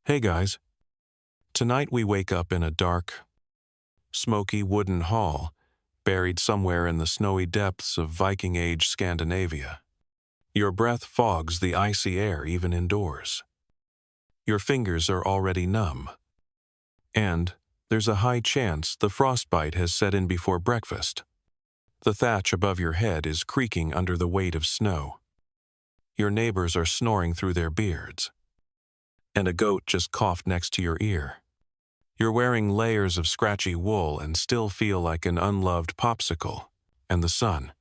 Hey guys, tonight we wake up in a dark, smoky wooden hall, buried somewhere in the snowy depths of Viking Age Scandinavia. Your breath fogs the icy air even indoors. Your fingers are already numb. And there's a high chance the frostbite has set in before breakfast. The thatch above your head is creaking under the weight of snow. Your neighbors are snoring through their beards. And a goat just coughed next to your ear. You're wearing layers of scratchy wool and still feel like an unloved popsicle. And the sun.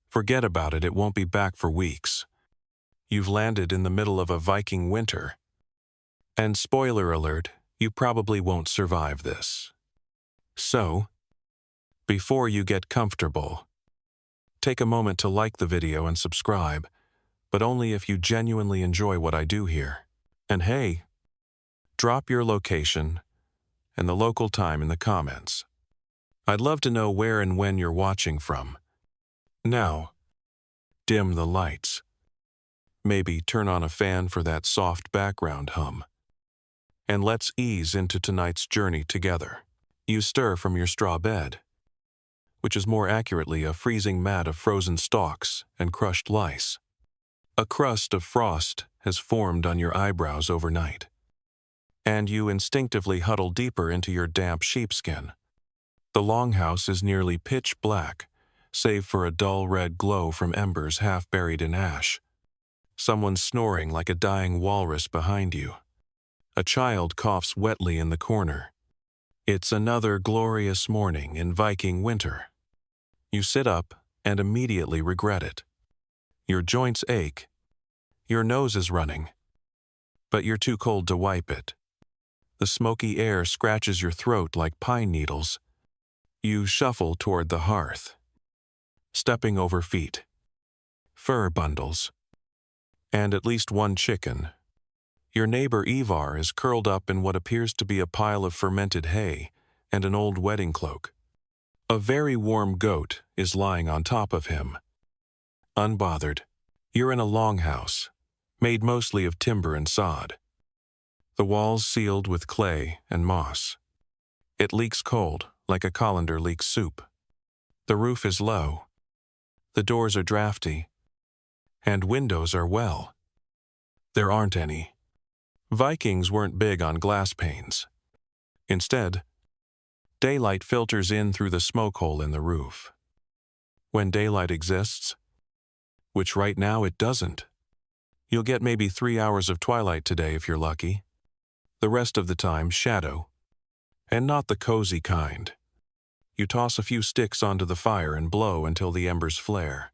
Forget about it, it won't be back for weeks. You've landed in the middle of a Viking winter. And spoiler alert, you probably won't survive this. So, before you get comfortable, take a moment to like the video and subscribe, but only if you genuinely enjoy what I do here. And hey, drop your location and the local time in the comments. I'd love to know where and when you're watching from. Now, dim the lights. Maybe turn on a fan for that soft background hum. And let's ease into tonight's journey together. You stir from your straw bed, which is more accurately a freezing mat of frozen stalks and crushed lice. A crust of frost has formed on your eyebrows overnight, and you instinctively huddle deeper into your damp sheepskin. The longhouse is nearly pitch black, save for a dull red glow from embers half buried in ash. Someone's snoring like a dying walrus behind you. A child coughs wetly in the corner. It's another glorious morning in Viking winter. You sit up and immediately regret it. Your joints ache. Your nose is running. But you're too cold to wipe it. The smoky air scratches your throat like pine needles. You shuffle toward the hearth, stepping over feet, fur bundles, and at least one chicken. Your neighbor Ivar is curled up in what appears to be a pile of fermented hay and an old wedding cloak. A very warm goat is lying on top of him. Unbothered, you're in a longhouse, made mostly of timber and sod. The walls sealed with clay and moss. It leaks cold, like a colander leaks soup. The roof is low. The doors are drafty. And windows are well. There aren't any. Vikings weren't big on glass panes. Instead, daylight filters in through the smoke hole in the roof. When daylight exists, which right now it doesn't, you'll get maybe 3 hours of twilight today if you're lucky. The rest of the time, shadow. And not the cozy kind. You toss a few sticks onto the fire and blow until the embers flare.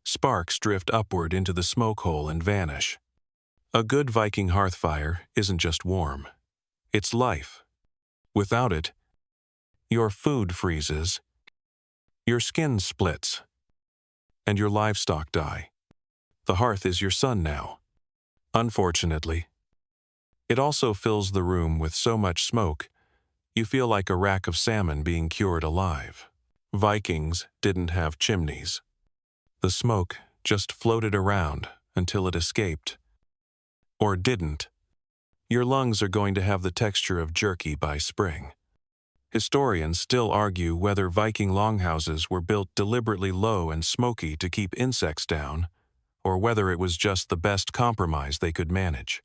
Sparks drift upward into the smoke hole and vanish. A good Viking hearth fire isn't just warm. It's life. Without it, your food freezes, your skin splits, and your livestock die. The hearth is your son now. Unfortunately, it also fills the room with so much smoke, you feel like a rack of salmon being cured alive. Vikings didn't have chimneys. The smoke just floated around until it escaped. Or didn't. Your lungs are going to have the texture of jerky by spring. Historians still argue whether Viking longhouses were built deliberately low and smoky to keep insects down, or whether it was just the best compromise they could manage.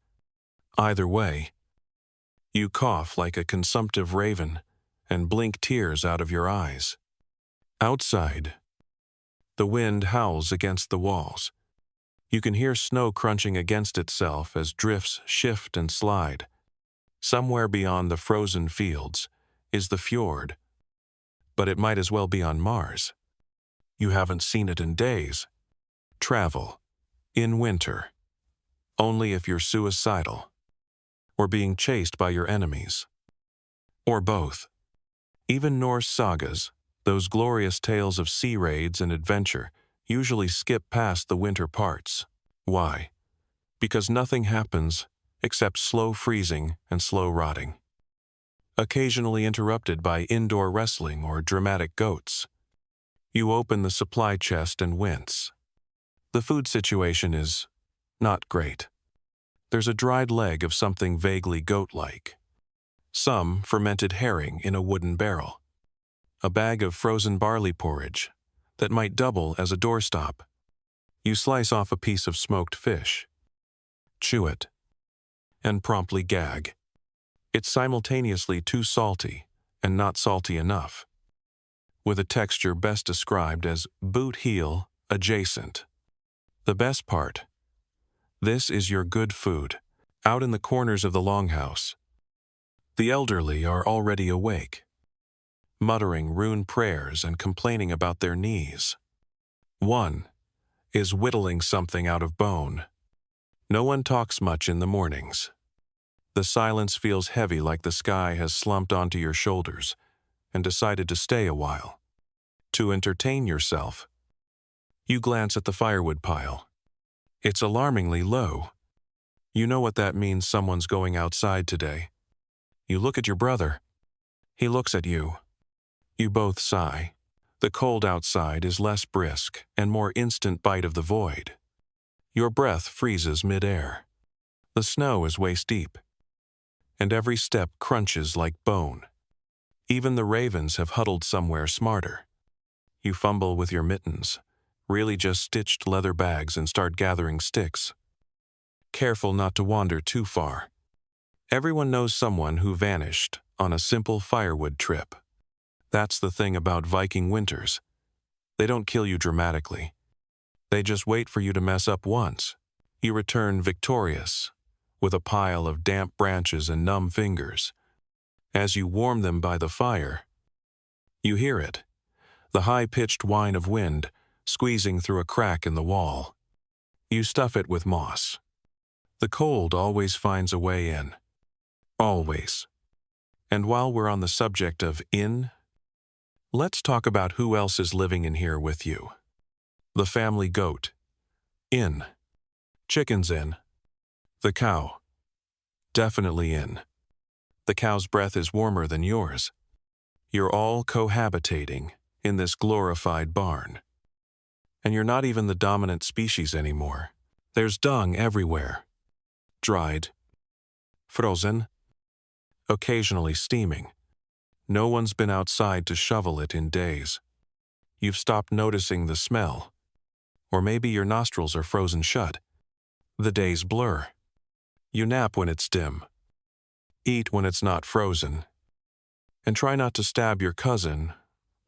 Either way, you cough like a consumptive raven and blink tears out of your eyes. Outside, the wind howls against the walls. You can hear snow crunching against itself as drifts shift and slide. Somewhere beyond the frozen fields is the fjord, but it might as well be on Mars. You haven't seen it in days. Travel, in winter, only if you're suicidal, or being chased by your enemies, or both. Even Norse sagas, those glorious tales of sea raids and adventure, usually skip past the winter parts. Why? Because nothing happens except slow freezing and slow rotting. Occasionally interrupted by indoor wrestling or dramatic goats. You open the supply chest and wince. The food situation is not great. There's a dried leg of something vaguely goat-like. Some fermented herring in a wooden barrel. A bag of frozen barley porridge that might double as a doorstop. You slice off a piece of smoked fish, chew it, and promptly gag. It's simultaneously too salty and not salty enough, with a texture best described as boot heel adjacent. The best part: this is your good food, out in the corners of the longhouse. The elderly are already awake, muttering rune prayers and complaining about their knees. One is whittling something out of bone. No one talks much in the mornings. The silence feels heavy, like the sky has slumped onto your shoulders and decided to stay a while. To entertain yourself, you glance at the firewood pile. It's alarmingly low. You know what that means: someone's going outside today. You look at your brother. He looks at you. You both sigh. The cold outside is less brisk and more instant bite of the void. Your breath freezes mid-air. The snow is waist-deep, and every step crunches like bone. Even the ravens have huddled somewhere smarter. You fumble with your mittens, really just stitched leather bags, and start gathering sticks. Careful not to wander too far. Everyone knows someone who vanished on a simple firewood trip. That's the thing about Viking winters. They don't kill you dramatically. They just wait for you to mess up once. You return victorious, with a pile of damp branches and numb fingers. As you warm them by the fire, you hear it, the high-pitched whine of wind squeezing through a crack in the wall. You stuff it with moss. The cold always finds a way in. Always. And while we're on the subject of in, let's talk about who else is living in here with you. The family goat. In. Chickens in. The cow. Definitely in. The cow's breath is warmer than yours. You're all cohabitating in this glorified barn. And you're not even the dominant species anymore. There's dung everywhere. Dried. Frozen. Occasionally steaming. No one's been outside to shovel it in days. You've stopped noticing the smell. Or maybe your nostrils are frozen shut. The days blur. You nap when it's dim. Eat when it's not frozen. And try not to stab your cousin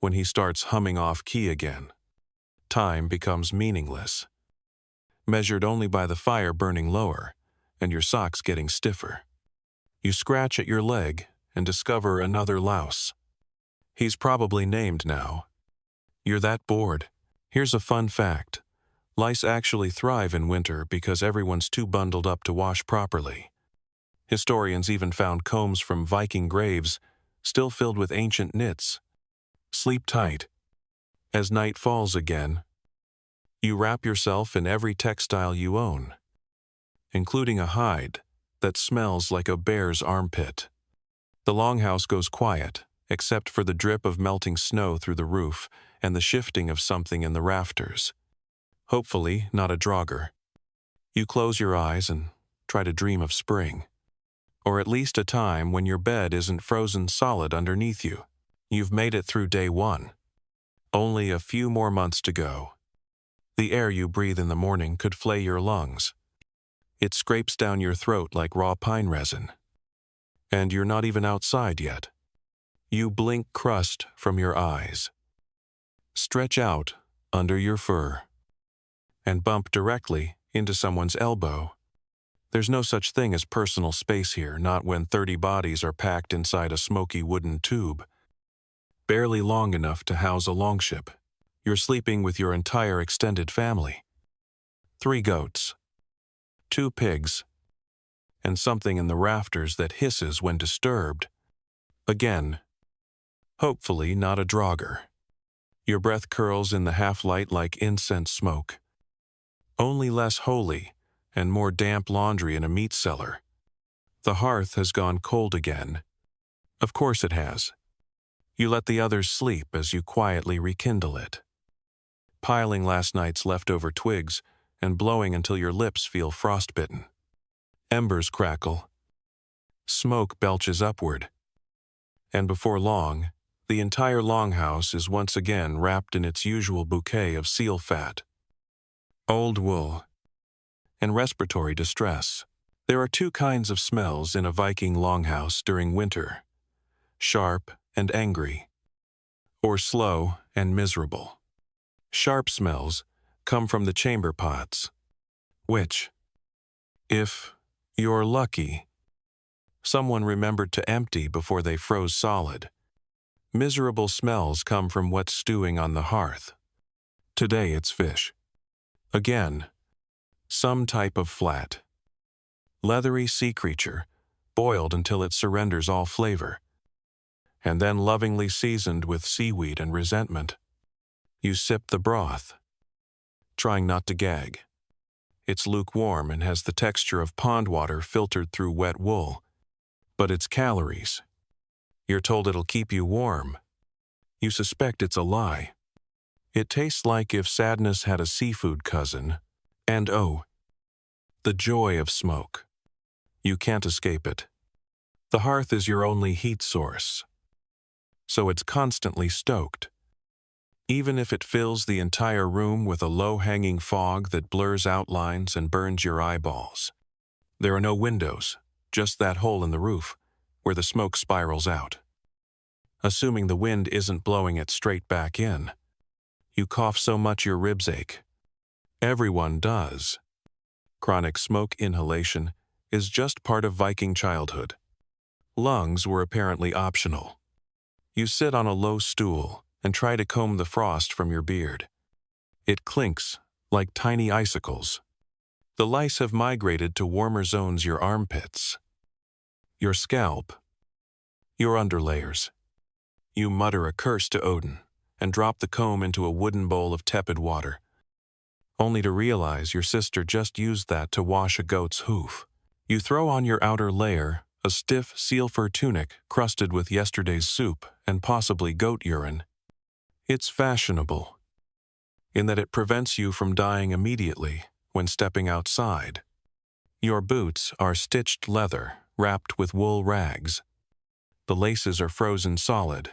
when he starts humming off key again. Time becomes meaningless, measured only by the fire burning lower and your socks getting stiffer. You scratch at your leg and discover another louse. He's probably named now. You're that bored. Here's a fun fact. Lice actually thrive in winter because everyone's too bundled up to wash properly. Historians even found combs from Viking graves still filled with ancient nits. Sleep tight. As night falls again, you wrap yourself in every textile you own, including a hide that smells like a bear's armpit. The longhouse goes quiet, except for the drip of melting snow through the roof and the shifting of something in the rafters. Hopefully, not a drogger. You close your eyes and try to dream of spring, or at least a time when your bed isn't frozen solid underneath you. You've made it through day one. Only a few more months to go. The air you breathe in the morning could flay your lungs. It scrapes down your throat like raw pine resin. And you're not even outside yet. You blink crust from your eyes. Stretch out under your fur. And bump directly into someone's elbow. There's no such thing as personal space here, not when 30 bodies are packed inside a smoky wooden tube. Barely long enough to house a longship. You're sleeping with your entire extended family. 3 goats. 2 pigs. And something in the rafters that hisses when disturbed. Again. Hopefully not a drogger. Your breath curls in the half-light like incense smoke. Only less holy and more damp laundry in a meat cellar. The hearth has gone cold again. Of course it has. You let the others sleep as you quietly rekindle it, piling last night's leftover twigs and blowing until your lips feel frostbitten. Embers crackle. Smoke belches upward. And before long, the entire longhouse is once again wrapped in its usual bouquet of seal fat, old wool, and respiratory distress. There are two kinds of smells in a Viking longhouse during winter: sharp and angry, or slow and miserable. Sharp smells come from the chamber pots, which, if you're lucky, someone remembered to empty before they froze solid. Miserable smells come from what's stewing on the hearth. Today it's fish. Again, some type of flat, leathery sea creature, boiled until it surrenders all flavor, and then lovingly seasoned with seaweed and resentment. You sip the broth, trying not to gag. It's lukewarm and has the texture of pond water filtered through wet wool. But it's calories. You're told it'll keep you warm. You suspect it's a lie. It tastes like if sadness had a seafood cousin. And oh, the joy of smoke. You can't escape it. The hearth is your only heat source, so it's constantly stoked. Even if it fills the entire room with a low-hanging fog that blurs outlines and burns your eyeballs. There are no windows, just that hole in the roof, where the smoke spirals out. Assuming the wind isn't blowing it straight back in, you cough so much your ribs ache. Everyone does. Chronic smoke inhalation is just part of Viking childhood. Lungs were apparently optional. You sit on a low stool and try to comb the frost from your beard. It clinks like tiny icicles. The lice have migrated to warmer zones: your armpits, your scalp, your underlayers. You mutter a curse to Odin and drop the comb into a wooden bowl of tepid water, only to realize your sister just used that to wash a goat's hoof. You throw on your outer layer, a stiff seal fur tunic crusted with yesterday's soup and possibly goat urine. It's fashionable, in that it prevents you from dying immediately when stepping outside. Your boots are stitched leather wrapped with wool rags. The laces are frozen solid.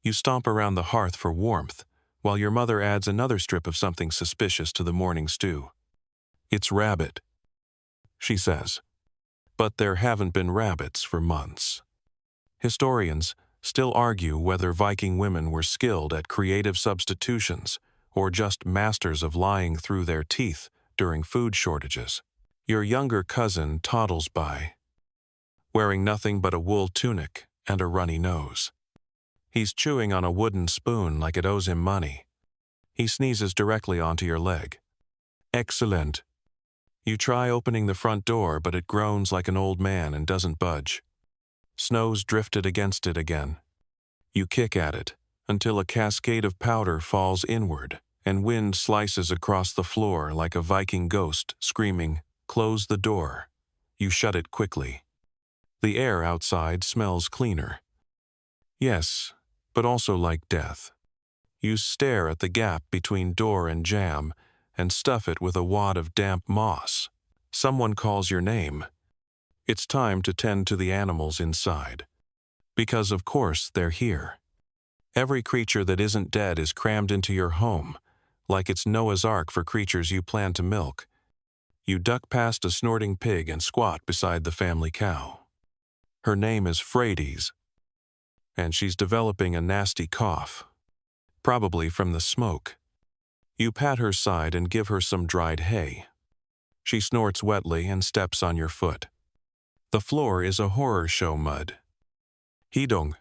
You stomp around the hearth for warmth, while your mother adds another strip of something suspicious to the morning stew. It's rabbit, she says. But there haven't been rabbits for months. Historians still argue whether Viking women were skilled at creative substitutions or just masters of lying through their teeth during food shortages. Your younger cousin toddles by, wearing nothing but a wool tunic and a runny nose. He's chewing on a wooden spoon like it owes him money. He sneezes directly onto your leg. Excellent. You try opening the front door, but it groans like an old man and doesn't budge. Snow's drifted against it again. You kick at it until a cascade of powder falls inward and wind slices across the floor like a Viking ghost screaming, "Close the door." You shut it quickly. The air outside smells cleaner. Yes, but also like death. You stare at the gap between door and jamb and stuff it with a wad of damp moss. Someone calls your name. It's time to tend to the animals inside. Because of course they're here. Every creature that isn't dead is crammed into your home, like it's Noah's Ark for creatures you plan to milk. You duck past a snorting pig and squat beside the family cow. Her name is Frades, and she's developing a nasty cough, probably from the smoke. You pat her side and give her some dried hay. She snorts wetly and steps on your foot. The floor is a horror show mud. Hidung,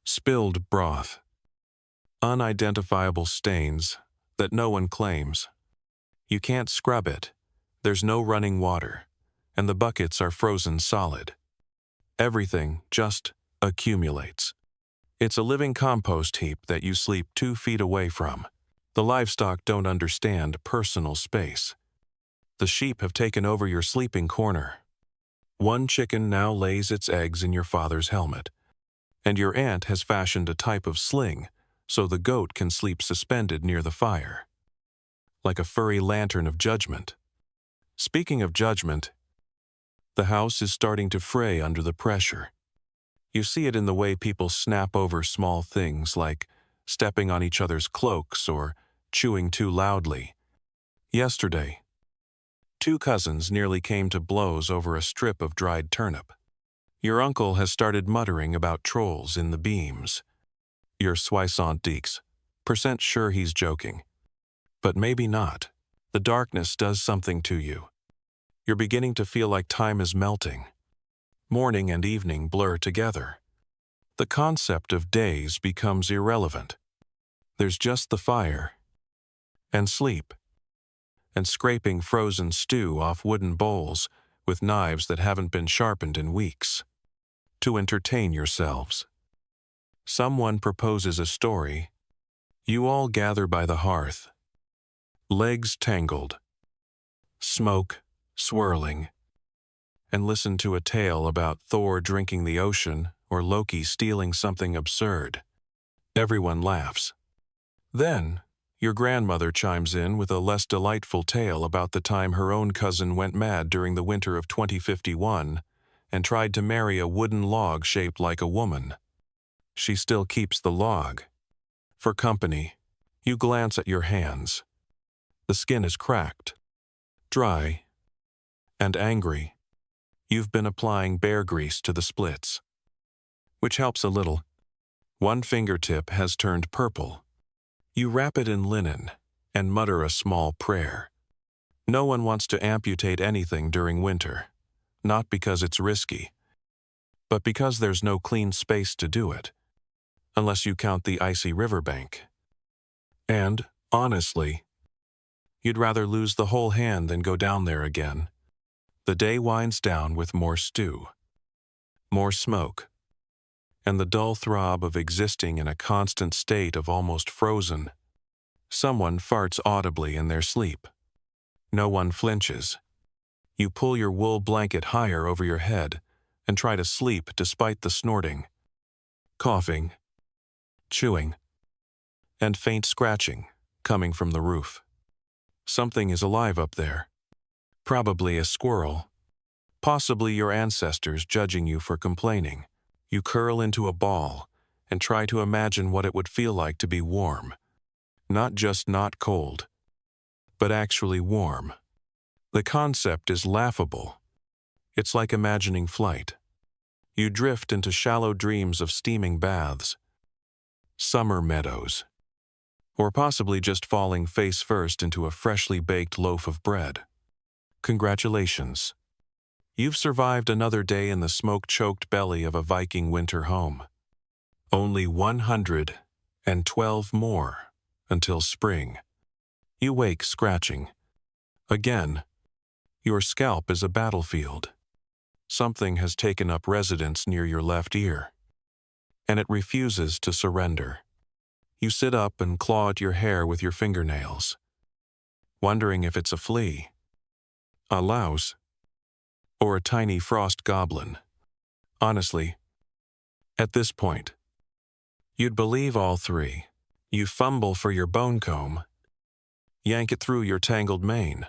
spilled broth, unidentifiable stains that no one claims. You can't scrub it. There's no running water, and the buckets are frozen solid. Everything just accumulates. It's a living compost heap that you sleep 2 feet away from. The livestock don't understand personal space. The sheep have taken over your sleeping corner. One chicken now lays its eggs in your father's helmet, and your aunt has fashioned a type of sling so the goat can sleep suspended near the fire, like a furry lantern of judgment. Speaking of judgment, The house is starting to fray under the pressure. You see it in the way people snap over small things like stepping on each other's cloaks or chewing too loudly. Yesterday, two cousins nearly came to blows over a strip of dried turnip. Your uncle has started muttering about trolls in the beams. You're %% sure he's joking. But maybe not. The darkness does something to you. You're beginning to feel like time is melting. Morning and evening blur together. The concept of days becomes irrelevant. There's just the fire, and sleep, and scraping frozen stew off wooden bowls with knives that haven't been sharpened in weeks. To entertain yourselves. Someone proposes a story. You all gather by the hearth. Legs tangled. Smoke swirling. And listen to a tale about Thor drinking the ocean or Loki stealing something absurd. Everyone laughs. Then, your grandmother chimes in with a less delightful tale about the time her own cousin went mad during the winter of 2051 and tried to marry a wooden log shaped like a woman. She still keeps the log. For company, you glance at your hands. The skin is cracked, dry, and angry. You've been applying bear grease to the splits, which helps a little. One fingertip has turned purple. You wrap it in linen and mutter a small prayer. No one wants to amputate anything during winter, not because it's risky, but because there's no clean space to do it, unless you count the icy riverbank. And, honestly, you'd rather lose the whole hand than go down there again. The day winds down with more stew, more smoke, and the dull throb of existing in a constant state of almost frozen. Someone farts audibly in their sleep. No one flinches. You pull your wool blanket higher over your head and try to sleep despite the snorting, coughing, chewing, and faint scratching coming from the roof. Something is alive up there. Probably a squirrel. Possibly your ancestors judging you for complaining. You curl into a ball and try to imagine what it would feel like to be warm. Not just not cold, but actually warm. The concept is laughable. It's like imagining flight. You drift into shallow dreams of steaming baths, summer meadows, or possibly just falling face first into a freshly baked loaf of bread. Congratulations. You've survived another day in the smoke-choked belly of a Viking winter home. Only 112 more until spring. You wake scratching. Again, your scalp is a battlefield. Something has taken up residence near your left ear, and it refuses to surrender. You sit up and claw at your hair with your fingernails, wondering if it's a flea, a louse, or a tiny frost goblin. Honestly, at this point, you'd believe all three. You fumble for your bone comb, yank it through your tangled mane,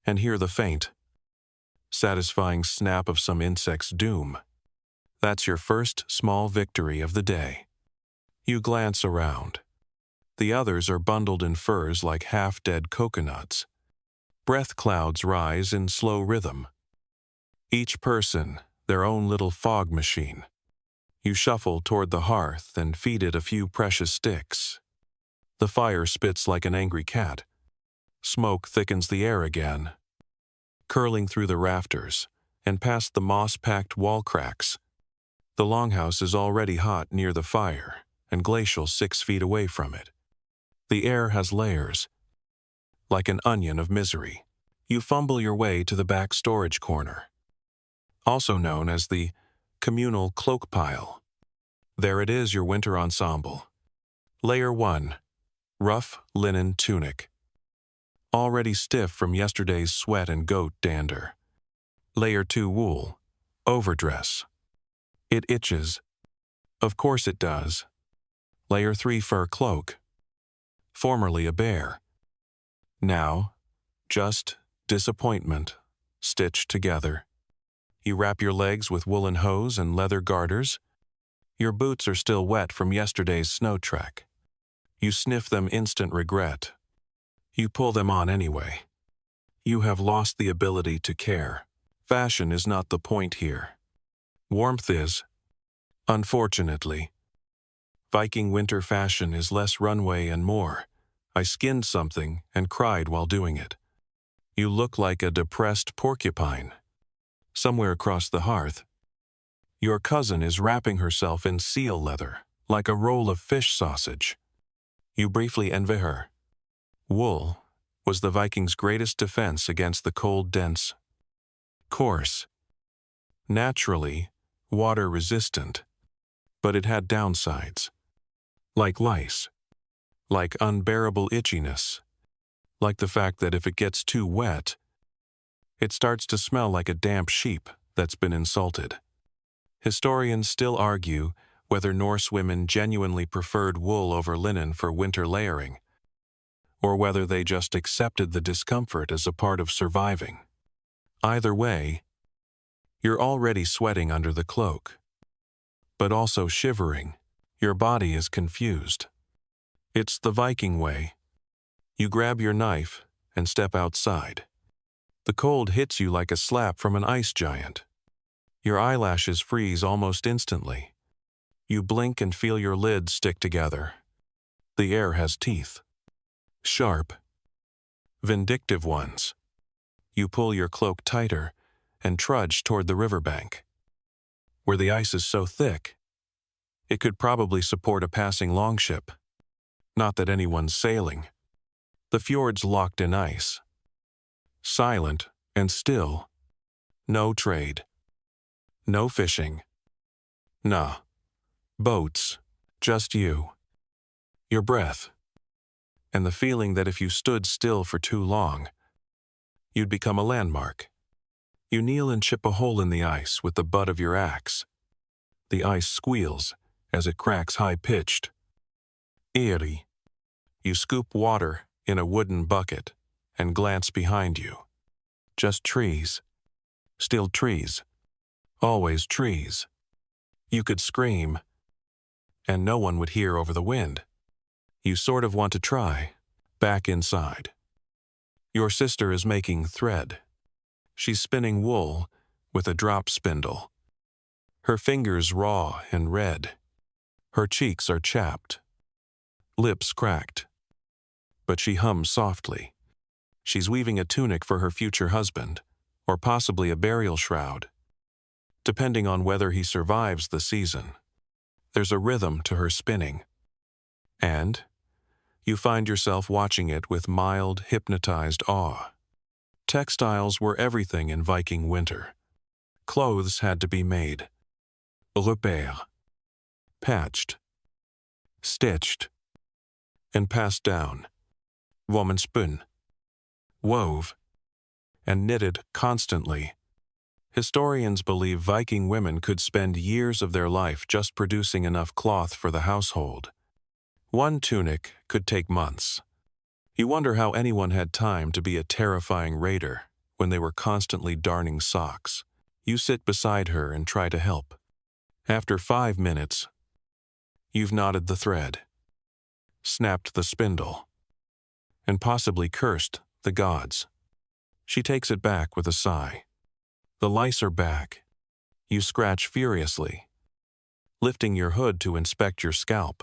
and hear the faint, satisfying snap of some insect's doom. That's your first small victory of the day. You glance around. The others are bundled in furs like half-dead coconuts. Breath clouds rise in slow rhythm. Each person, their own little fog machine. You shuffle toward the hearth and feed it a few precious sticks. The fire spits like an angry cat. Smoke thickens the air again, curling through the rafters and past the moss-packed wall cracks. The longhouse is already hot near the fire and glacial 6 feet away from it. The air has layers, like an onion of misery. You fumble your way to the back storage corner, also known as the communal cloak pile. There it is, your winter ensemble. Layer 1, rough linen tunic, already stiff from yesterday's sweat and goat dander. Layer 2, wool, overdress. It itches. Of course it does. Layer 3, fur cloak, formerly a bear. Now, just disappointment, stitched together. You wrap your legs with woolen hose and leather garters. Your boots are still wet from yesterday's snow trek. You sniff them instant regret. You pull them on anyway. You have lost the ability to care. Fashion is not the point here. Warmth is. Unfortunately. Viking winter fashion is less runway and more. I skinned something and cried while doing it. You look like a depressed porcupine. Somewhere across the hearth, your cousin is wrapping herself in seal leather, like a roll of fish sausage. You briefly envy her. Wool was the Vikings' greatest defense against the cold, dense, coarse, naturally water-resistant, but it had downsides, like lice, like unbearable itchiness, like the fact that if it gets too wet, it starts to smell like a damp sheep that's been insulted. Historians still argue whether Norse women genuinely preferred wool over linen for winter layering, or whether they just accepted the discomfort as a part of surviving. Either way, you're already sweating under the cloak, but also shivering. Your body is confused. It's the Viking way. You grab your knife and step outside. The cold hits you like a slap from an ice giant. Your eyelashes freeze almost instantly. You blink and feel your lids stick together. The air has teeth. Sharp, vindictive ones. You pull your cloak tighter and trudge toward the riverbank, where the ice is so thick, it could probably support a passing longship. Not that anyone's sailing. The fjord's locked in ice. Silent and still. No trade. No fishing. Nah. Boats. Just you. Your breath. And the feeling that if you stood still for too long, you'd become a landmark. You kneel and chip a hole in the ice with the butt of your axe. The ice squeals as it cracks high-pitched. Eerie. You scoop water in a wooden bucket and glance behind you. Just trees. Still trees. Always trees. You could scream, and no one would hear over the wind. You sort of want to try. Back inside. Your sister is making thread. She's spinning wool with a drop spindle. Her fingers raw and red. Her cheeks are chapped. Lips cracked. But she hums softly. She's weaving a tunic for her future husband, or possibly a burial shroud, depending on whether he survives the season. There's a rhythm to her spinning. And you find yourself watching it with mild, hypnotized awe. Textiles were everything in Viking winter. Clothes had to be made. Repère. Patched. Stitched. And passed down. Wommenspun. Wove. And knitted constantly. Historians believe Viking women could spend years of their life just producing enough cloth for the household. One tunic could take months. You wonder how anyone had time to be a terrifying raider when they were constantly darning socks. You sit beside her and try to help. After 5 minutes, you've knotted the thread, snapped the spindle, and possibly cursed the gods. She takes it back with a sigh. The lice are back. You scratch furiously, lifting your hood to inspect your scalp.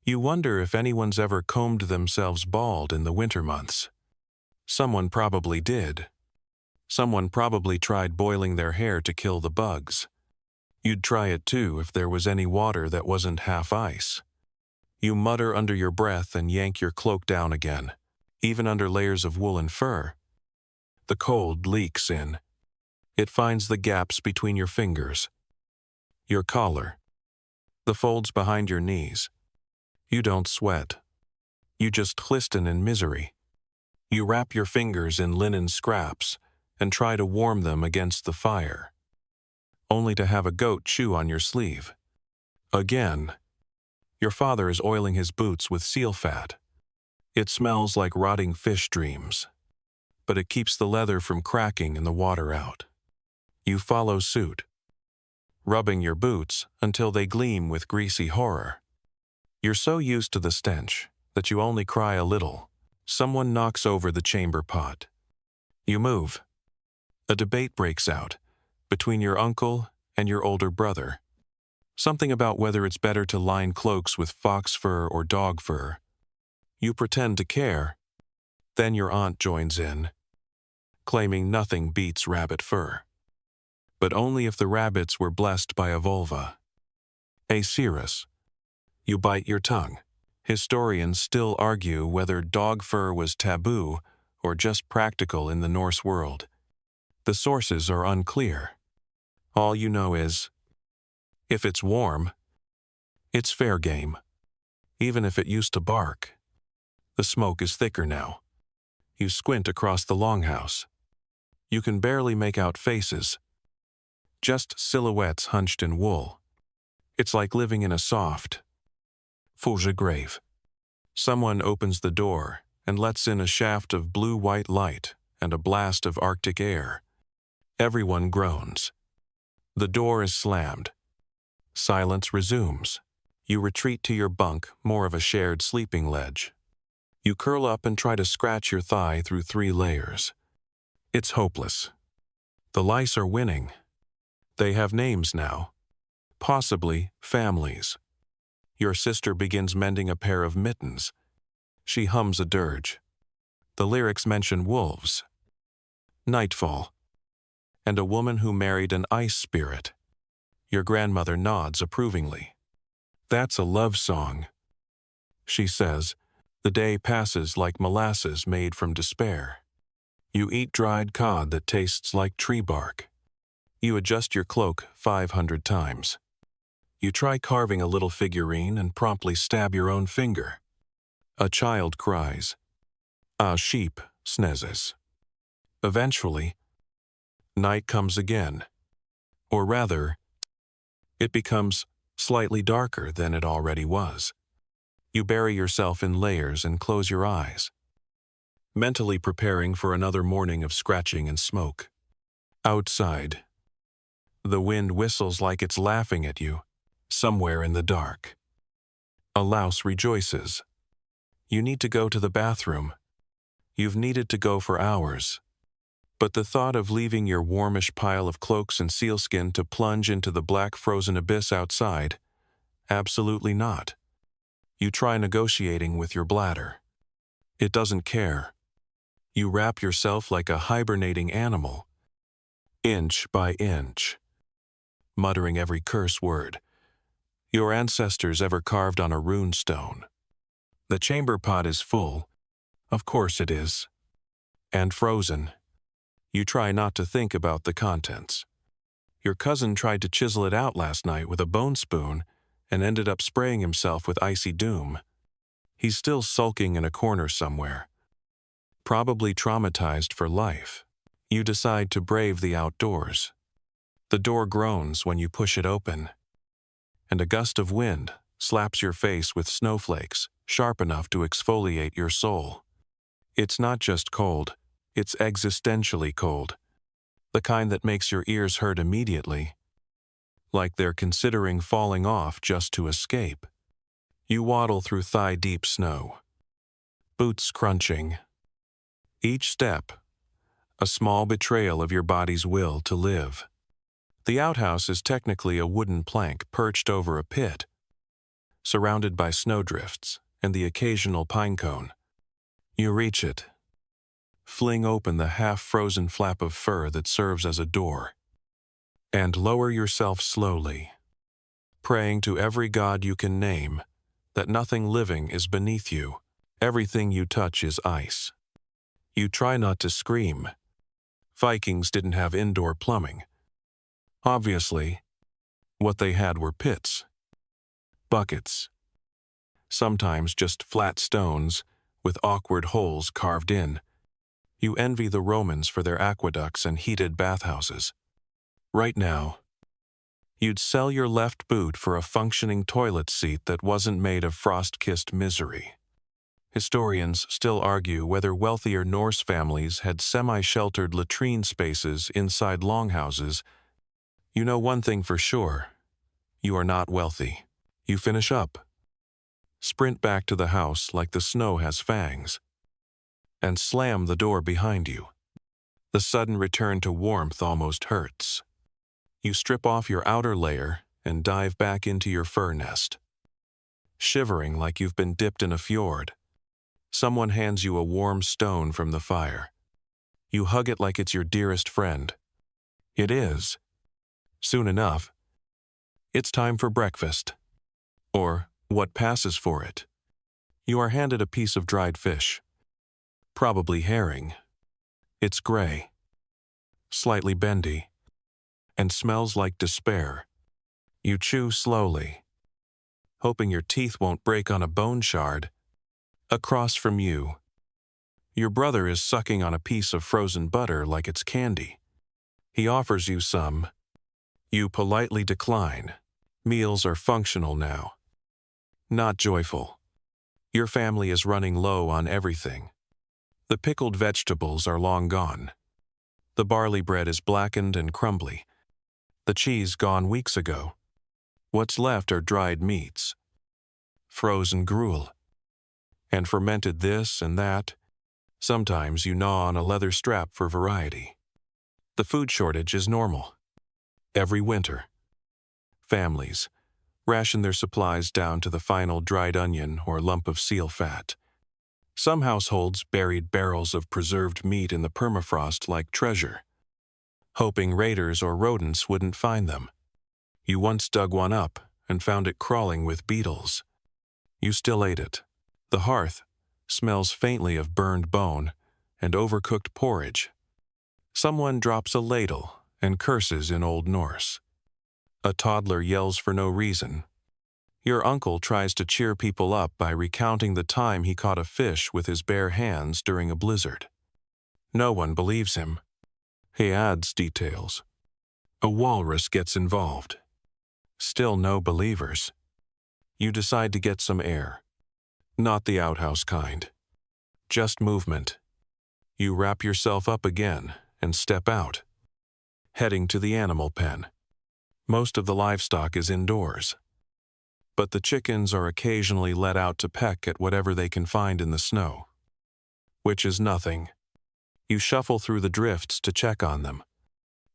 You wonder if anyone's ever combed themselves bald in the winter months. Someone probably did. Someone probably tried boiling their hair to kill the bugs. You'd try it too if there was any water that wasn't half ice. You mutter under your breath and yank your cloak down again, even under layers of wool and fur. The cold leaks in. It finds the gaps between your fingers, your collar, the folds behind your knees. You don't sweat. You just glisten in misery. You wrap your fingers in linen scraps and try to warm them against the fire, only to have a goat chew on your sleeve. Again, your father is oiling his boots with seal fat. It smells like rotting fish dreams, but it keeps the leather from cracking and the water out. You follow suit, rubbing your boots until they gleam with greasy horror. You're so used to the stench that you only cry a little. Someone knocks over the chamber pot. You move. A debate breaks out between your uncle and your older brother. Something about whether it's better to line cloaks with fox fur or dog fur. You pretend to care. Then your aunt joins in, claiming nothing beats rabbit fur. But only if the rabbits were blessed by a vulva. A cirrus. You bite your tongue. Historians still argue whether dog fur was taboo or just practical in the Norse world. The sources are unclear. All you know is, if it's warm, it's fair game. Even if it used to bark. The smoke is thicker now. You squint across the longhouse. You can barely make out faces. Just silhouettes hunched in wool. It's like living in a soft, fauge grave. Someone opens the door and lets in a shaft of blue-white light and a blast of Arctic air. Everyone groans. The door is slammed. Silence resumes. You retreat to your bunk, more of a shared sleeping ledge. You curl up and try to scratch your thigh through 3 layers. It's hopeless. The lice are winning. They have names now. Possibly families. Your sister begins mending a pair of mittens. She hums a dirge. The lyrics mention wolves, nightfall, and a woman who married an ice spirit. Your grandmother nods approvingly. That's a love song, she says. The day passes like molasses made from despair. You eat dried cod that tastes like tree bark. You adjust your cloak 500 times. You try carving a little figurine and promptly stab your own finger. A child cries. A sheep sneezes. Eventually, night comes again. Or rather, it becomes slightly darker than it already was. You bury yourself in layers and close your eyes, mentally preparing for another morning of scratching and smoke. Outside, the wind whistles like it's laughing at you, somewhere in the dark. A louse rejoices. You need to go to the bathroom. You've needed to go for hours. But the thought of leaving your warmish pile of cloaks and sealskin to plunge into the black frozen abyss outside, absolutely not. You try negotiating with your bladder. It doesn't care. You wrap yourself like a hibernating animal, inch by inch, muttering every curse word your ancestors ever carved on a rune stone. The chamber pot is full. Of course it is. And frozen. You try not to think about the contents. Your cousin tried to chisel it out last night with a bone spoon and ended up spraying himself with icy doom. He's still sulking in a corner somewhere, probably traumatized for life. You decide to brave the outdoors. The door groans when you push it open, and a gust of wind slaps your face with snowflakes sharp enough to exfoliate your soul. It's not just cold, it's existentially cold. The kind that makes your ears hurt immediately, like they're considering falling off just to escape. You waddle through thigh-deep snow, boots crunching. Each step, a small betrayal of your body's will to live. The outhouse is technically a wooden plank perched over a pit, surrounded by snowdrifts and the occasional pine cone. You reach it, fling open the half-frozen flap of fur that serves as a door, and lower yourself slowly, praying to every god you can name that nothing living is beneath you. Everything you touch is ice. You try not to scream. Vikings didn't have indoor plumbing. Obviously, what they had were pits, buckets, sometimes just flat stones with awkward holes carved in. You envy the Romans for their aqueducts and heated bathhouses. Right now, you'd sell your left boot for a functioning toilet seat that wasn't made of frost-kissed misery. Historians still argue whether wealthier Norse families had semi-sheltered latrine spaces inside longhouses You know one thing for sure. You are not wealthy. You finish up. Sprint back to the house like the snow has fangs. And slam the door behind you. The sudden return to warmth almost hurts. You strip off your outer layer and dive back into your fur nest. Shivering like you've been dipped in a fjord. Someone hands you a warm stone from the fire. You hug it like it's your dearest friend. It is. Soon enough, it's time for breakfast. Or what passes for it. You are handed a piece of dried fish. Probably herring. It's gray, slightly bendy, and smells like despair. You chew slowly, hoping your teeth won't break on a bone shard. Across from you, your brother is sucking on a piece of frozen butter like it's candy. He offers you some. You politely decline. Meals are functional now. Not joyful. Your family is running low on everything. The pickled vegetables are long gone. The barley bread is blackened and crumbly. The cheese gone weeks ago. What's left are dried meats, frozen gruel, and fermented this and that. Sometimes you gnaw on a leather strap for variety. The food shortage is normal. Every winter, families ration their supplies down to the final dried onion or lump of seal fat. Some households buried barrels of preserved meat in the permafrost like treasure, hoping raiders or rodents wouldn't find them. You once dug one up and found it crawling with beetles. You still ate it. The hearth smells faintly of burned bone and overcooked porridge. Someone drops a ladle and curses in Old Norse. A toddler yells for no reason. Your uncle tries to cheer people up by recounting the time he caught a fish with his bare hands during a blizzard. No one believes him. He adds details. A walrus gets involved. Still no believers. You decide to get some air. Not the outhouse kind. Just movement. You wrap yourself up again and step out, heading to the animal pen. Most of the livestock is indoors, but the chickens are occasionally let out to peck at whatever they can find in the snow, which is nothing. You shuffle through the drifts to check on them.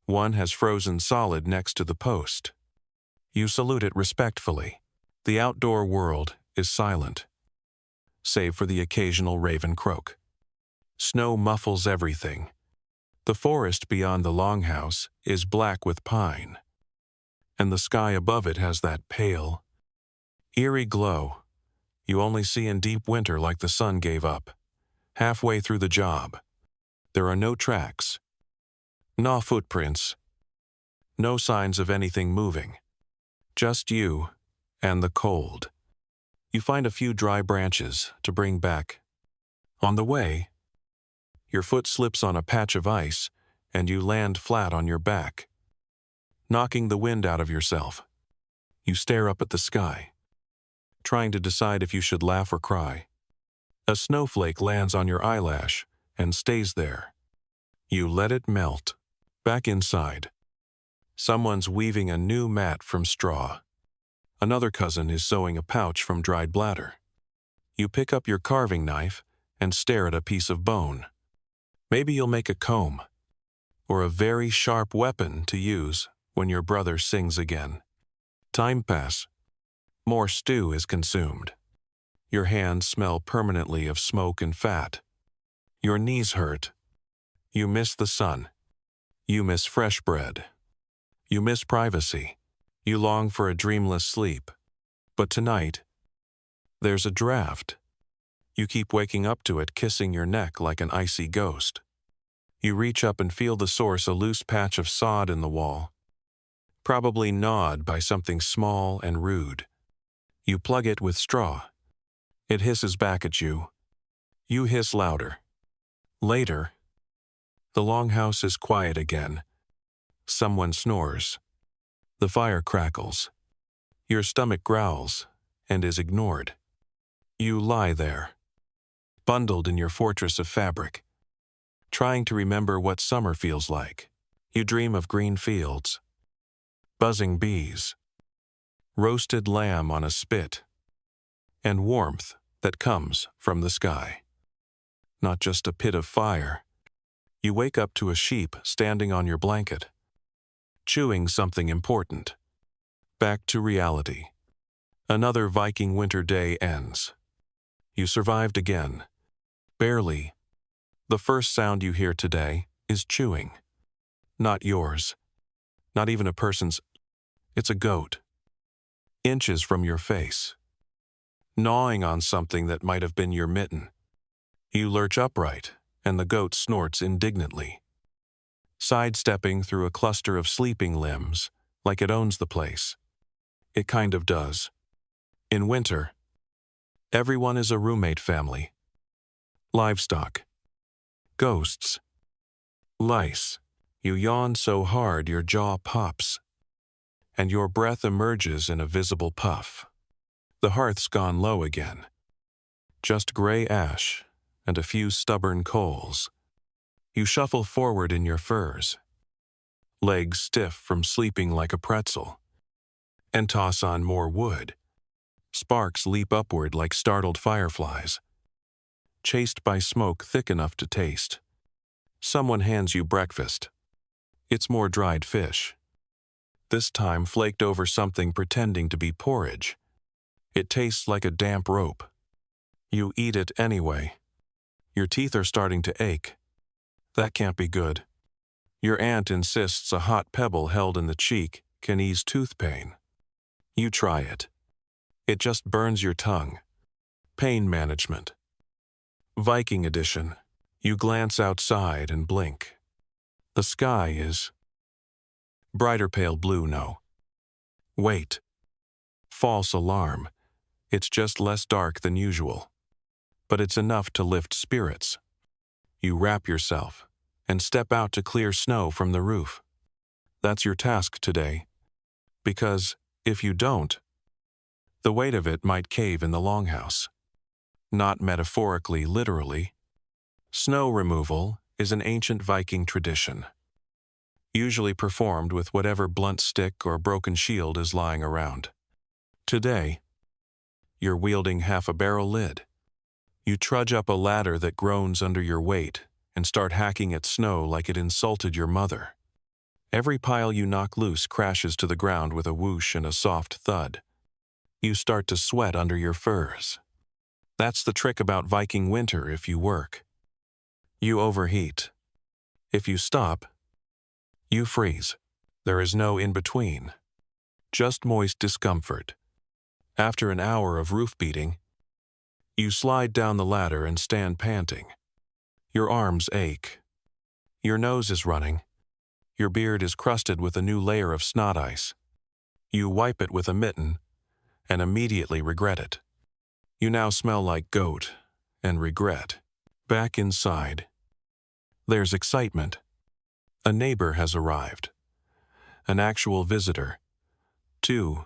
One has frozen solid next to the post. You salute it respectfully. The outdoor world is silent, save for the occasional raven croak. Snow muffles everything. The forest beyond the longhouse is black with pine, and the sky above it has that pale, eerie glow you only see in deep winter like the sun gave up. Halfway through the job, there are no tracks, no footprints, no signs of anything moving. Just you and the cold. You find a few dry branches to bring back. On the way, your foot slips on a patch of ice and you land flat on your back, knocking the wind out of yourself. You stare up at the sky, trying to decide if you should laugh or cry. A snowflake lands on your eyelash and stays there. You let it melt. Back inside, someone's weaving a new mat from straw. Another cousin is sewing a pouch from dried bladder. You pick up your carving knife and stare at a piece of bone. Maybe you'll make a comb, or a very sharp weapon to use when your brother sings again. Time pass. More stew is consumed. Your hands smell permanently of smoke and fat. Your knees hurt. You miss the sun. You miss fresh bread. You miss privacy. You long for a dreamless sleep. But tonight, there's a draft. You keep waking up to it, kissing your neck like an icy ghost. You reach up and feel the source, a loose patch of sod in the wall, probably gnawed by something small and rude. You plug it with straw. It hisses back at you. You hiss louder. Later, the longhouse is quiet again. Someone snores. The fire crackles. Your stomach growls and is ignored. You lie there, bundled in your fortress of fabric, trying to remember what summer feels like. You dream of green fields, buzzing bees, roasted lamb on a spit, and warmth that comes from the sky. Not just a pit of fire. You wake up to a sheep standing on your blanket, chewing something important. Back to reality. Another Viking winter day ends. You survived again. Barely. The first sound you hear today is chewing. Not yours. Not even a person's. It's a goat. Inches from your face. Gnawing on something that might have been your mitten. You lurch upright, and the goat snorts indignantly, sidestepping through a cluster of sleeping limbs like it owns the place. It kind of does. In winter, everyone is a roommate family. Livestock. Ghosts. Lice. You yawn so hard your jaw pops, and your breath emerges in a visible puff. The hearth's gone low again. Just gray ash and a few stubborn coals. You shuffle forward in your furs, legs stiff from sleeping like a pretzel, and toss on more wood. Sparks leap upward like startled fireflies, chased by smoke thick enough to taste. Someone hands you breakfast. It's more dried fish. This time flaked over something pretending to be porridge. It tastes like a damp rope. You eat it anyway. Your teeth are starting to ache. That can't be good. Your aunt insists a hot pebble held in the cheek can ease tooth pain. You try it. It just burns your tongue. Pain management. Viking edition. You glance outside and blink. The sky is brighter pale blue, no. Wait. False alarm. It's just less dark than usual. But it's enough to lift spirits. You wrap yourself and step out to clear snow from the roof. That's your task today. Because if you don't, the weight of it might cave in the longhouse. Not metaphorically, literally. Snow removal is an ancient Viking tradition, usually performed with whatever blunt stick or broken shield is lying around. Today, you're wielding half a barrel lid. You trudge up a ladder that groans under your weight and start hacking at snow like it insulted your mother. Every pile you knock loose crashes to the ground with a whoosh and a soft thud. You start to sweat under your furs. That's the trick about Viking winter if you work. You overheat. If you stop, you freeze. There is no in-between. Just moist discomfort. After an hour of roof beating, you slide down the ladder and stand panting. Your arms ache. Your nose is running. Your beard is crusted with a new layer of snot ice. You wipe it with a mitten and immediately regret it. You now smell like goat and regret. Back inside, there's excitement. A neighbor has arrived. An actual visitor. 2.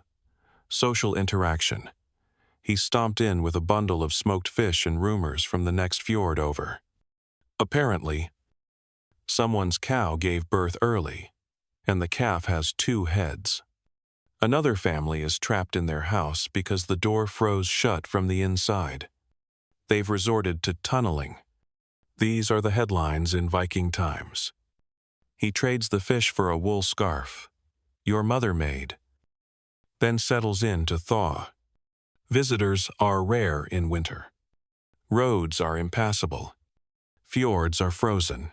Social interaction. He stomped in with a bundle of smoked fish and rumors from the next fjord over. Apparently, someone's cow gave birth early, and the calf has 2 heads. Another family is trapped in their house because the door froze shut from the inside. They've resorted to tunneling. These are the headlines in Viking times. He trades the fish for a wool scarf, your mother made, then settles in to thaw. Visitors are rare in winter. Roads are impassable. Fjords are frozen.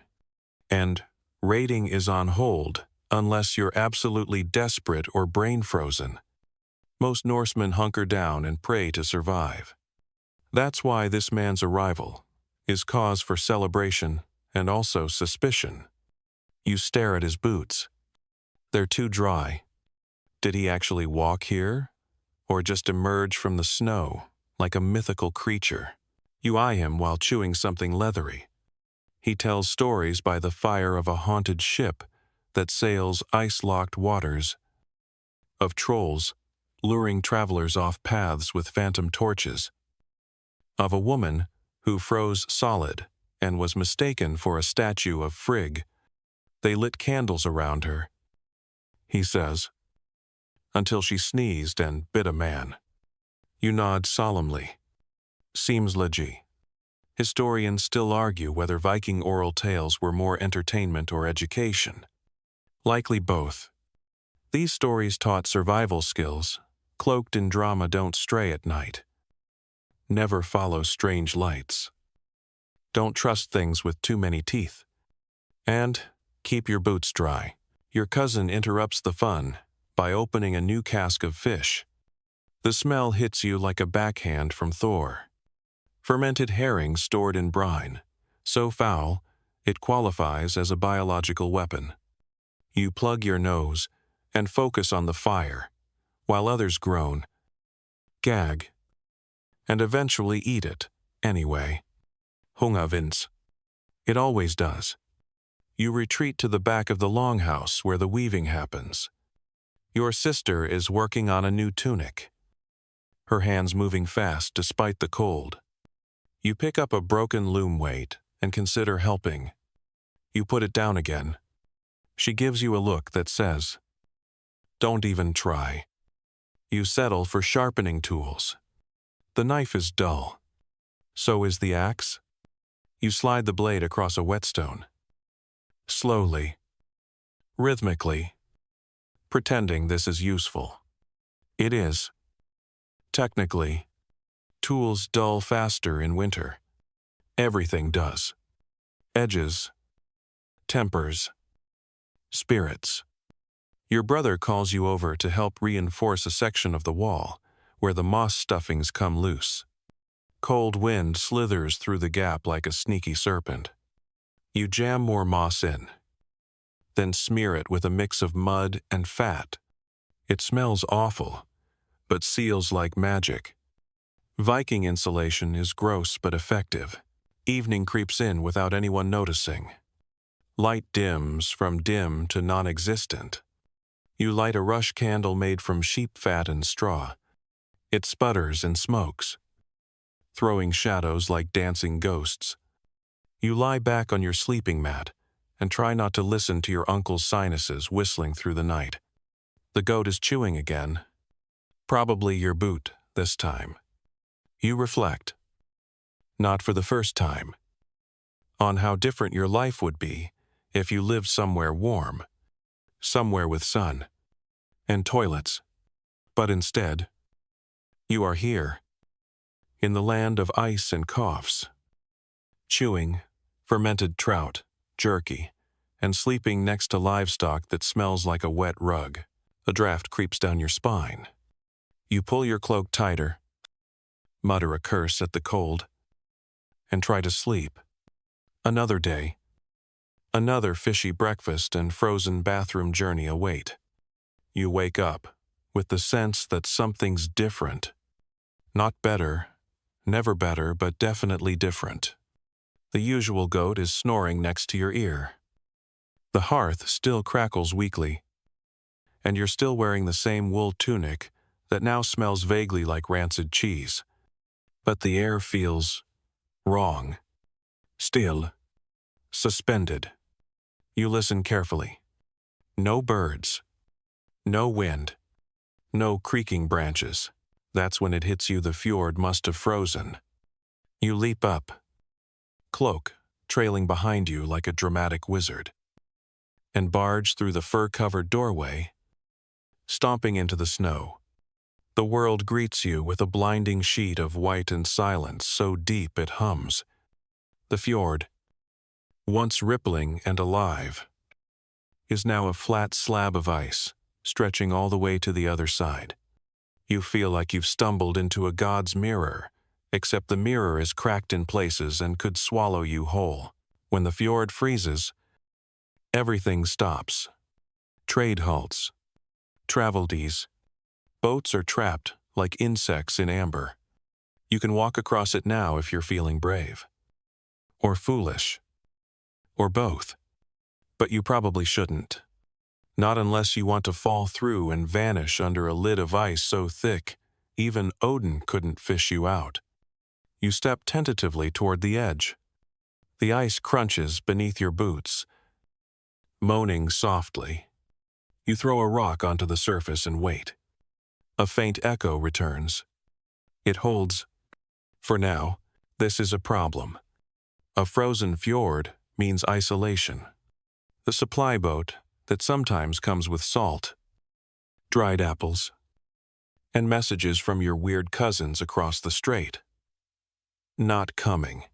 And raiding is on hold unless you're absolutely desperate or brain-frozen. Most Norsemen hunker down and pray to survive. That's why this man's arrival is cause for celebration and also suspicion. You stare at his boots. They're too dry. Did he actually walk here? Or just emerge from the snow like a mythical creature? You eye him while chewing something leathery. He tells stories by the fire of a haunted ship that sails ice-locked waters, of trolls luring travelers off paths with phantom torches, of a woman who froze solid and was mistaken for a statue of Frigg. They lit candles around her. He says, until she sneezed and bit a man. You nod solemnly. Seems legit. Historians still argue whether Viking oral tales were more entertainment or education. Likely both. These stories taught survival skills, cloaked in drama. Don't stray at night. Never follow strange lights. Don't trust things with too many teeth. And keep your boots dry. Your cousin interrupts the fun by opening a new cask of fish. The smell hits you like a backhand from Thor. Fermented herring stored in brine, so foul it qualifies as a biological weapon. You plug your nose and focus on the fire, while others groan, gag, and eventually eat it anyway. Hungavins. It always does. You retreat to the back of the longhouse where the weaving happens. Your sister is working on a new tunic, her hands moving fast despite the cold. You pick up a broken loom weight and consider helping. You put it down again. She gives you a look that says, "Don't even try." You settle for sharpening tools. The knife is dull. So is the axe. You slide the blade across a whetstone. Slowly, rhythmically, pretending this is useful. It is. Technically, tools dull faster in winter. Everything does. Edges, tempers, spirits. Your brother calls you over to help reinforce a section of the wall where the moss stuffings come loose. Cold wind slithers through the gap like a sneaky serpent. You jam more moss in, then smear it with a mix of mud and fat. It smells awful, but seals like magic. Viking insulation is gross but effective. Evening creeps in without anyone noticing. Light dims from dim to non-existent. You light a rush candle made from sheep fat and straw. It sputters and smokes, throwing shadows like dancing ghosts. You lie back on your sleeping mat and try not to listen to your uncle's sinuses whistling through the night. The goat is chewing again. Probably your boot this time. You reflect, not for the first time, on how different your life would be if you lived somewhere warm, somewhere with sun and toilets. But instead, you are here, in the land of ice and coughs, chewing fermented trout, jerky, and sleeping next to livestock that smells like a wet rug. A draft creeps down your spine. You pull your cloak tighter, mutter a curse at the cold, and try to sleep. Another day, another fishy breakfast and frozen bathroom journey await. You wake up with the sense that something's different. Not better, never better, but definitely different. The usual goat is snoring next to your ear. The hearth still crackles weakly, and you're still wearing the same wool tunic that now smells vaguely like rancid cheese. But the air feels wrong, still, suspended. You listen carefully. No birds, no wind, no creaking branches. That's when it hits you the fjord must have frozen. You leap up, cloak trailing behind you like a dramatic wizard, and barge through the fur-covered doorway, stomping into the snow. The world greets you with a blinding sheet of white and silence so deep it hums. The fjord, once rippling and alive, is now a flat slab of ice, stretching all the way to the other side. You feel like you've stumbled into a god's mirror, except the mirror is cracked in places and could swallow you whole. When the fjord freezes, everything stops. Trade halts, traveldies, boats are trapped like insects in amber. You can walk across it now if you're feeling brave. Or foolish. Or both. But you probably shouldn't. Not unless you want to fall through and vanish under a lid of ice so thick, even Odin couldn't fish you out. You step tentatively toward the edge. The ice crunches beneath your boots, moaning softly. You throw a rock onto the surface and wait. A faint echo returns. It holds. For now, this is a problem. A frozen fjord means isolation. The supply boat that sometimes comes with salt, dried apples, and messages from your weird cousins across the strait. Not coming.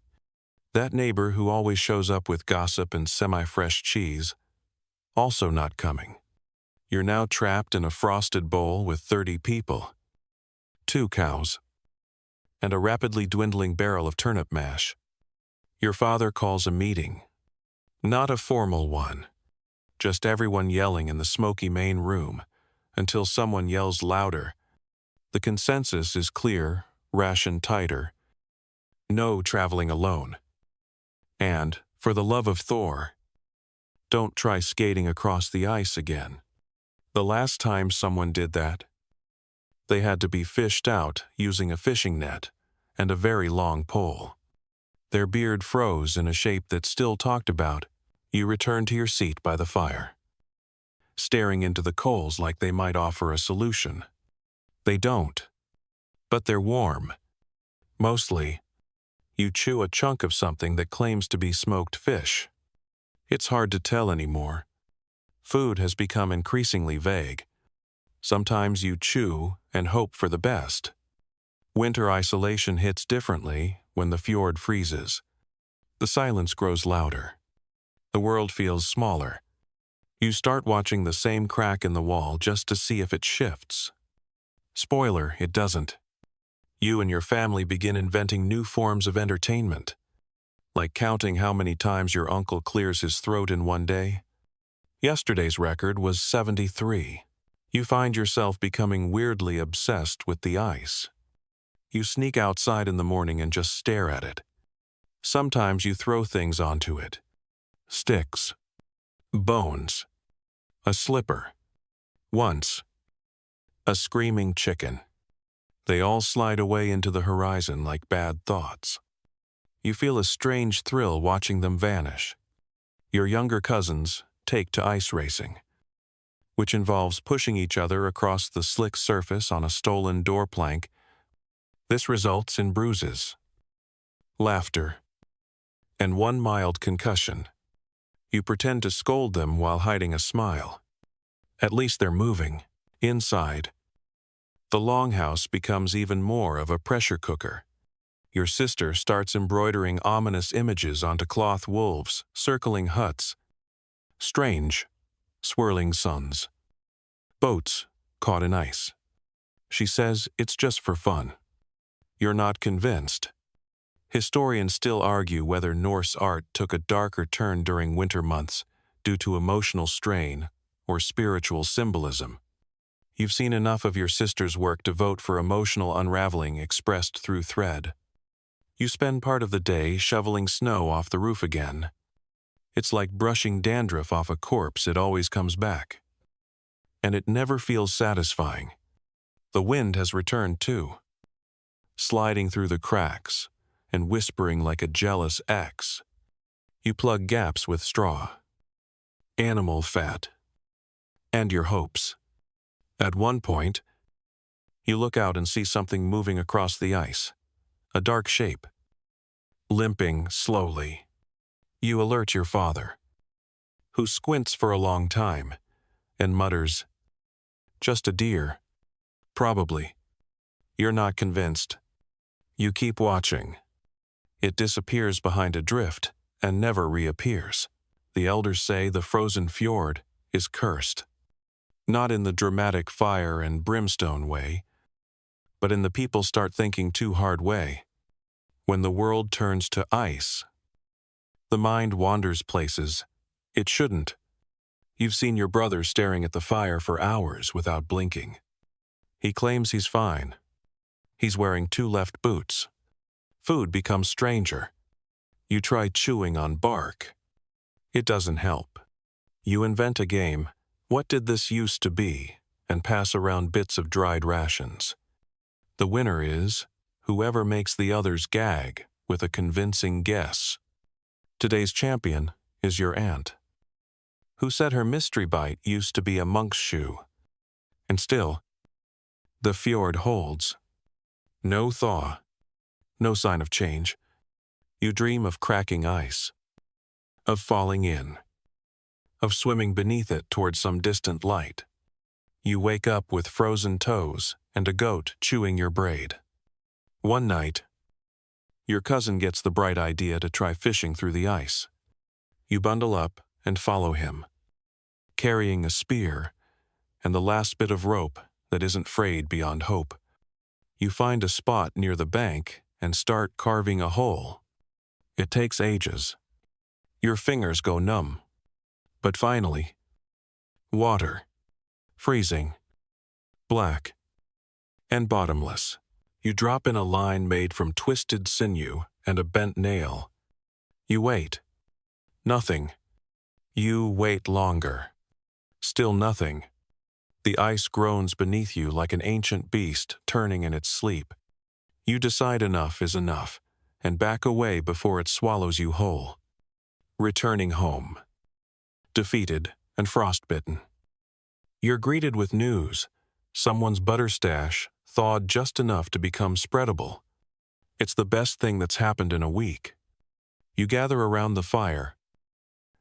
That neighbor who always shows up with gossip and semi-fresh cheese, also not coming. You're now trapped in a frosted bowl with 30 people, 2 cows, and a rapidly dwindling barrel of turnip mash. Your father calls a meeting. Not a formal one. Just everyone yelling in the smoky main room, until someone yells louder. The consensus is clear, ration tighter. No traveling alone. And, for the love of Thor, don't try skating across the ice again. The last time someone did that, they had to be fished out using a fishing net and a very long pole. Their beard froze in a shape that still talked about. You return to your seat by the fire, staring into the coals like they might offer a solution. They don't. But they're warm. Mostly, you chew a chunk of something that claims to be smoked fish. It's hard to tell anymore. Food has become increasingly vague. Sometimes you chew and hope for the best. Winter isolation hits differently when the fjord freezes. The silence grows louder. The world feels smaller. You start watching the same crack in the wall just to see if it shifts. Spoiler, it doesn't. You and your family begin inventing new forms of entertainment, like counting how many times your uncle clears his throat in one day. Yesterday's record was 73. You find yourself becoming weirdly obsessed with the ice. You sneak outside in the morning and just stare at it. Sometimes you throw things onto it. Sticks. Bones. A slipper. Once. A screaming chicken. They all slide away into the horizon like bad thoughts. You feel a strange thrill watching them vanish. Your younger cousins take to ice racing, which involves pushing each other across the slick surface on a stolen door plank. This results in bruises, laughter, and one mild concussion. You pretend to scold them while hiding a smile. At least they're moving. Inside, the longhouse becomes even more of a pressure cooker. Your sister starts embroidering ominous images onto cloth wolves, circling huts, strange, swirling suns, boats caught in ice. She says it's just for fun. You're not convinced. Historians still argue whether Norse art took a darker turn during winter months due to emotional strain or spiritual symbolism. You've seen enough of your sister's work to vote for emotional unraveling expressed through thread. You spend part of the day shoveling snow off the roof again. It's like brushing dandruff off a corpse, it always comes back. And it never feels satisfying. The wind has returned too, sliding through the cracks and whispering like a jealous ex. You plug gaps with straw, animal fat, and your hopes. At one point, you look out and see something moving across the ice, a dark shape, limping slowly. You alert your father, who squints for a long time and mutters, "Just a deer." Probably. You're not convinced. You keep watching. It disappears behind a drift and never reappears. The elders say the frozen fjord is cursed. Not in the dramatic fire and brimstone way, but in the people start thinking too hard way. When the world turns to ice, the mind wanders places it shouldn't. You've seen your brother staring at the fire for hours without blinking. He claims he's fine. He's wearing 2 left boots. Food becomes stranger. You try chewing on bark. It doesn't help. You invent a game, what did this used to be, and pass around bits of dried rations. The winner is whoever makes the others gag with a convincing guess. Today's champion is your aunt, who said her mystery bite used to be a monk's shoe. And still, The fjord holds. No thaw. No sign of change. You dream of cracking ice. Of falling in. Of swimming beneath it toward some distant light. You wake up with frozen toes and a goat chewing your braid. One night, your cousin gets the bright idea to try fishing through the ice. You bundle up and follow him, carrying a spear and the last bit of rope that isn't frayed beyond hope. You find a spot near the bank and start carving a hole. It takes ages. Your fingers go numb. But finally, water, freezing, black, and bottomless. You drop in a line made from twisted sinew and a bent nail. You wait. Nothing. You wait longer. Still nothing. The ice groans beneath you like an ancient beast turning in its sleep. You decide enough is enough and back away before it swallows you whole. Returning home. Defeated and frostbitten. You're greeted with news. Someone's butter stash thawed just enough to become spreadable. It's the best thing that's happened in a week. You gather around the fire,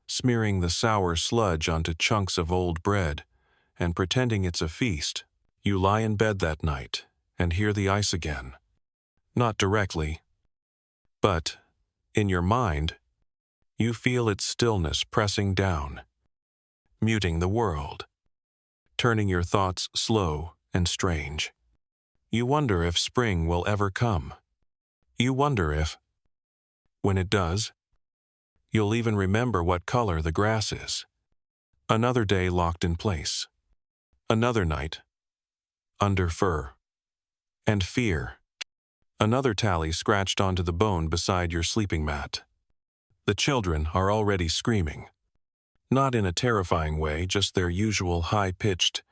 smearing the sour sludge onto chunks of old bread, and pretending it's a feast. You lie in bed that night and hear the ice again. Not directly, but, in your mind, you feel its stillness pressing down, muting the world, turning your thoughts slow and strange. You wonder if spring will ever come. You wonder if, when it does, you'll even remember what color the grass is. Another day locked in place. Another night, under fur and fear. Another tally scratched onto the bone beside your sleeping mat. The children are already screaming. Not in a terrifying way, just their usual high-pitched,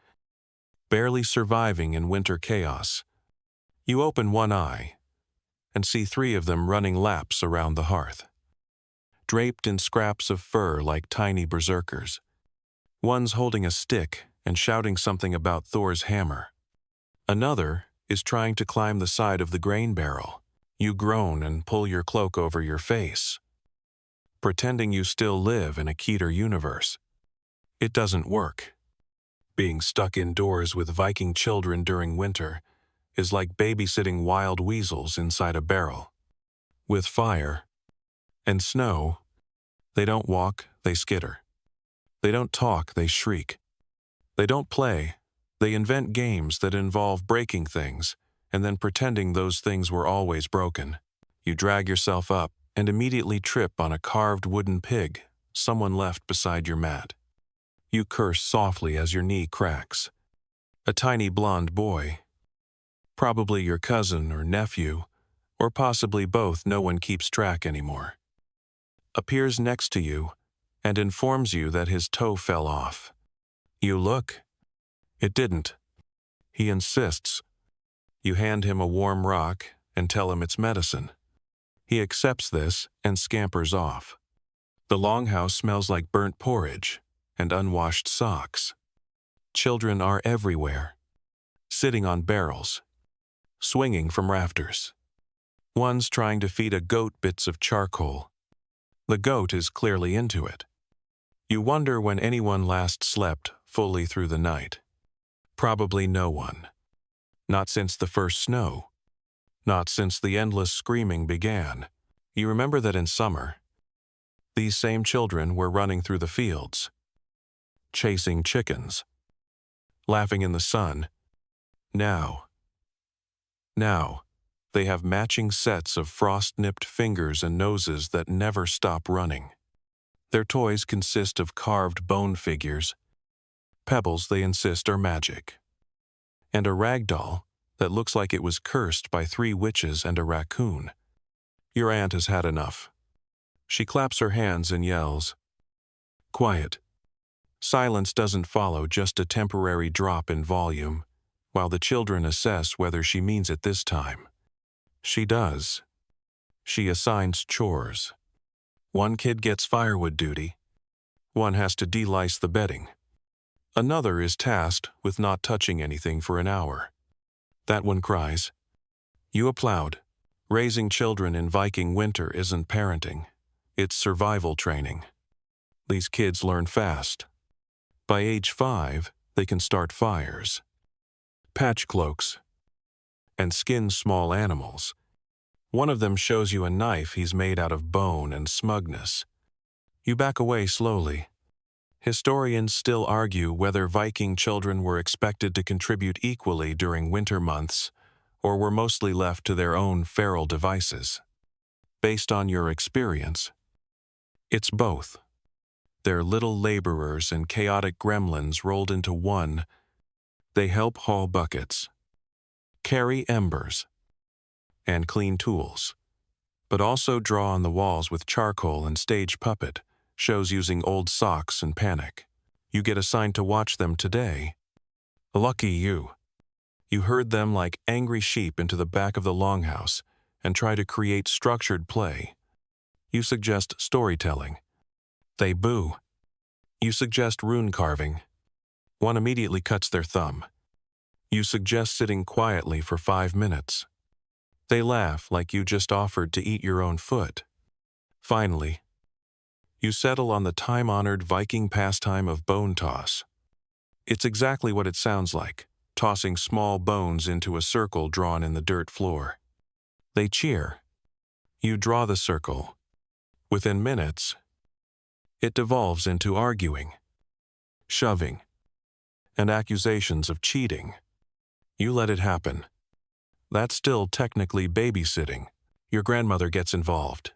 barely surviving in winter chaos. You open one eye and see 3 of them running laps around the hearth, draped in scraps of fur like tiny berserkers. One's holding a stick and shouting something about Thor's hammer. Another is trying to climb the side of the grain barrel. You groan and pull your cloak over your face, pretending you still live in a Keter universe. It doesn't work. Being stuck indoors with Viking children during winter is like babysitting wild weasels inside a barrel. With fire and snow, they don't walk, they skitter. They don't talk, they shriek. They don't play, they invent games that involve breaking things and then pretending those things were always broken. You drag yourself up and immediately trip on a carved wooden pig someone left beside your mat. You curse softly as your knee cracks. A tiny blonde boy, probably your cousin or nephew, or possibly both, no one keeps track anymore, appears next to you and informs you that his toe fell off. You look. It didn't. He insists. You hand him a warm rock and tell him it's medicine. He accepts this and scampers off. The longhouse smells like burnt porridge and unwashed socks. Children are everywhere, sitting on barrels, swinging from rafters. One's trying to feed a goat bits of charcoal. The goat is clearly into it. You wonder when anyone last slept fully through the night. Probably no one. Not since the first snow. Not since the endless screaming began. You remember that in summer, these same children were running through the fields, chasing chickens, laughing in the sun. Now, they have matching sets of frost-nipped fingers and noses that never stop running. Their toys consist of carved bone figures. Pebbles, they insist, are magic. And a rag doll that looks like it was cursed by 3 witches and a raccoon. Your aunt has had enough. She claps her hands and yells, "Quiet." Silence doesn't follow, just a temporary drop in volume, while the children assess whether she means it this time. She does. She assigns chores. One kid gets firewood duty. One has to de-lice the bedding. Another is tasked with not touching anything for an hour. That one cries. You applaud. Raising children in Viking winter isn't parenting. It's survival training. These kids learn fast. By age 5, they can start fires, patch cloaks, and skin small animals. One of them shows you a knife he's made out of bone and smugness. You back away slowly. Historians still argue whether Viking children were expected to contribute equally during winter months or were mostly left to their own feral devices. Based on your experience, it's both. They're little laborers and chaotic gremlins rolled into one. They help haul buckets, carry embers, and clean tools, but also draw on the walls with charcoal and stage puppet shows using old socks and panic. You get assigned to watch them today. Lucky you. You herd them like angry sheep into the back of the longhouse and try to create structured play. You suggest storytelling. They boo. You suggest rune carving. One immediately cuts their thumb. You suggest sitting quietly for 5 minutes. They laugh like you just offered to eat your own foot. Finally, you settle on the time-honored Viking pastime of bone toss. It's exactly what it sounds like, tossing small bones into a circle drawn in the dirt floor. They cheer. You draw the circle. Within minutes, it devolves into arguing, shoving, and accusations of cheating. You let it happen. That's still technically babysitting. Your grandmother gets involved.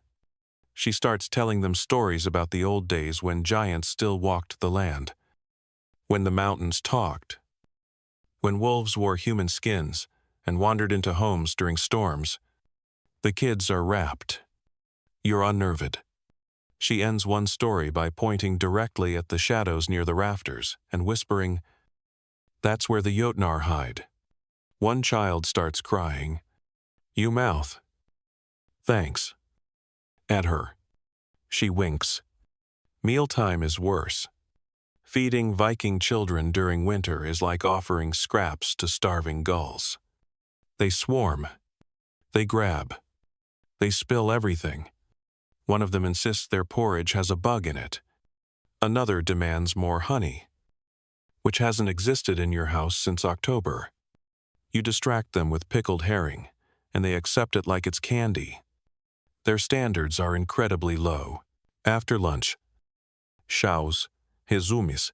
She starts telling them stories about the old days when giants still walked the land, when the mountains talked, when wolves wore human skins and wandered into homes during storms. The kids are rapt. You're unnerved. She ends one story by pointing directly at the shadows near the rafters and whispering, "That's where the Jotnar hide." One child starts crying. You mouth, "Thanks," at her. She winks. Mealtime is worse. Feeding Viking children during winter is like offering scraps to starving gulls. They swarm. They grab. They spill everything. One of them insists their porridge has a bug in it. Another demands more honey, which hasn't existed in your house since October. You distract them with pickled herring, and they accept it like it's candy. Their standards are incredibly low. After lunch, Shaus, Hizumis.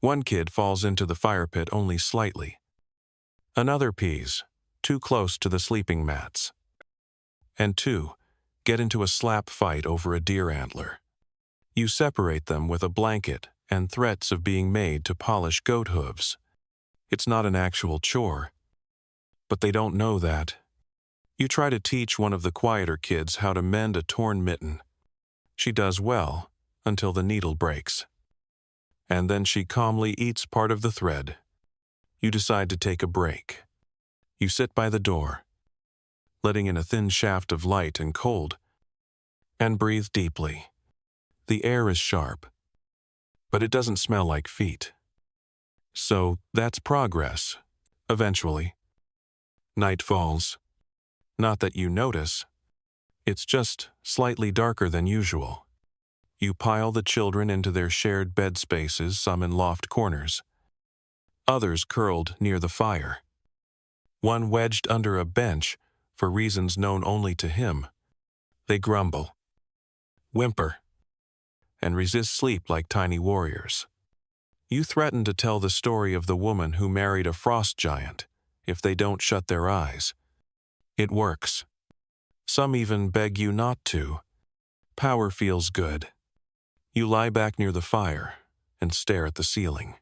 One kid falls into the fire pit only slightly. Another pees, too close to the sleeping mats. And 2 get into a slap fight over a deer antler. You separate them with a blanket and threats of being made to polish goat hooves. It's not an actual chore, but they don't know that. You try to teach one of the quieter kids how to mend a torn mitten. She does well until the needle breaks. And then she calmly eats part of the thread. You decide to take a break. You sit by the door, letting in a thin shaft of light and cold, and breathe deeply. The air is sharp, but it doesn't smell like feet. So that's progress, eventually. Night falls. Not that you notice. It's just slightly darker than usual. You pile the children into their shared bed spaces, some in loft corners, others curled near the fire. One wedged under a bench for reasons known only to him. They grumble, whimper, and resist sleep like tiny warriors. You threaten to tell the story of the woman who married a frost giant if they don't shut their eyes. It works. Some even beg you not to. Power feels good. You lie back near the fire and stare at the ceiling.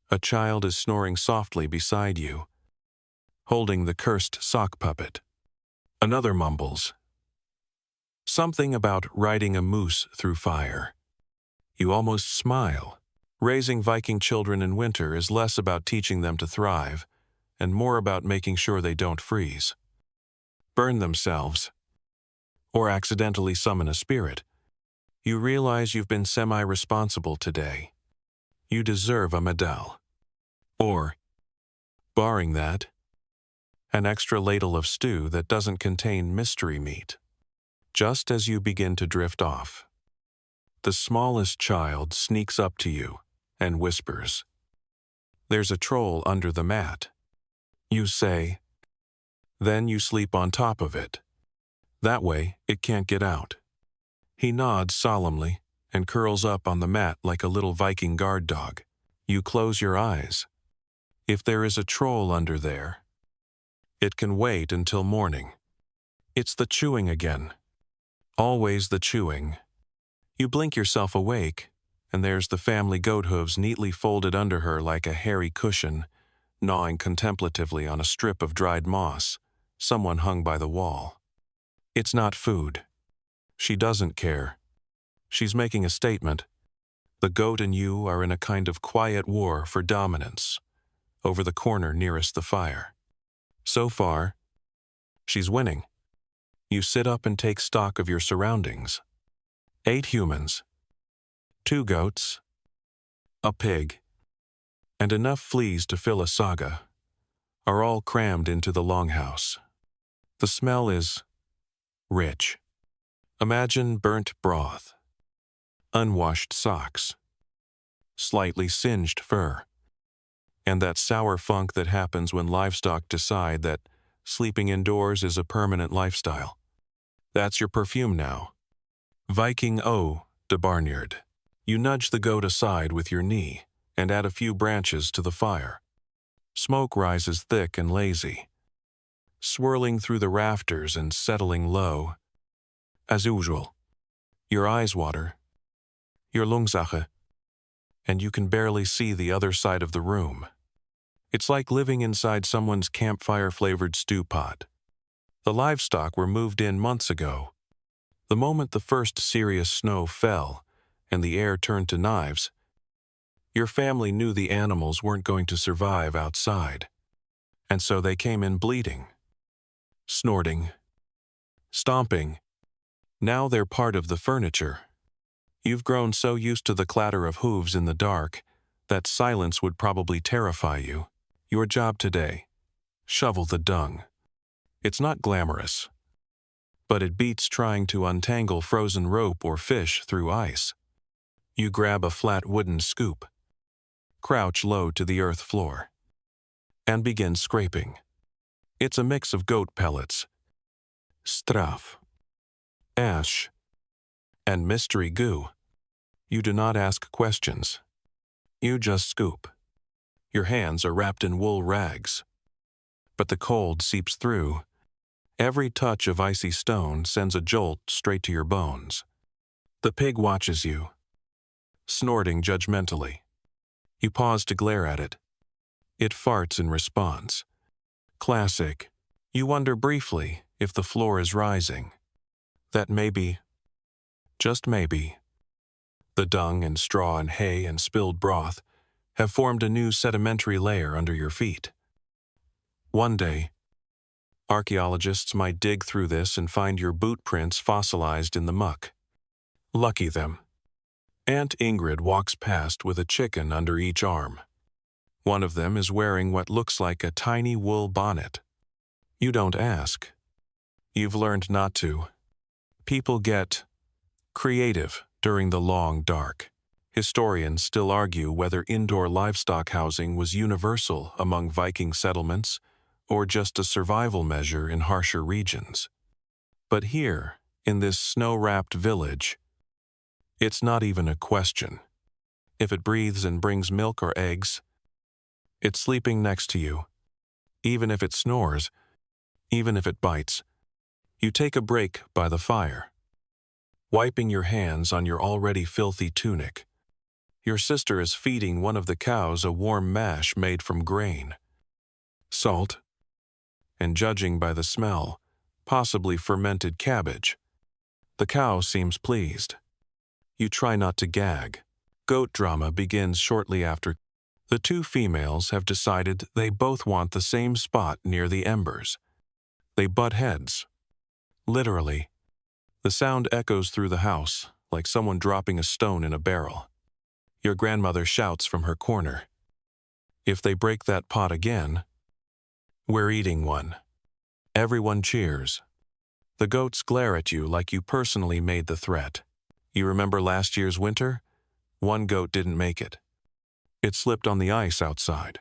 A child is snoring softly beside you, holding the cursed sock puppet. Another mumbles. Something about riding a moose through fire. You almost smile. Raising Viking children in winter is less about teaching them to thrive and more about making sure they don't freeze, burn themselves, or accidentally summon a spirit. You realize you've been semi-responsible today. You deserve a medal. Or, barring that, An extra ladle of stew that doesn't contain mystery meat. Just as you begin to drift off, the smallest child sneaks up to you and whispers, "There's a troll under the mat." You say, "Then you sleep on top of it. That way it can't get out." He nods solemnly and curls up on the mat like a little Viking guard dog. You close your eyes. If there is a troll under there, it can wait until morning. It's the chewing again. Always the chewing. You blink yourself awake, and there's the family goat hooves neatly folded under her like a hairy cushion, gnawing contemplatively on a strip of dried moss someone hung by the wall. It's not food. She doesn't care. She's making a statement. The goat and you are in a kind of quiet war for dominance, over the corner nearest the fire. So far, she's winning. You sit up and take stock of your surroundings. 8 humans, 2 goats, a pig, and enough fleas to fill a saga are all crammed into the longhouse. The smell is rich. Imagine burnt broth, unwashed socks, slightly singed fur, and that sour funk that happens when livestock decide that sleeping indoors is a permanent lifestyle. That's your perfume now. Viking eau de barnyard. You nudge the goat aside with your knee and add a few branches to the fire. Smoke rises thick and lazy, swirling through the rafters and settling low. As usual, your eyes water, your Lungsache, and you can barely see the other side of the room. It's like living inside someone's campfire-flavored stew pot. The livestock were moved in months ago. The moment the first serious snow fell and the air turned to knives, your family knew the animals weren't going to survive outside, and so they came in bleating, snorting, stomping. Now they're part of the furniture. You've grown so used to the clatter of hooves in the dark that silence would probably terrify you. Your job today: shovel the dung. It's not glamorous, but it beats trying to untangle frozen rope or fish through ice. You grab a flat wooden scoop, crouch low to the earth floor, and begin scraping. It's a mix of goat pellets, straff, ash, and mystery goo. You do not ask questions. You just scoop. Your hands are wrapped in wool rags, but the cold seeps through. Every touch of icy stone sends a jolt straight to your bones. The pig watches you, snorting judgmentally. You pause to glare at it. It farts in response. Classic. You wonder briefly if the floor is rising. That maybe, just maybe, the dung and straw and hay and spilled broth have formed a new sedimentary layer under your feet. One day, archaeologists might dig through this and find your boot prints fossilized in the muck. Lucky them. Aunt Ingrid walks past with a chicken under each arm. One of them is wearing what looks like a tiny wool bonnet. You don't ask. You've learned not to. People get creative during the long dark. Historians still argue whether indoor livestock housing was universal among Viking settlements or just a survival measure in harsher regions. But here, in this snow-wrapped village, it's not even a question. If it breathes and brings milk or eggs, it's sleeping next to you. Even if it snores, even if it bites, you take a break by the fire, wiping your hands on your already filthy tunic. Your sister is feeding one of the cows a warm mash made from grain, salt, and judging by the smell, possibly fermented cabbage. The cow seems pleased. You try not to gag. Goat drama begins shortly after. The 2 females have decided they both want the same spot near the embers. They butt heads. Literally. The sound echoes through the house, like someone dropping a stone in a barrel. Your grandmother shouts from her corner, "If they break that pot again, we're eating one." Everyone cheers. The goats glare at you like you personally made the threat. You remember last year's winter? One goat didn't make it. It slipped on the ice outside,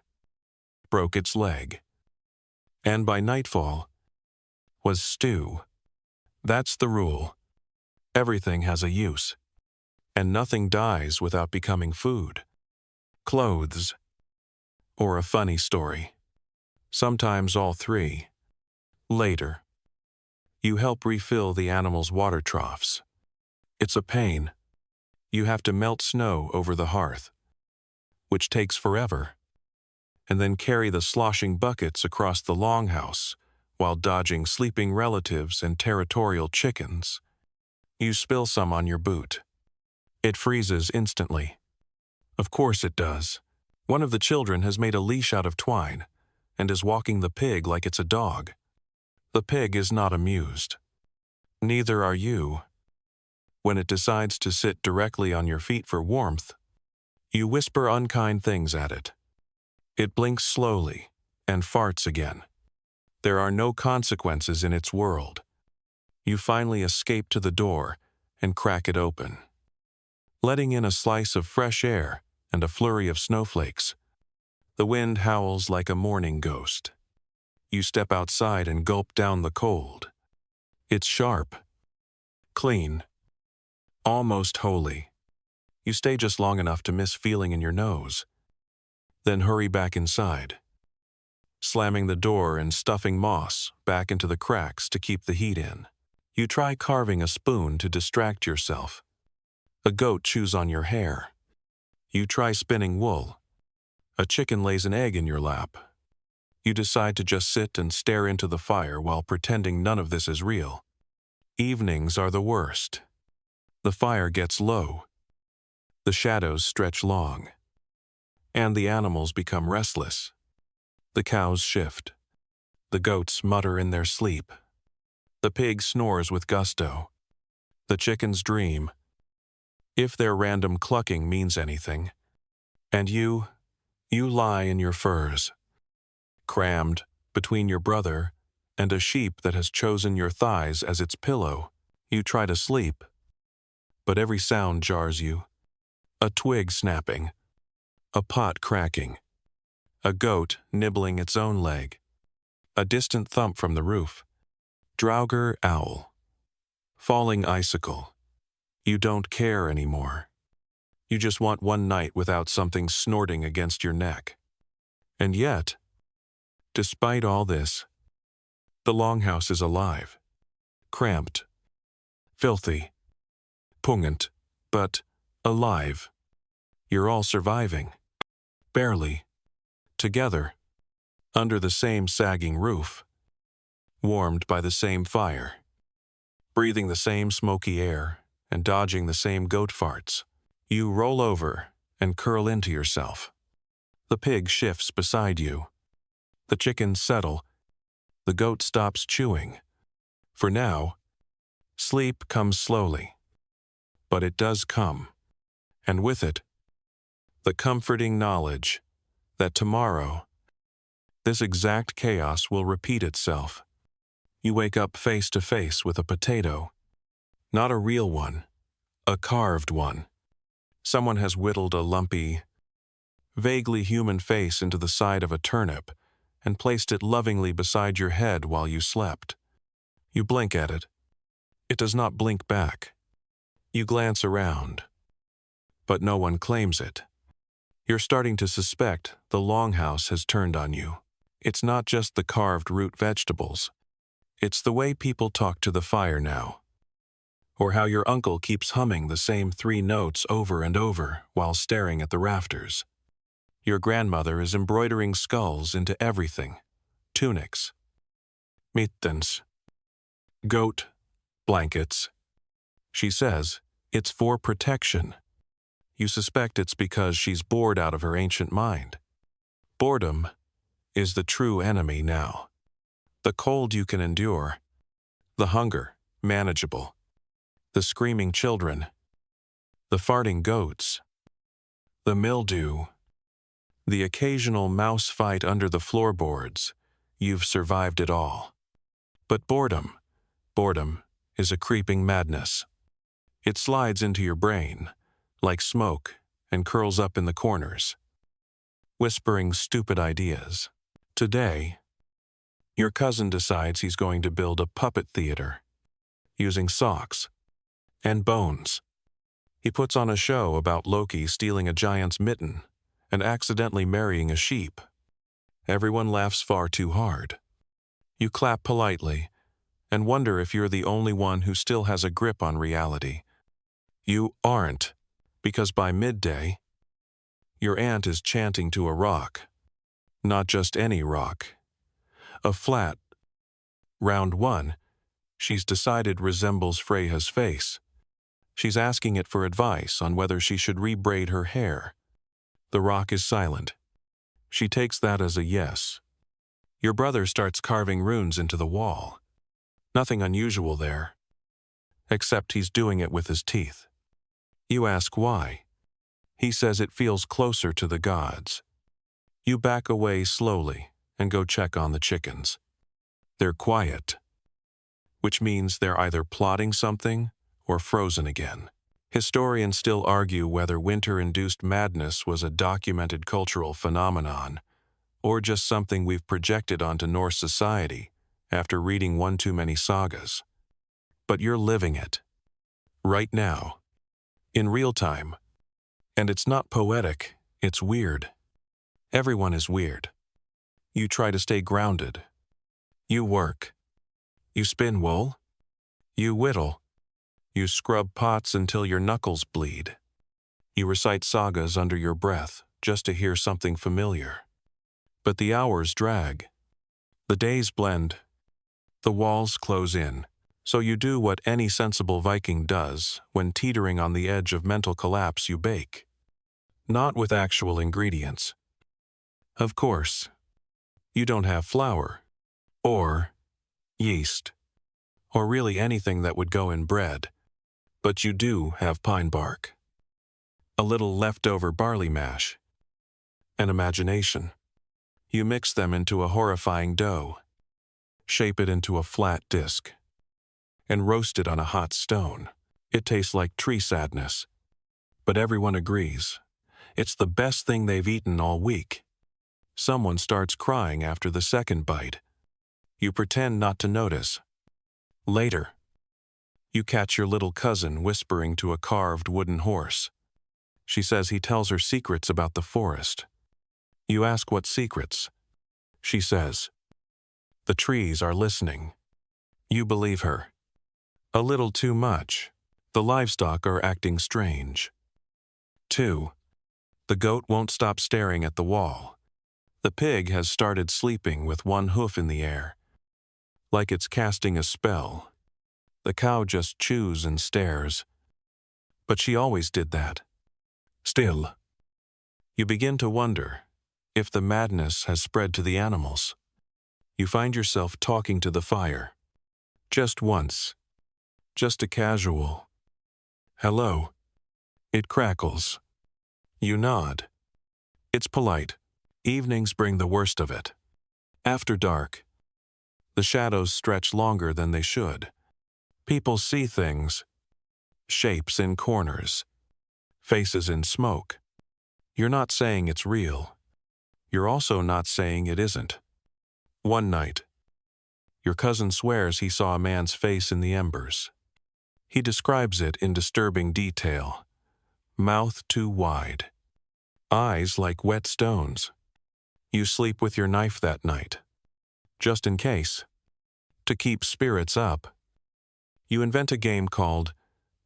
broke its leg, and by nightfall, was stew. That's the rule. Everything has a use, and nothing dies without becoming food, clothes, or a funny story. Sometimes all three. Later, you help refill the animals' water troughs. It's a pain. You have to melt snow over the hearth, which takes forever, and then carry the sloshing buckets across the longhouse while dodging sleeping relatives and territorial chickens. You spill some on your boot. It freezes instantly. Of course it does. One of the children has made a leash out of twine and is walking the pig like it's a dog. The pig is not amused. Neither are you. When it decides to sit directly on your feet for warmth, you whisper unkind things at it. It blinks slowly and farts again. There are no consequences in its world. You finally escape to the door and crack it open, letting in a slice of fresh air and a flurry of snowflakes. The wind howls like a morning ghost. You step outside and gulp down the cold. It's sharp, clean, almost holy. You stay just long enough to miss feeling in your nose, then hurry back inside, slamming the door and stuffing moss back into the cracks to keep the heat in. You try carving a spoon to distract yourself. A goat chews on your hair. You try spinning wool. A chicken lays an egg in your lap. You decide to just sit and stare into the fire while pretending none of this is real. Evenings are the worst. The fire gets low. The shadows stretch long. And the animals become restless. The cows shift. The goats mutter in their sleep. The pig snores with gusto. The chickens dream, if their random clucking means anything. And you lie in your furs, crammed between your brother and a sheep that has chosen your thighs as its pillow. You try to sleep, but every sound jars you. A twig snapping, a pot cracking, a goat nibbling its own leg, a distant thump from the roof. Draugr owl, falling icicle. You don't care anymore. You just want one night without something snorting against your neck. And yet, despite all this, the longhouse is alive, cramped, filthy, pungent, but alive. You're all surviving, barely, together, under the same sagging roof, warmed by the same fire, breathing the same smoky air and dodging the same goat farts. You roll over and curl into yourself. The pig shifts beside you. The chickens settle. The goat stops chewing. For now, sleep comes slowly. But it does come. And with it, the comforting knowledge that tomorrow, this exact chaos will repeat itself. You wake up face to face with a potato. Not a real one, a carved one. Someone has whittled a lumpy, vaguely human face into the side of a turnip and placed it lovingly beside your head while you slept. You blink at it. It does not blink back. You glance around, but no one claims it. You're starting to suspect the longhouse has turned on you. It's not just the carved root vegetables. It's the way people talk to the fire now. Or how your uncle keeps humming the same 3 notes over and over while staring at the rafters. Your grandmother is embroidering skulls into everything. Tunics, mittens, goat blankets. She says it's for protection. You suspect it's because she's bored out of her ancient mind. Boredom is the true enemy now. The cold you can endure, the hunger manageable, the screaming children, the farting goats, the mildew, the occasional mouse fight under the floorboards. You've survived it all. But boredom is a creeping madness. It slides into your brain, like smoke, and curls up in the corners, whispering stupid ideas. Today, your cousin decides he's going to build a puppet theater, using socks and bones. He puts on a show about Loki stealing a giant's mitten and accidentally marrying a sheep. Everyone laughs far too hard. You clap politely and wonder if you're the only one who still has a grip on reality. You aren't, because by midday, your aunt is chanting to a rock. Not just any rock. A flat, round one she's decided resembles Freyja's face. She's asking it for advice on whether she should rebraid her hair. The rock is silent. She takes that as a yes. Your brother starts carving runes into the wall. Nothing unusual there, except he's doing it with his teeth. You ask why. He says it feels closer to the gods. You back away slowly and go check on the chickens. They're quiet, which means they're either plotting something or frozen again. Historians still argue whether winter-induced madness was a documented cultural phenomenon or just something we've projected onto Norse society after reading one too many sagas. But you're living it. Right now. In real time. And it's not poetic, it's weird. Everyone is weird. You try to stay grounded. You work. You spin wool. You whittle. You scrub pots until your knuckles bleed. You recite sagas under your breath just to hear something familiar. But the hours drag. The days blend. The walls close in. So you do what any sensible Viking does when teetering on the edge of mental collapse. You bake. Not with actual ingredients. Of course. You don't have flour. Or yeast. Or really anything that would go in bread. But you do have pine bark. A little leftover barley mash. An imagination. You mix them into a horrifying dough. Shape it into a flat disc. And roast it on a hot stone. It tastes like tree sadness. But everyone agrees. It's the best thing they've eaten all week. Someone starts crying after the second bite. You pretend not to notice. Later, you catch your little cousin whispering to a carved wooden horse. She says he tells her secrets about the forest. You ask what secrets. She says, the trees are listening. You believe her. A little too much. The livestock are acting strange. 2. The goat won't stop staring at the wall. The pig has started sleeping with one hoof in the air. Like it's casting a spell. The cow just chews and stares. But she always did that. Still. You begin to wonder if the madness has spread to the animals. You find yourself talking to the fire. Just once. Just a casual hello. It crackles. You nod. It's polite. Evenings bring the worst of it. After dark, the shadows stretch longer than they should. People see things. Shapes in corners. Faces in smoke. You're not saying it's real. You're also not saying it isn't. One night, your cousin swears he saw a man's face in the embers. He describes it in disturbing detail. Mouth too wide. Eyes like wet stones. You sleep with your knife that night. Just in case. To keep spirits up. You invent a game called,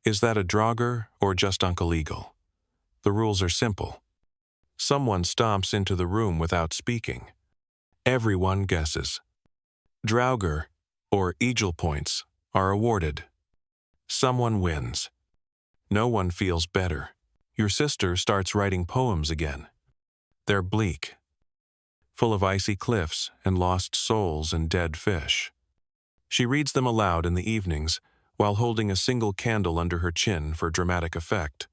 Is That a Draugr or Just Uncle Eagle? The rules are simple. Someone stomps into the room without speaking. Everyone guesses. Draugr, or Eagle points, are awarded. Someone wins. No one feels better. Your sister starts writing poems again. They're bleak. Full of icy cliffs and lost souls and dead fish. She reads them aloud in the evenings while holding a single candle under her chin for dramatic effect.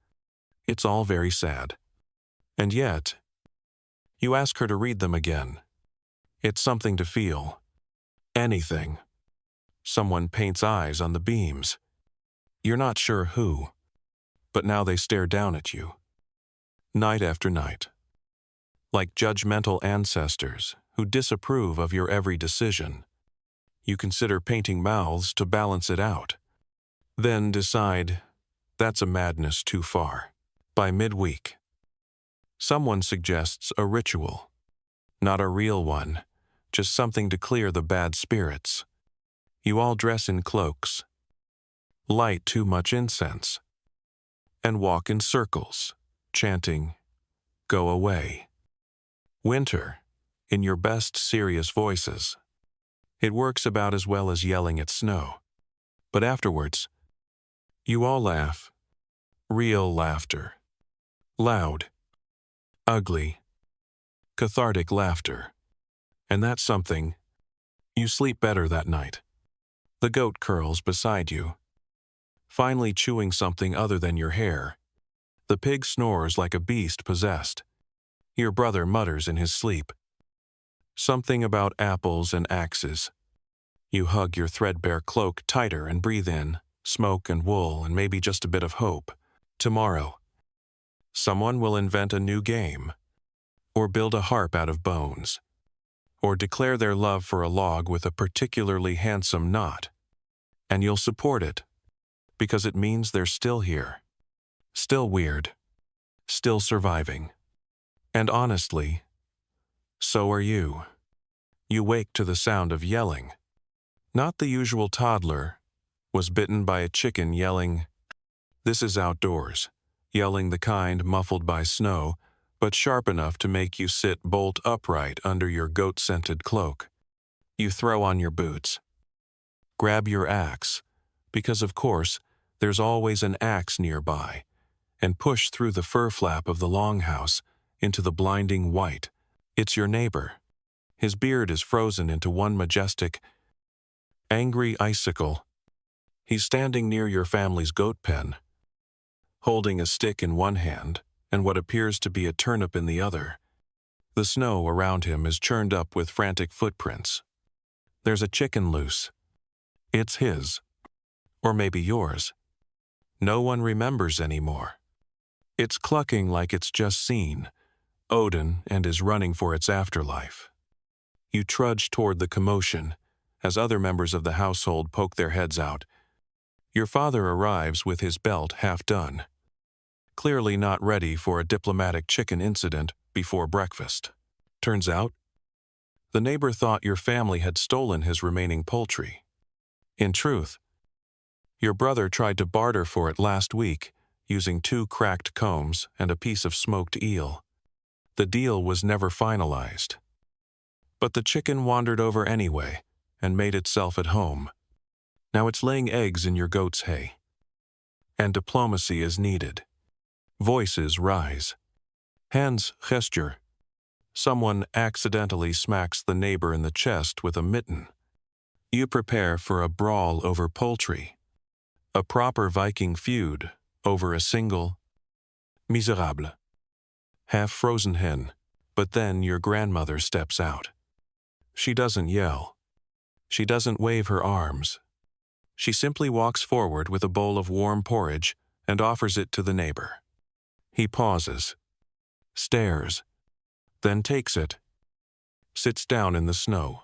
It's all very sad. And yet, you ask her to read them again. It's something to feel. Anything. Someone paints eyes on the beams. You're not sure who, but now they stare down at you. Night after night. Like judgmental ancestors who disapprove of your every decision. You consider painting mouths to balance it out. Then decide, that's a madness too far. By midweek, someone suggests a ritual. Not a real one, just something to clear the bad spirits. You all dress in cloaks, light too much incense, and walk in circles, chanting, "Go away." Winter, in your best serious voices. It works about as well as yelling at snow. But afterwards, you all laugh. Real laughter. Loud. Ugly. Cathartic laughter. And that's something. You sleep better that night. The goat curls beside you, finally chewing something other than your hair. The pig snores like a beast possessed. Your brother mutters in his sleep. Something about apples and axes. You hug your threadbare cloak tighter and breathe in smoke and wool and maybe just a bit of hope. Tomorrow, someone will invent a new game, or build a harp out of bones, or declare their love for a log with a particularly handsome knot. And you'll support it, because it means they're still here, still weird, still surviving. And honestly, so are you. You wake to the sound of yelling. Not the usual toddler was bitten by a chicken yelling. This is outdoors, yelling the kind muffled by snow, but sharp enough to make you sit bolt upright under your goat-scented cloak. You throw on your boots. Grab your axe, because of course, there's always an axe nearby, and push through the fur flap of the longhouse into the blinding white. It's your neighbor. His beard is frozen into one majestic, angry icicle. He's standing near your family's goat pen, holding a stick in one hand and what appears to be a turnip in the other. The snow around him is churned up with frantic footprints. There's a chicken loose. It's his, or maybe yours. No one remembers anymore. It's clucking like it's just seen Odin and is running for its afterlife. You trudge toward the commotion as other members of the household poke their heads out. Your father arrives with his belt half done, clearly not ready for a diplomatic chicken incident before breakfast. Turns out, the neighbor thought your family had stolen his remaining poultry. In truth, your brother tried to barter for it last week using 2 cracked combs and a piece of smoked eel. The deal was never finalized. But the chicken wandered over anyway and made itself at home. Now it's laying eggs in your goat's hay. And diplomacy is needed. Voices rise. Hands gesture. Someone accidentally smacks the neighbor in the chest with a mitten. You prepare for a brawl over poultry. A proper Viking feud over a single, miserable, half-frozen hen. But then your grandmother steps out. She doesn't yell. She doesn't wave her arms. She simply walks forward with a bowl of warm porridge and offers it to the neighbor. He pauses, stares, then takes it, sits down in the snow,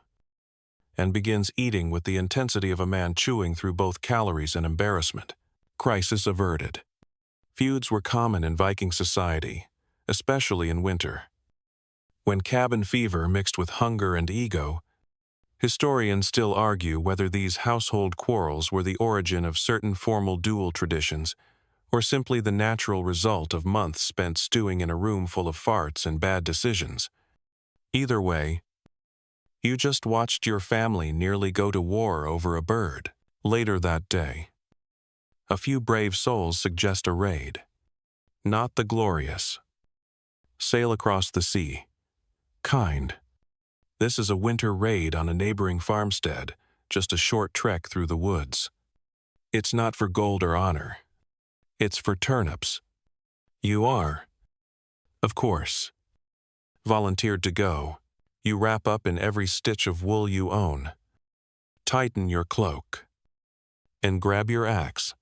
and begins eating with the intensity of a man chewing through both calories and embarrassment. Crisis averted. Feuds were common in Viking society, especially in winter. When cabin fever mixed with hunger and ego, historians still argue whether these household quarrels were the origin of certain formal duel traditions or simply the natural result of months spent stewing in a room full of farts and bad decisions. Either way, you just watched your family nearly go to war over a bird. Later that day, a few brave souls suggest a raid. Not the glorious. Sail across the sea. Kind. This is a winter raid on a neighboring farmstead, just a short trek through the woods. It's not for gold or honor. It's for turnips. You are, of course, volunteered to go. You wrap up in every stitch of wool you own. Tighten your cloak. And grab your axe.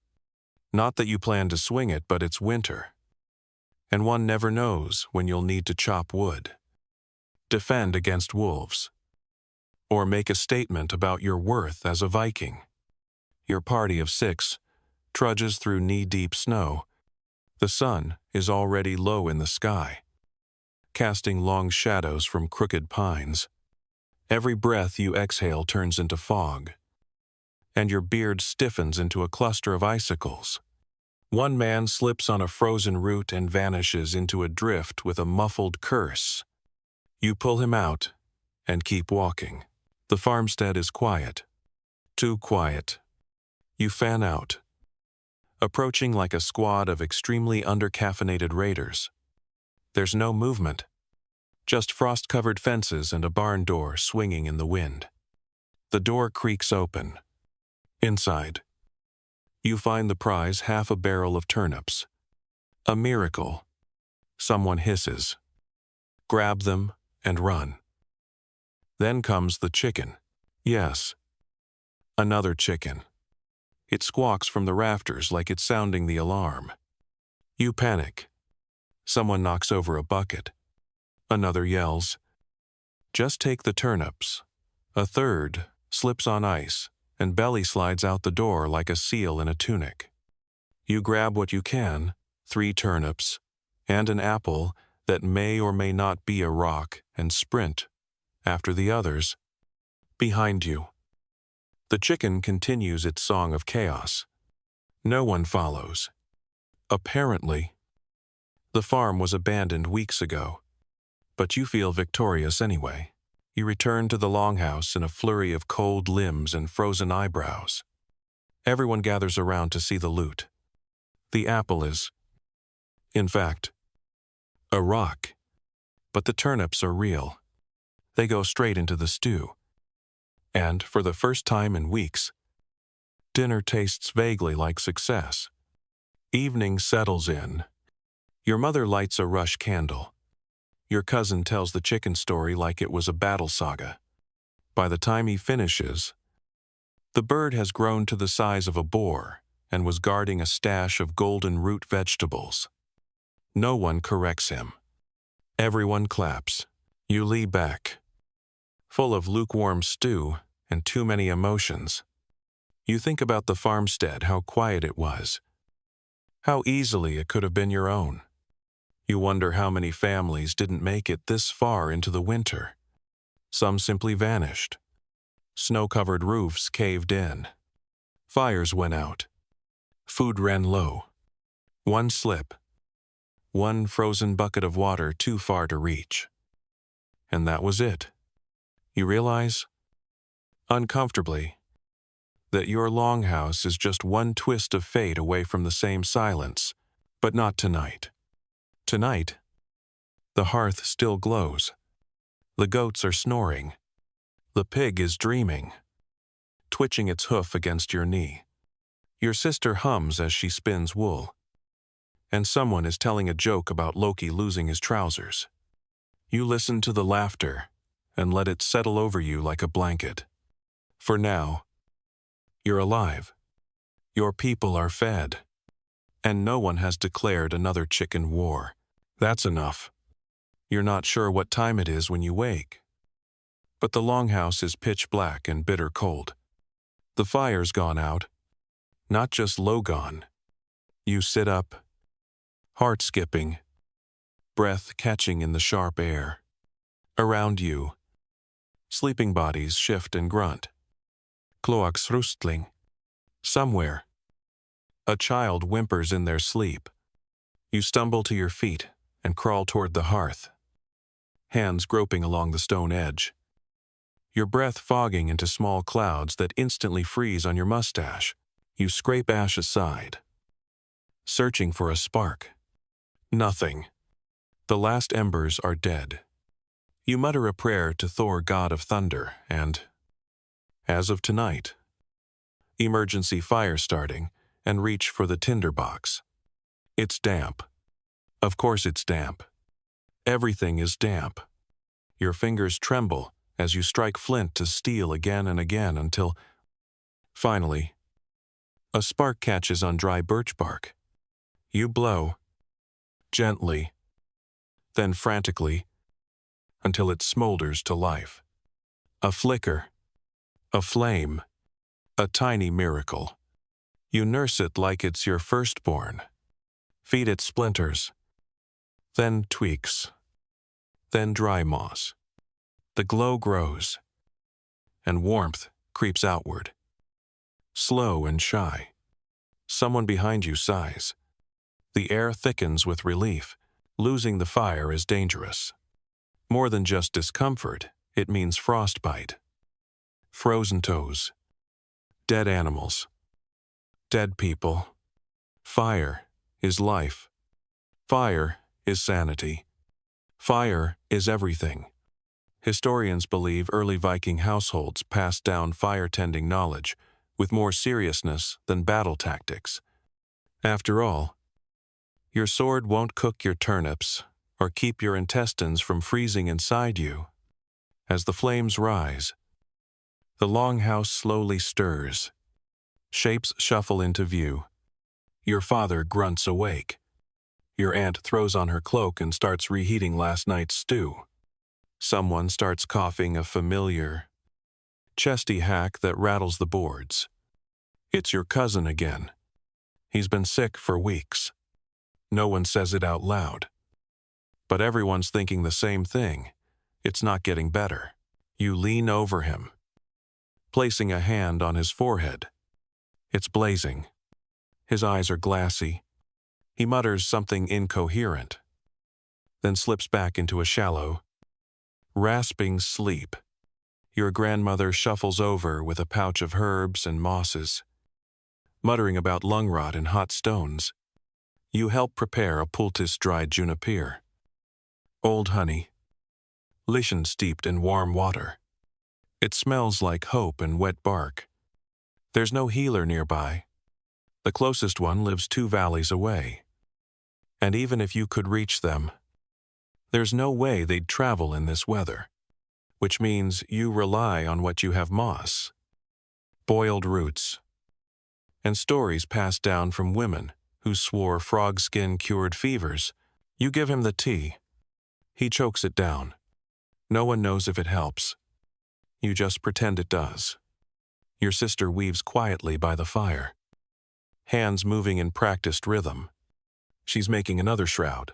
Not that you plan to swing it, but it's winter. And one never knows when you'll need to chop wood. Defend against wolves. Or make a statement about your worth as a Viking. Your party of 6 trudges through knee-deep snow. The sun is already low in the sky, casting long shadows from crooked pines. Every breath you exhale turns into fog, and your beard stiffens into a cluster of icicles. One man slips on a frozen root and vanishes into a drift with a muffled curse. You pull him out and keep walking. The farmstead is quiet. Too quiet. You fan out, approaching like a squad of extremely under-caffeinated raiders. There's no movement, just frost-covered fences and a barn door swinging in the wind. The door creaks open. Inside, you find the prize, half a barrel of turnips. A miracle. Someone hisses. Grab them and run. Then comes the chicken. Yes, another chicken. It squawks from the rafters like it's sounding the alarm. You panic. Someone knocks over a bucket. Another yells, "Just take the turnips." A third slips on ice and belly slides out the door like a seal in a tunic. You grab what you can, 3 turnips, and an apple that may or may not be a rock, and sprint after the others. Behind you, the chicken continues its song of chaos. No one follows. Apparently, the farm was abandoned weeks ago, but you feel victorious anyway. You return to the longhouse in a flurry of cold limbs and frozen eyebrows. Everyone gathers around to see the loot. The apple is, in fact, a rock. But the turnips are real. They go straight into the stew. And, for the first time in weeks, dinner tastes vaguely like success. Evening settles in. Your mother lights a rush candle. Your cousin tells the chicken story like it was a battle saga. By the time he finishes, the bird has grown to the size of a boar and was guarding a stash of golden root vegetables. No one corrects him. Everyone claps. You lie back, full of lukewarm stew and too many emotions. You think about the farmstead, how quiet it was, how easily it could have been your own. You wonder how many families didn't make it this far into the winter. Some simply vanished. Snow-covered roofs caved in. Fires went out. Food ran low. One slip. One frozen bucket of water too far to reach. And that was it. You realize, uncomfortably, that your longhouse is just one twist of fate away from the same silence, but not tonight. Tonight, the hearth still glows. The goats are snoring. The pig is dreaming, twitching its hoof against your knee. Your sister hums as she spins wool. And someone is telling a joke about Loki losing his trousers. You listen to the laughter and let it settle over you like a blanket. For now, you're alive. Your people are fed. And no one has declared another chicken war. That's enough. You're not sure what time it is when you wake. But the longhouse is pitch black and bitter cold. The fire's gone out. Not just low gone. You sit up, heart skipping, breath catching in the sharp air. Around you, sleeping bodies shift and grunt. Kloaksrustling. Somewhere, a child whimpers in their sleep. You stumble to your feet and crawl toward the hearth, hands groping along the stone edge. Your breath fogging into small clouds that instantly freeze on your mustache. You scrape ash aside, searching for a spark. Nothing. The last embers are dead. You mutter a prayer to Thor, god of thunder, and, as of tonight, emergency fire starting, and reach for the tinderbox. It's damp. Of course it's damp. Everything is damp. Your fingers tremble as you strike flint to steel again and again until, Finally, a spark catches on dry birch bark. You blow, gently, then frantically, until it smolders to life. A flicker, a flame, a tiny miracle. You nurse it like it's your firstborn. Feed it splinters, then tweaks, then dry moss. The glow grows, and warmth creeps outward. Slow and shy. Someone behind you sighs. The air thickens with relief. Losing the fire is dangerous. More than just discomfort, it means frostbite. Frozen toes. Dead animals. Dead people. Fire is life. Fire is sanity. Fire is everything. Historians believe early Viking households passed down fire-tending knowledge with more seriousness than battle tactics. After all, your sword won't cook your turnips or keep your intestines from freezing inside you. As the flames rise, the longhouse slowly stirs. Shapes shuffle into view. Your father grunts awake. Your aunt throws on her cloak and starts reheating last night's stew. Someone starts coughing a familiar, chesty hack that rattles the boards. It's your cousin again. He's been sick for weeks. No one says it out loud. But everyone's thinking the same thing. It's not getting better. You lean over him, placing a hand on his forehead. It's blazing. His eyes are glassy. He mutters something incoherent, then slips back into a shallow, rasping sleep. Your grandmother shuffles over with a pouch of herbs and mosses, muttering about lung rot and hot stones. You help prepare a poultice dried juniper. Old honey, lichen steeped in warm water. It smells like hope and wet bark. There's no healer nearby. The closest one lives 2 valleys away. And even if you could reach them, there's no way they'd travel in this weather, which means you rely on what you have: moss, boiled roots, and stories passed down from women who swore frog skin cured fevers. You give him the tea. He chokes it down. No one knows if it helps. You just pretend it does. Your sister weaves quietly by the fire, hands moving in practiced rhythm. She's making another shroud.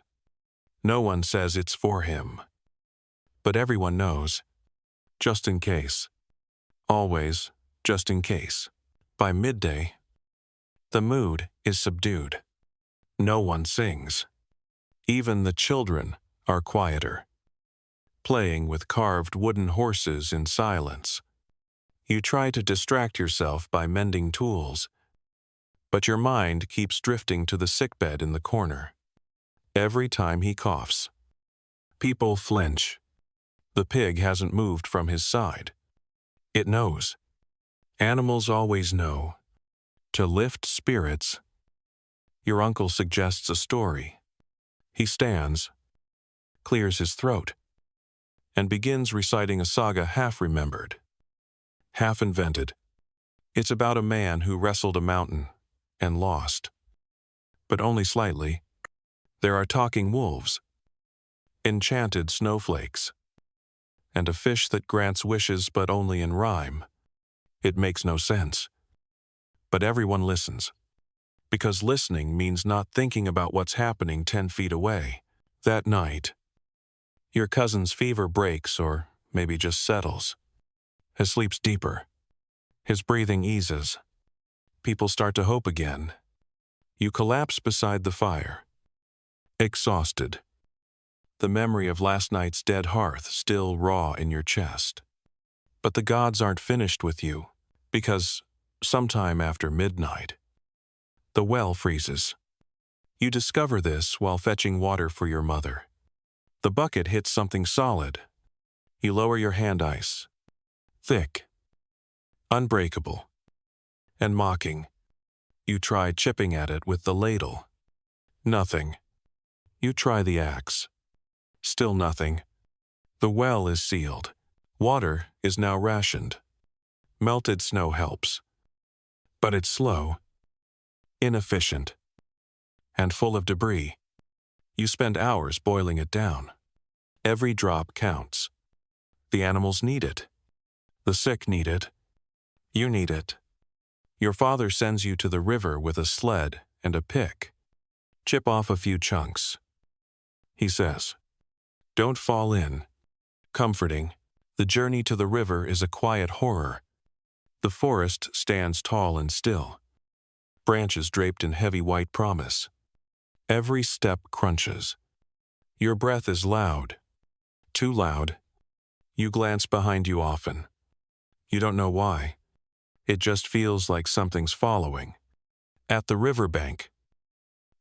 No one says it's for him. But everyone knows. Just in case. Always, just in case. By midday, the mood is subdued. No one sings. Even the children are quieter, playing with carved wooden horses in silence. You try to distract yourself by mending tools, but your mind keeps drifting to the sickbed in the corner. Every time he coughs, people flinch. The pig hasn't moved from his side. It knows. Animals always know. To lift spirits, your uncle suggests a story. He stands, clears his throat, and begins reciting a saga half remembered, half invented. It's about a man who wrestled a mountain and lost, but only slightly. There are talking wolves, enchanted snowflakes, and a fish that grants wishes but only in rhyme. It makes no sense. But everyone listens, because listening means not thinking about what's happening 10 feet away. That night, your cousin's fever breaks, or maybe just settles. He sleeps deeper. His breathing eases. People start to hope again. You collapse beside the fire, exhausted, the memory of last night's dead hearth still raw in your chest. But the gods aren't finished with you, because sometime after midnight, the well freezes. You discover this while fetching water for your mother. The bucket hits something solid. You lower your hand ice. Thick, unbreakable, and mocking. You try chipping at it with the ladle. Nothing. You try the axe. Still nothing. The well is sealed. Water is now rationed. Melted snow helps. But it's slow, inefficient, and full of debris. You spend hours boiling it down. Every drop counts. The animals need it. The sick need it. You need it. Your father sends you to the river with a sled and a pick. Chip off a few chunks. He says, "Don't fall in." Comforting, the journey to the river is a quiet horror. The forest stands tall and still, branches draped in heavy white promise. Every step crunches. Your breath is loud, too loud. You glance behind you often. You don't know why. It just feels like something's following. At the riverbank,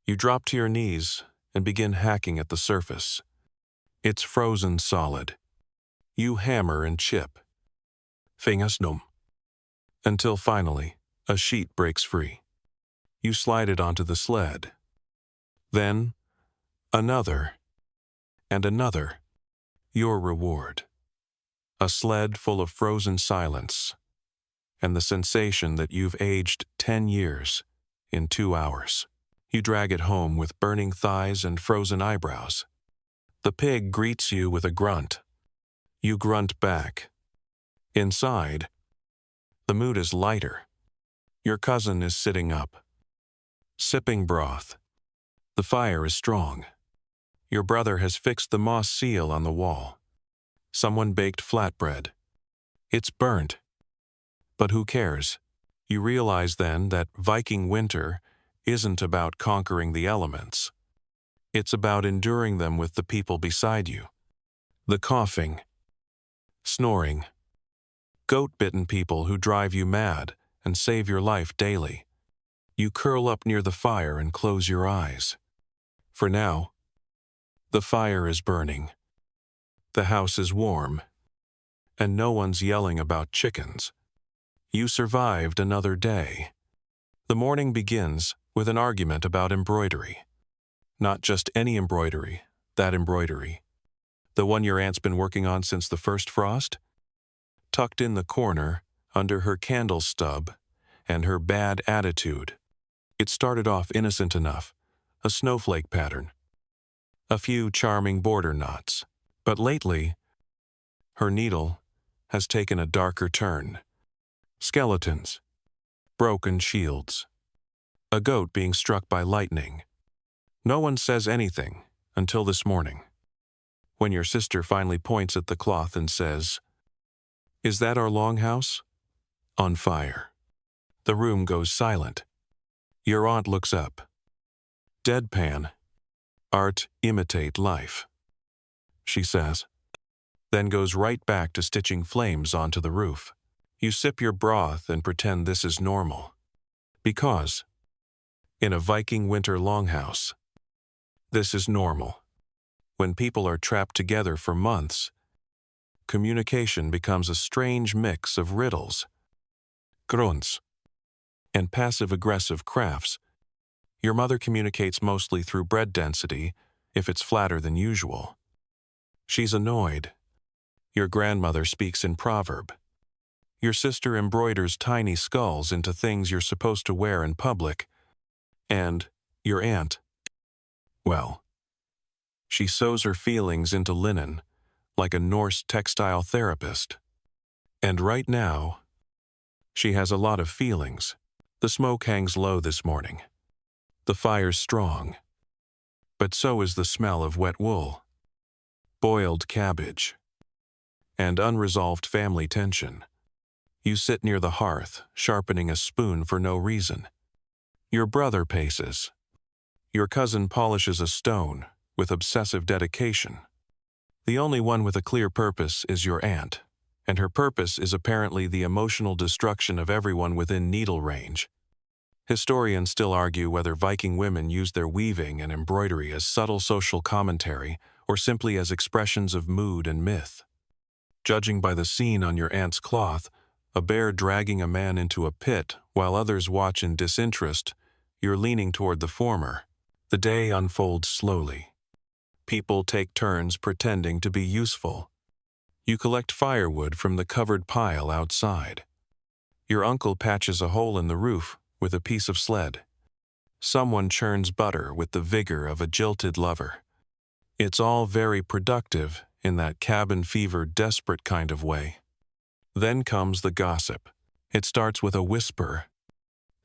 you drop to your knees and begin hacking at the surface. It's frozen solid. You hammer and chip. Fingers numb. Until finally, a sheet breaks free. You slide it onto the sled. Then, another, and another. Your reward. A sled full of frozen silence, and the sensation that you've aged 10 years in 2 hours. You drag it home with burning thighs and frozen eyebrows. The pig greets you with a grunt. You grunt back. Inside, the mood is lighter. Your cousin is sitting up, sipping broth. The fire is strong. Your brother has fixed the moss seal on the wall. Someone baked flatbread. It's burnt. But who cares? You realize then that Viking winter isn't about conquering the elements. It's about enduring them with the people beside you. The coughing, snoring, goat-bitten people who drive you mad and save your life daily. You curl up near the fire and close your eyes. For now, the fire is burning. The house is warm, and no one's yelling about chickens. You survived another day. The morning begins with an argument about embroidery. Not just any embroidery, that embroidery. The one your aunt's been working on since the first frost? Tucked in the corner, under her candle stub, and her bad attitude. It started off innocent enough, a snowflake pattern. A few charming border knots. But lately, her needle has taken a darker turn. Skeletons, broken shields, a goat being struck by lightning. No one says anything until this morning, when your sister finally points at the cloth and says, "Is that our longhouse?" On fire. The room goes silent. Your aunt looks up. Deadpan. "Art imitate life," she says, then goes right back to stitching flames onto the roof. You sip your broth and pretend this is normal. Because, in a Viking winter longhouse, this is normal. When people are trapped together for months, communication becomes a strange mix of riddles, grunts, and passive-aggressive crafts. Your mother communicates mostly through bread density, if it's flatter than usual. She's annoyed. Your grandmother speaks in proverb. Your sister embroiders tiny skulls into things you're supposed to wear in public. And your aunt, well, she sews her feelings into linen, like a Norse textile therapist. And right now, she has a lot of feelings. The smoke hangs low this morning. The fire's strong. But so is the smell of wet wool, boiled cabbage, and unresolved family tension. You sit near the hearth, sharpening a spoon for no reason. Your brother paces. Your cousin polishes a stone with obsessive dedication. The only one with a clear purpose is your aunt, and her purpose is apparently the emotional destruction of everyone within needle range. Historians still argue whether Viking women used their weaving and embroidery as subtle social commentary or simply as expressions of mood and myth. Judging by the scene on your aunt's cloth, a bear dragging a man into a pit while others watch in disinterest, you're leaning toward the former. The day unfolds slowly. People take turns pretending to be useful. You collect firewood from the covered pile outside. Your uncle patches a hole in the roof with a piece of sled. Someone churns butter with the vigor of a jilted lover. It's all very productive in that cabin fever desperate kind of way. Then comes the gossip. It starts with a whisper.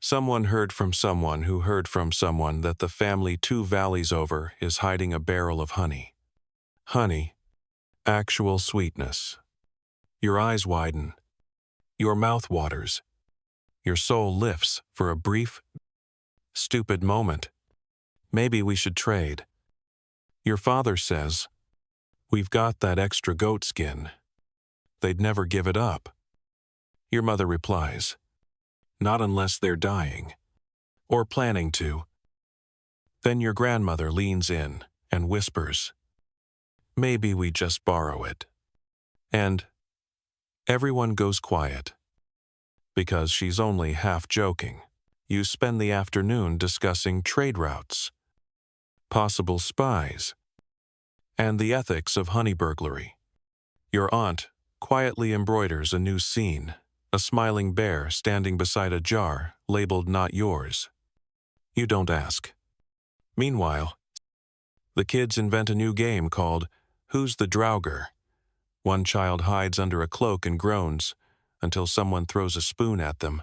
Someone heard from someone who heard from someone that the family 2 valleys over is hiding a barrel of honey. Honey. Actual sweetness. Your eyes widen. Your mouth waters. Your soul lifts for a brief, stupid moment. Maybe we should trade. Your father says, "We've got that extra goat skin." They'd never give it up. Your mother replies, "Not unless they're dying, or planning to." Then your grandmother leans in and whispers, "Maybe we just borrow it." And everyone goes quiet. Because she's only half joking. You spend the afternoon discussing trade routes, possible spies, and the ethics of honey burglary. Your aunt quietly embroiders a new scene, a smiling bear standing beside a jar labeled "Not Yours." You don't ask. Meanwhile, the kids invent a new game called Who's the Draugr? One child hides under a cloak and groans until someone throws a spoon at them.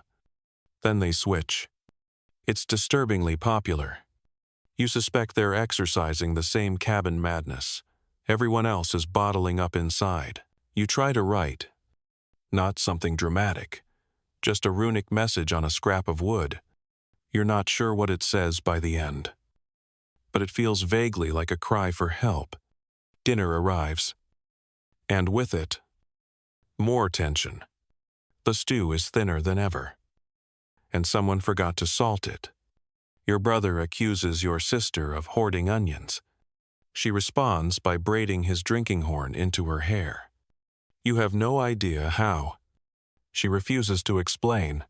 Then they switch. It's disturbingly popular. You suspect they're exercising the same cabin madness. Everyone else is bottling up inside. You try to write. Not something dramatic. Just a runic message on a scrap of wood. You're not sure what it says by the end. But it feels vaguely like a cry for help. Dinner arrives. And with it, more tension. The stew is thinner than ever. And someone forgot to salt it. Your brother accuses your sister of hoarding onions. She responds by braiding his drinking horn into her hair. You have no idea how. She refuses to explain.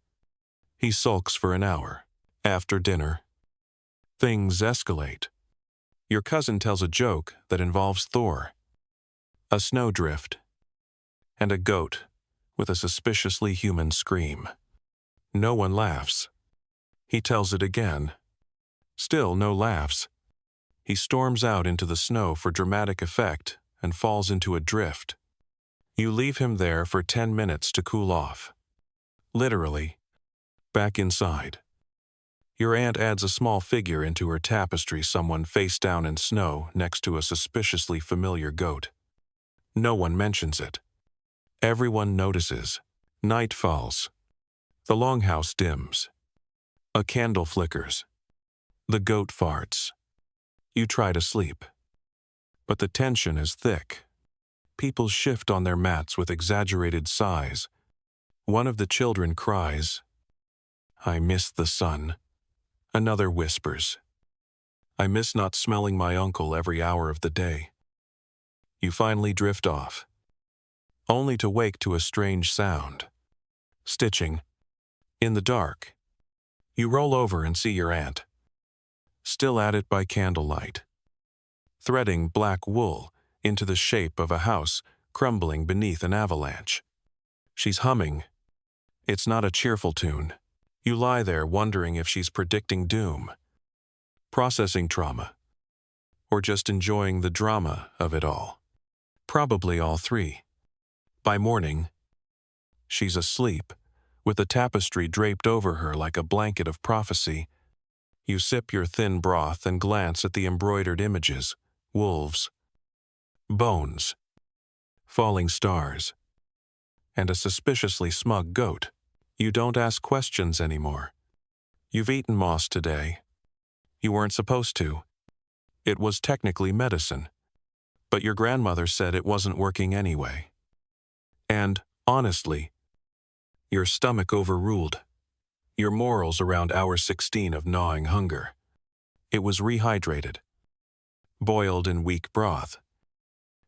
He sulks for an hour. After dinner, things escalate. Your cousin tells a joke that involves Thor, a snowdrift, and a goat with a suspiciously human scream. No one laughs. He tells it again. Still no laughs. He storms out into the snow for dramatic effect and falls into a drift. You leave him there for 10 minutes to cool off. Literally, back inside. Your aunt adds a small figure into her tapestry, someone face down in snow next to a suspiciously familiar goat. No one mentions it. Everyone notices. Night falls. The longhouse dims. A candle flickers. The goat farts. You try to sleep. But the tension is thick. People shift on their mats with exaggerated sighs. One of the children cries, "I miss the sun." Another whispers, "I miss not smelling my uncle every hour of the day." You finally drift off, only to wake to a strange sound. Stitching. In the dark, you roll over and see your aunt, still at it by candlelight, threading black wool into the shape of a house crumbling beneath an avalanche. She's humming. It's not a cheerful tune. You lie there wondering if she's predicting doom, processing trauma, or just enjoying the drama of it all. Probably all three. By morning, she's asleep, with the tapestry draped over her like a blanket of prophecy. You sip your thin broth and glance at the embroidered images: wolves, bones, falling stars, and a suspiciously smug goat. You don't ask questions anymore. You've eaten moss today. You weren't supposed to. It was technically medicine. But your grandmother said it wasn't working anyway. And, honestly, your stomach overruled your morals around hour 16 of gnawing hunger. It was rehydrated, boiled in weak broth,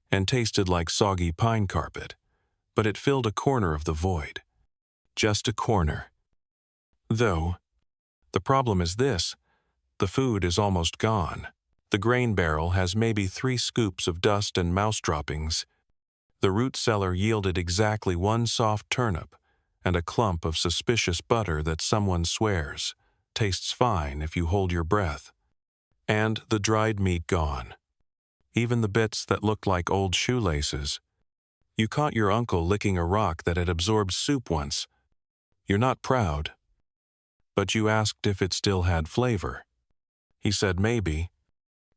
and tasted like soggy pine carpet, but it filled a corner of the void. Just a corner. Though, the problem is this: the food is almost gone. The grain barrel has maybe 3 scoops of dust and mouse droppings. The root cellar yielded exactly 1 soft turnip, and a clump of suspicious butter that someone swears tastes fine if you hold your breath, and the dried meat gone. Even the bits that looked like old shoelaces. You caught your uncle licking a rock that had absorbed soup once. You're not proud, but you asked if it still had flavor. He said maybe.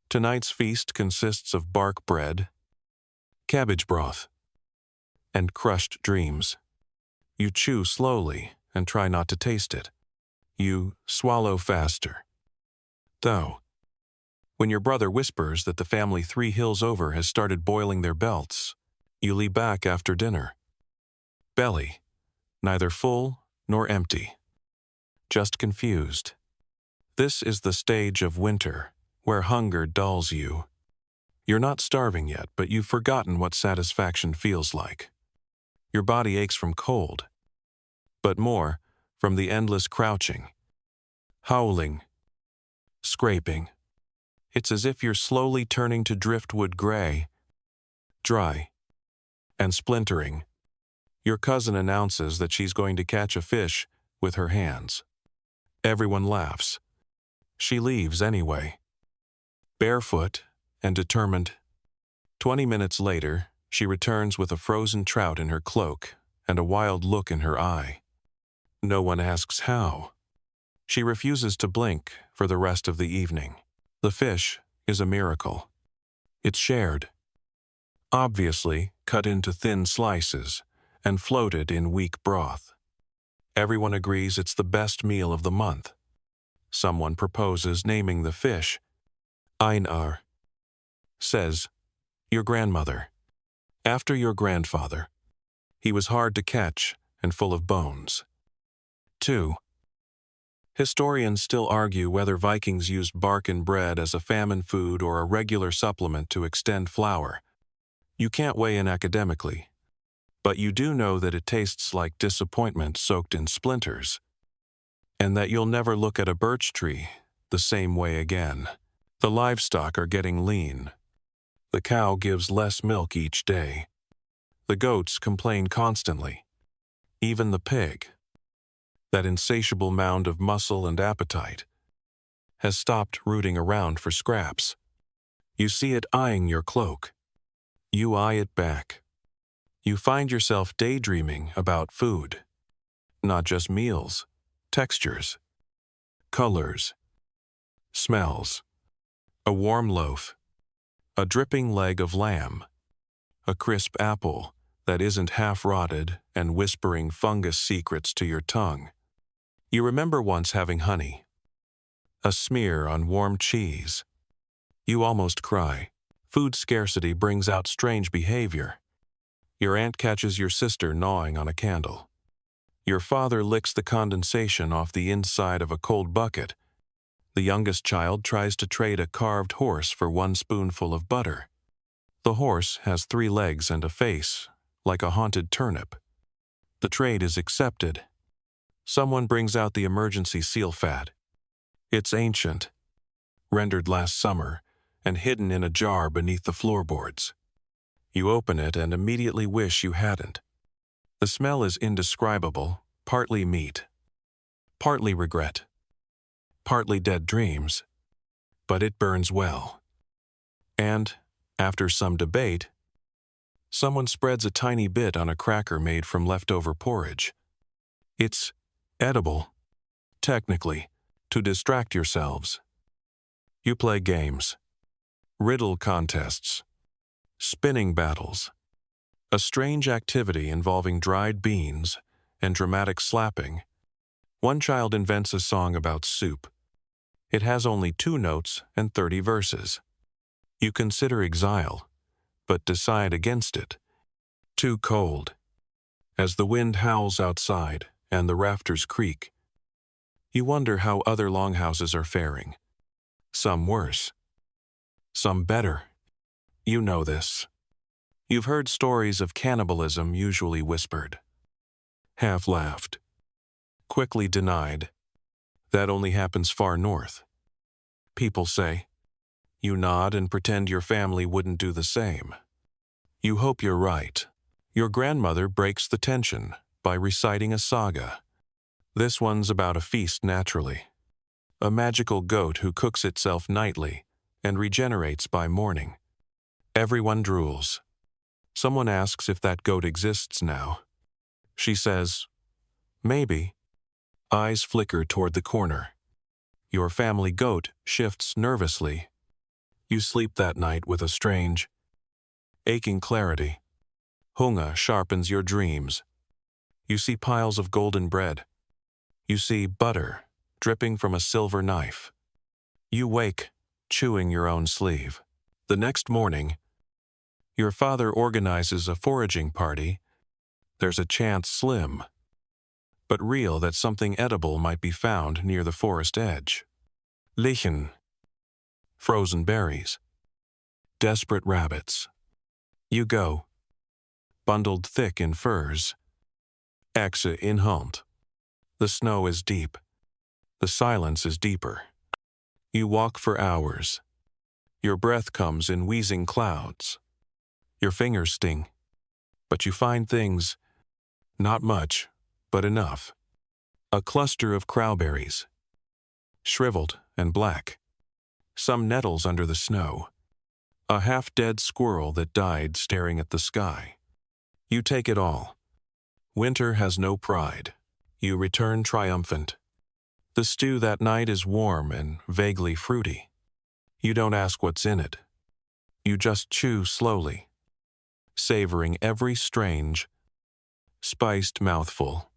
Tonight's feast consists of bark bread, cabbage broth, and crushed dreams. You chew slowly and try not to taste it. You swallow faster. Though, when your brother whispers that the family 3 hills over has started boiling their belts, you lean back after dinner. Belly, neither full nor empty. Just confused. This is the stage of winter, where hunger dulls you. You're not starving yet, but you've forgotten what satisfaction feels like. Your body aches from cold, but more from the endless crouching, howling, scraping. It's as if you're slowly turning to driftwood gray, dry, and splintering. Your cousin announces that she's going to catch a fish with her hands. Everyone laughs. She leaves anyway, barefoot and determined. 20 minutes later, she returns with a frozen trout in her cloak and a wild look in her eye. No one asks how. She refuses to blink for the rest of the evening. The fish is a miracle. It's shared, obviously cut into thin slices and floated in weak broth. Everyone agrees it's the best meal of the month. Someone proposes naming the fish. Einar says, your grandmother. After your grandfather. He was hard to catch and full of bones. 2. Historians still argue whether Vikings used bark and bread as a famine food or a regular supplement to extend flour. You can't weigh in academically, but you do know that it tastes like disappointment soaked in splinters, and that you'll never look at a birch tree the same way again. The livestock are getting lean. The cow gives less milk each day. The goats complain constantly. Even the pig, that insatiable mound of muscle and appetite, has stopped rooting around for scraps. You see it eyeing your cloak. You eye it back. You find yourself daydreaming about food. Not just meals, textures, colors, smells. A warm loaf, a dripping leg of lamb, a crisp apple that isn't half-rotted and whispering fungus secrets to your tongue. You remember once having honey, a smear on warm cheese. You almost cry. Food scarcity brings out strange behavior. Your aunt catches your sister gnawing on a candle. Your father licks the condensation off the inside of a cold bucket. The youngest child tries to trade a carved horse for 1 spoonful of butter. The horse has 3 legs and a face, like a haunted turnip. The trade is accepted. Someone brings out the emergency seal fat. It's ancient, rendered last summer, and hidden in a jar beneath the floorboards. You open it and immediately wish you hadn't. The smell is indescribable, partly meat, partly regret, partly dead dreams, but it burns well. And, after some debate, someone spreads a tiny bit on a cracker made from leftover porridge. It's edible, technically, to distract yourselves. You play games, riddle contests, spinning battles, a strange activity involving dried beans and dramatic slapping. One child invents a song about soup. It has only 2 notes and 30 verses. You consider exile, but decide against it. Too cold. As the wind howls outside and the rafters creak, you wonder how other longhouses are faring. Some worse. Some better. You know this. You've heard stories of cannibalism usually whispered. Half-laughed. Quickly denied. That only happens far north. People say. You nod and pretend your family wouldn't do the same. You hope you're right. Your grandmother breaks the tension, by reciting a saga. This one's about a feast naturally. A magical goat who cooks itself nightly and regenerates by morning. Everyone drools. Someone asks if that goat exists now. She says, "Maybe." Eyes flicker toward the corner. Your family goat shifts nervously. You sleep that night with a strange, aching clarity. Hunger sharpens your dreams. You see piles of golden bread. You see butter dripping from a silver knife. You wake, chewing your own sleeve. The next morning, your father organizes a foraging party. There's a chance slim, but real, that something edible might be found near the forest edge. Lichen, frozen berries, desperate rabbits. You go, bundled thick in furs. Exe in hunt. The snow is deep. The silence is deeper. You walk for hours. Your breath comes in wheezing clouds. Your fingers sting. But you find things. Not much, but enough. A cluster of crowberries. Shriveled and black. Some nettles under the snow. A half-dead squirrel that died staring at the sky. You take it all. Winter has no pride. You return triumphant. The stew that night is warm and vaguely fruity. You don't ask what's in it. You just chew slowly, savoring every strange, spiced mouthful.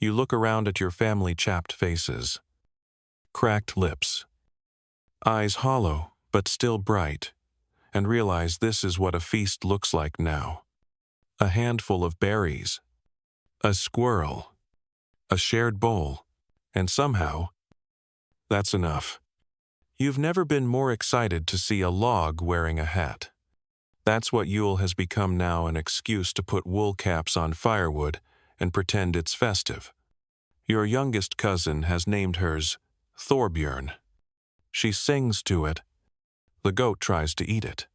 You look around at your family chapped faces, cracked lips, eyes hollow but still bright, and realize this is what a feast looks like now. A handful of berries, a squirrel, a shared bowl, and somehow, that's enough. You've never been more excited to see a log wearing a hat. That's what Yule has become now, an excuse to put wool caps on firewood and pretend it's festive. Your youngest cousin has named hers Thorbjörn. She sings to it. The goat tries to eat it.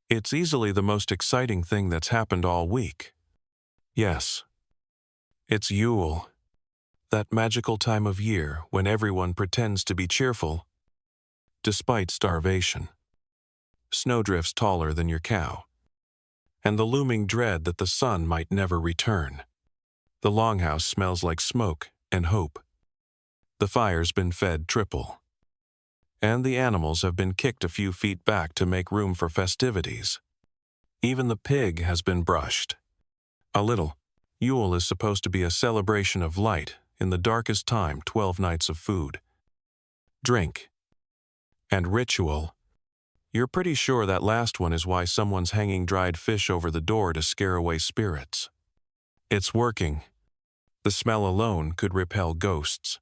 It's easily the most exciting thing that's happened all week. Yes, it's Yule. That magical time of year when everyone pretends to be cheerful, despite starvation. Snowdrifts taller than your cow, and the looming dread that the sun might never return. The longhouse smells like smoke and hope. The fire's been fed triple, and the animals have been kicked a few feet back to make room for festivities. Even the pig has been brushed. A little. Yule is supposed to be a celebration of light. In the darkest time, 12 nights of food, drink, and ritual. You're pretty sure that last one is why someone's hanging dried fish over the door to scare away spirits. It's working. The smell alone could repel ghosts,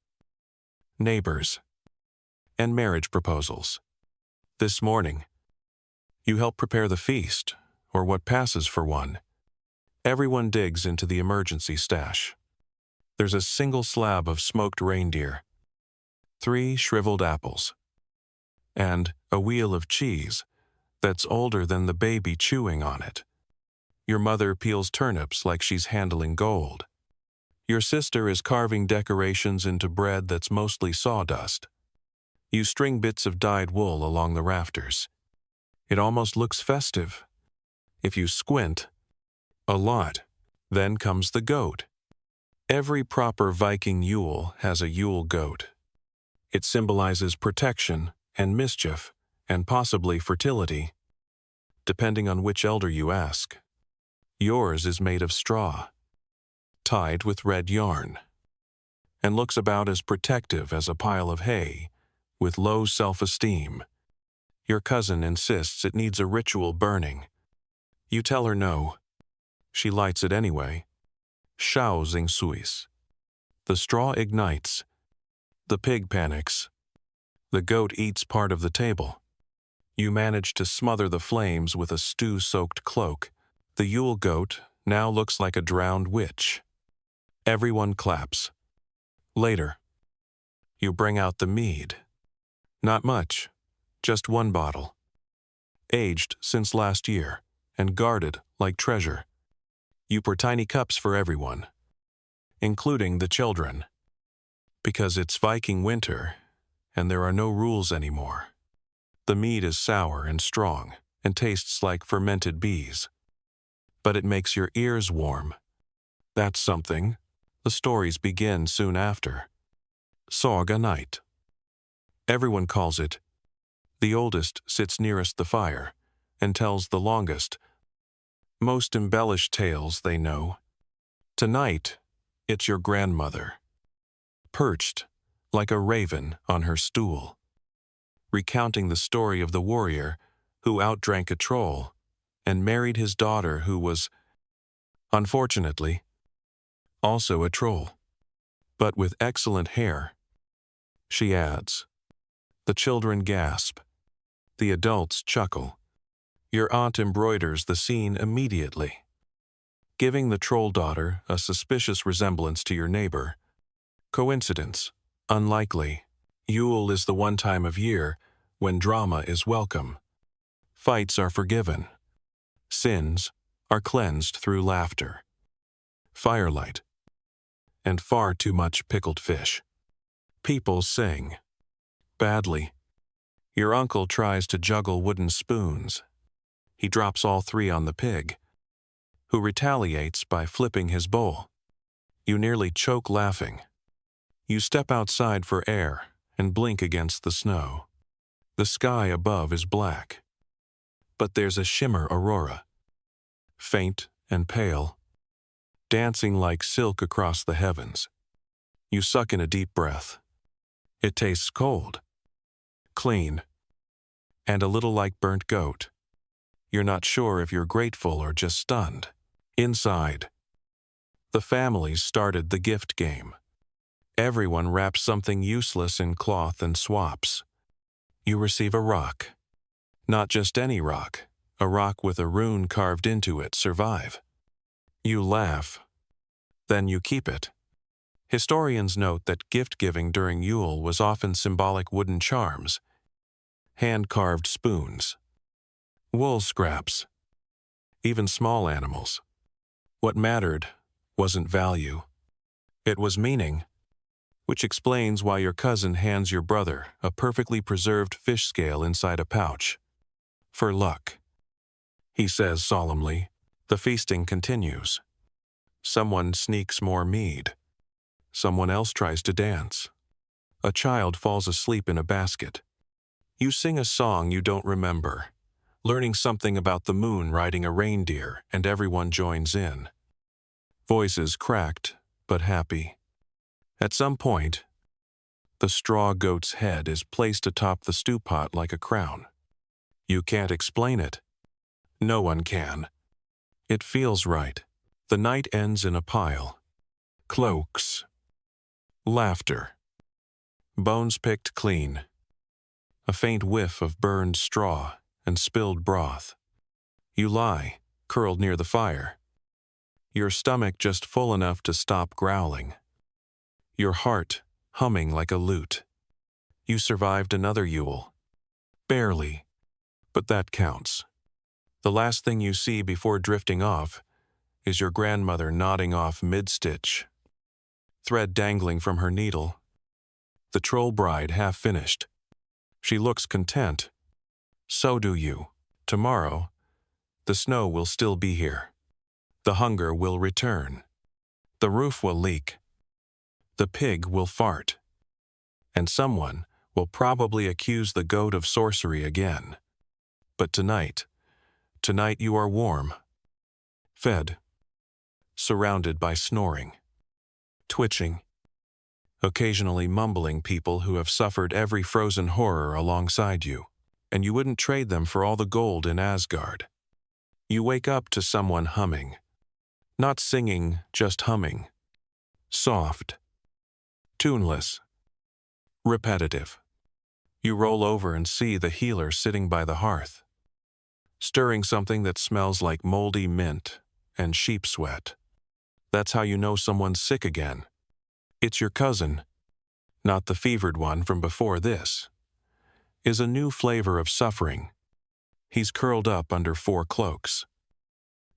neighbors, and marriage proposals. This morning, you help prepare the feast, or what passes for one. Everyone digs into the emergency stash. There's a single slab of smoked reindeer, 3 shriveled apples, and a wheel of cheese that's older than the baby chewing on it. Your mother peels turnips like she's handling gold. Your sister is carving decorations into bread that's mostly sawdust. You string bits of dyed wool along the rafters. It almost looks festive. If you squint, a lot. Then comes the goat. Every proper Viking Yule has a Yule goat. It symbolizes protection and mischief and possibly fertility, depending on which elder you ask. Yours is made of straw, tied with red yarn, and looks about as protective as a pile of hay, with low self-esteem. Your cousin insists it needs a ritual burning. You tell her no. She lights it anyway. Schausing Suis. The straw ignites. The pig panics. The goat eats part of the table. You manage to smother the flames with a stew-soaked cloak. The Yule goat now looks like a drowned witch. Everyone claps. Later, you bring out the mead. Not much, just 1 bottle. Aged since last year, and guarded like treasure. You pour tiny cups for everyone. including the children. Because it's Viking winter, and there are no rules anymore. The meat is sour and strong, and tastes like fermented bees. But it makes your ears warm. That's something. The stories begin soon after. Saga night. Everyone calls it. The oldest sits nearest the fire, and tells the longest, most embellished tales they know. Tonight, it's your grandmother, perched like a raven on her stool, recounting the story of the warrior who outdrank a troll and married his daughter who was, unfortunately, also a troll, but with excellent hair. She adds. The children gasp. The adults chuckle. Your aunt embroiders the scene immediately, giving the troll daughter a suspicious resemblance to your neighbor. Coincidence? Unlikely. Yule is the one time of year when drama is welcome. Fights are forgiven. Sins are cleansed through laughter, firelight, and far too much pickled fish. People sing. Badly. Your uncle tries to juggle wooden spoons. He drops all three on the pig, who retaliates by flipping his bowl. You nearly choke laughing. You step outside for air and blink against the snow. The sky above is black, but there's a shimmer aurora, faint and pale, dancing like silk across the heavens. You suck in a deep breath. It tastes cold, clean, and a little like burnt goat. You're not sure if you're grateful or just stunned. Inside, the families started the gift game. Everyone wraps something useless in cloth and swaps. You receive a rock. Not just any rock, a rock with a rune carved into it, survive. You laugh. Then you keep it. Historians note that gift-giving during Yule was often symbolic wooden charms, hand-carved spoons, wool scraps, even small animals. What mattered wasn't value. It was meaning, which explains why your cousin hands your brother a perfectly preserved fish scale inside a pouch. For luck. He says solemnly. The feasting continues. Someone sneaks more mead. Someone else tries to dance. A child falls asleep in a basket. You sing a song you don't remember, learning something about the moon riding a reindeer, and everyone joins in. Voices cracked, but happy. At some point, the straw goat's head is placed atop the stew pot like a crown. You can't explain it. No one can. It feels right. The night ends in a pile. Cloaks. Laughter. Bones picked clean. A faint whiff of burned straw and spilled broth. You lie, curled near the fire. Your stomach just full enough to stop growling. Your heart humming like a lute. You survived another Yule. Barely, but that counts. The last thing you see before drifting off is your grandmother nodding off mid-stitch, thread dangling from her needle, the troll bride half finished. She looks content. So do you. Tomorrow, the snow will still be here. The hunger will return. The roof will leak. The pig will fart. And someone will probably accuse the goat of sorcery again. But tonight you are warm, fed, surrounded by snoring, twitching, occasionally mumbling people who have suffered every frozen horror alongside you, and you wouldn't trade them for all the gold in Asgard. You wake up to someone humming. Not singing, just humming. Soft. Tuneless. Repetitive. You roll over and see the healer sitting by the hearth, stirring something that smells like moldy mint and sheep sweat. That's how you know someone's sick again. It's your cousin, not the fevered one from before this, is a new flavor of suffering. He's curled up under 4 cloaks,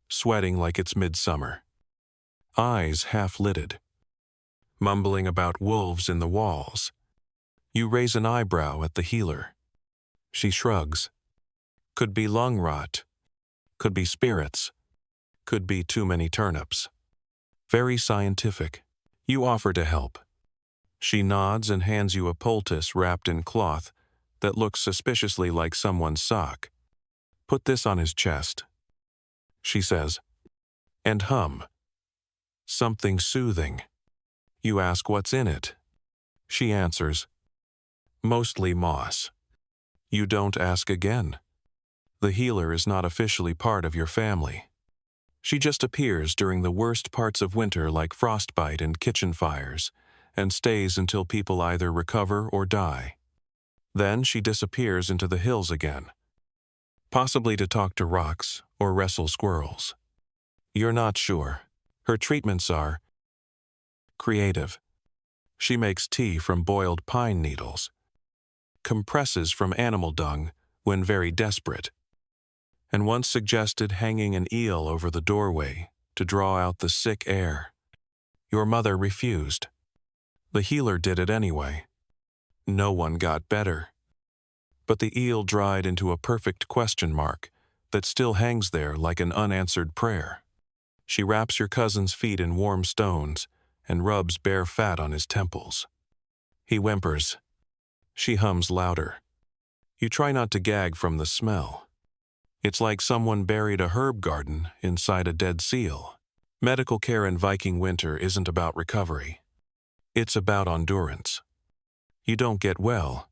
sweating like it's midsummer, eyes half-lidded. mumbling about wolves in the walls. You raise an eyebrow at the healer. She shrugs. Could be lung rot. Could be spirits. Could be too many turnips. Very scientific. You offer to help. She nods and hands you a poultice wrapped in cloth that looks suspiciously like someone's sock. Put this on his chest, she says, and hum. Something soothing. You ask what's in it. She answers, mostly moss. You don't ask again. The healer is not officially part of your family. She just appears during the worst parts of winter like frostbite and kitchen fires, and stays until people either recover or die. Then she disappears into the hills again, possibly to talk to rocks or wrestle squirrels. You're not sure. Her treatments are creative. She makes tea from boiled pine needles, compresses from animal dung when very desperate, and once suggested hanging an eel over the doorway to draw out the sick air. Your mother refused. The healer did it anyway. No one got better. But the eel dried into a perfect question mark that still hangs there like an unanswered prayer. She wraps your cousin's feet in warm stones and rubs bare fat on his temples. He whimpers. She hums louder. You try not to gag from the smell. It's like someone buried a herb garden inside a dead seal. Medical care in Viking winter isn't about recovery. It's about endurance. You don't get well.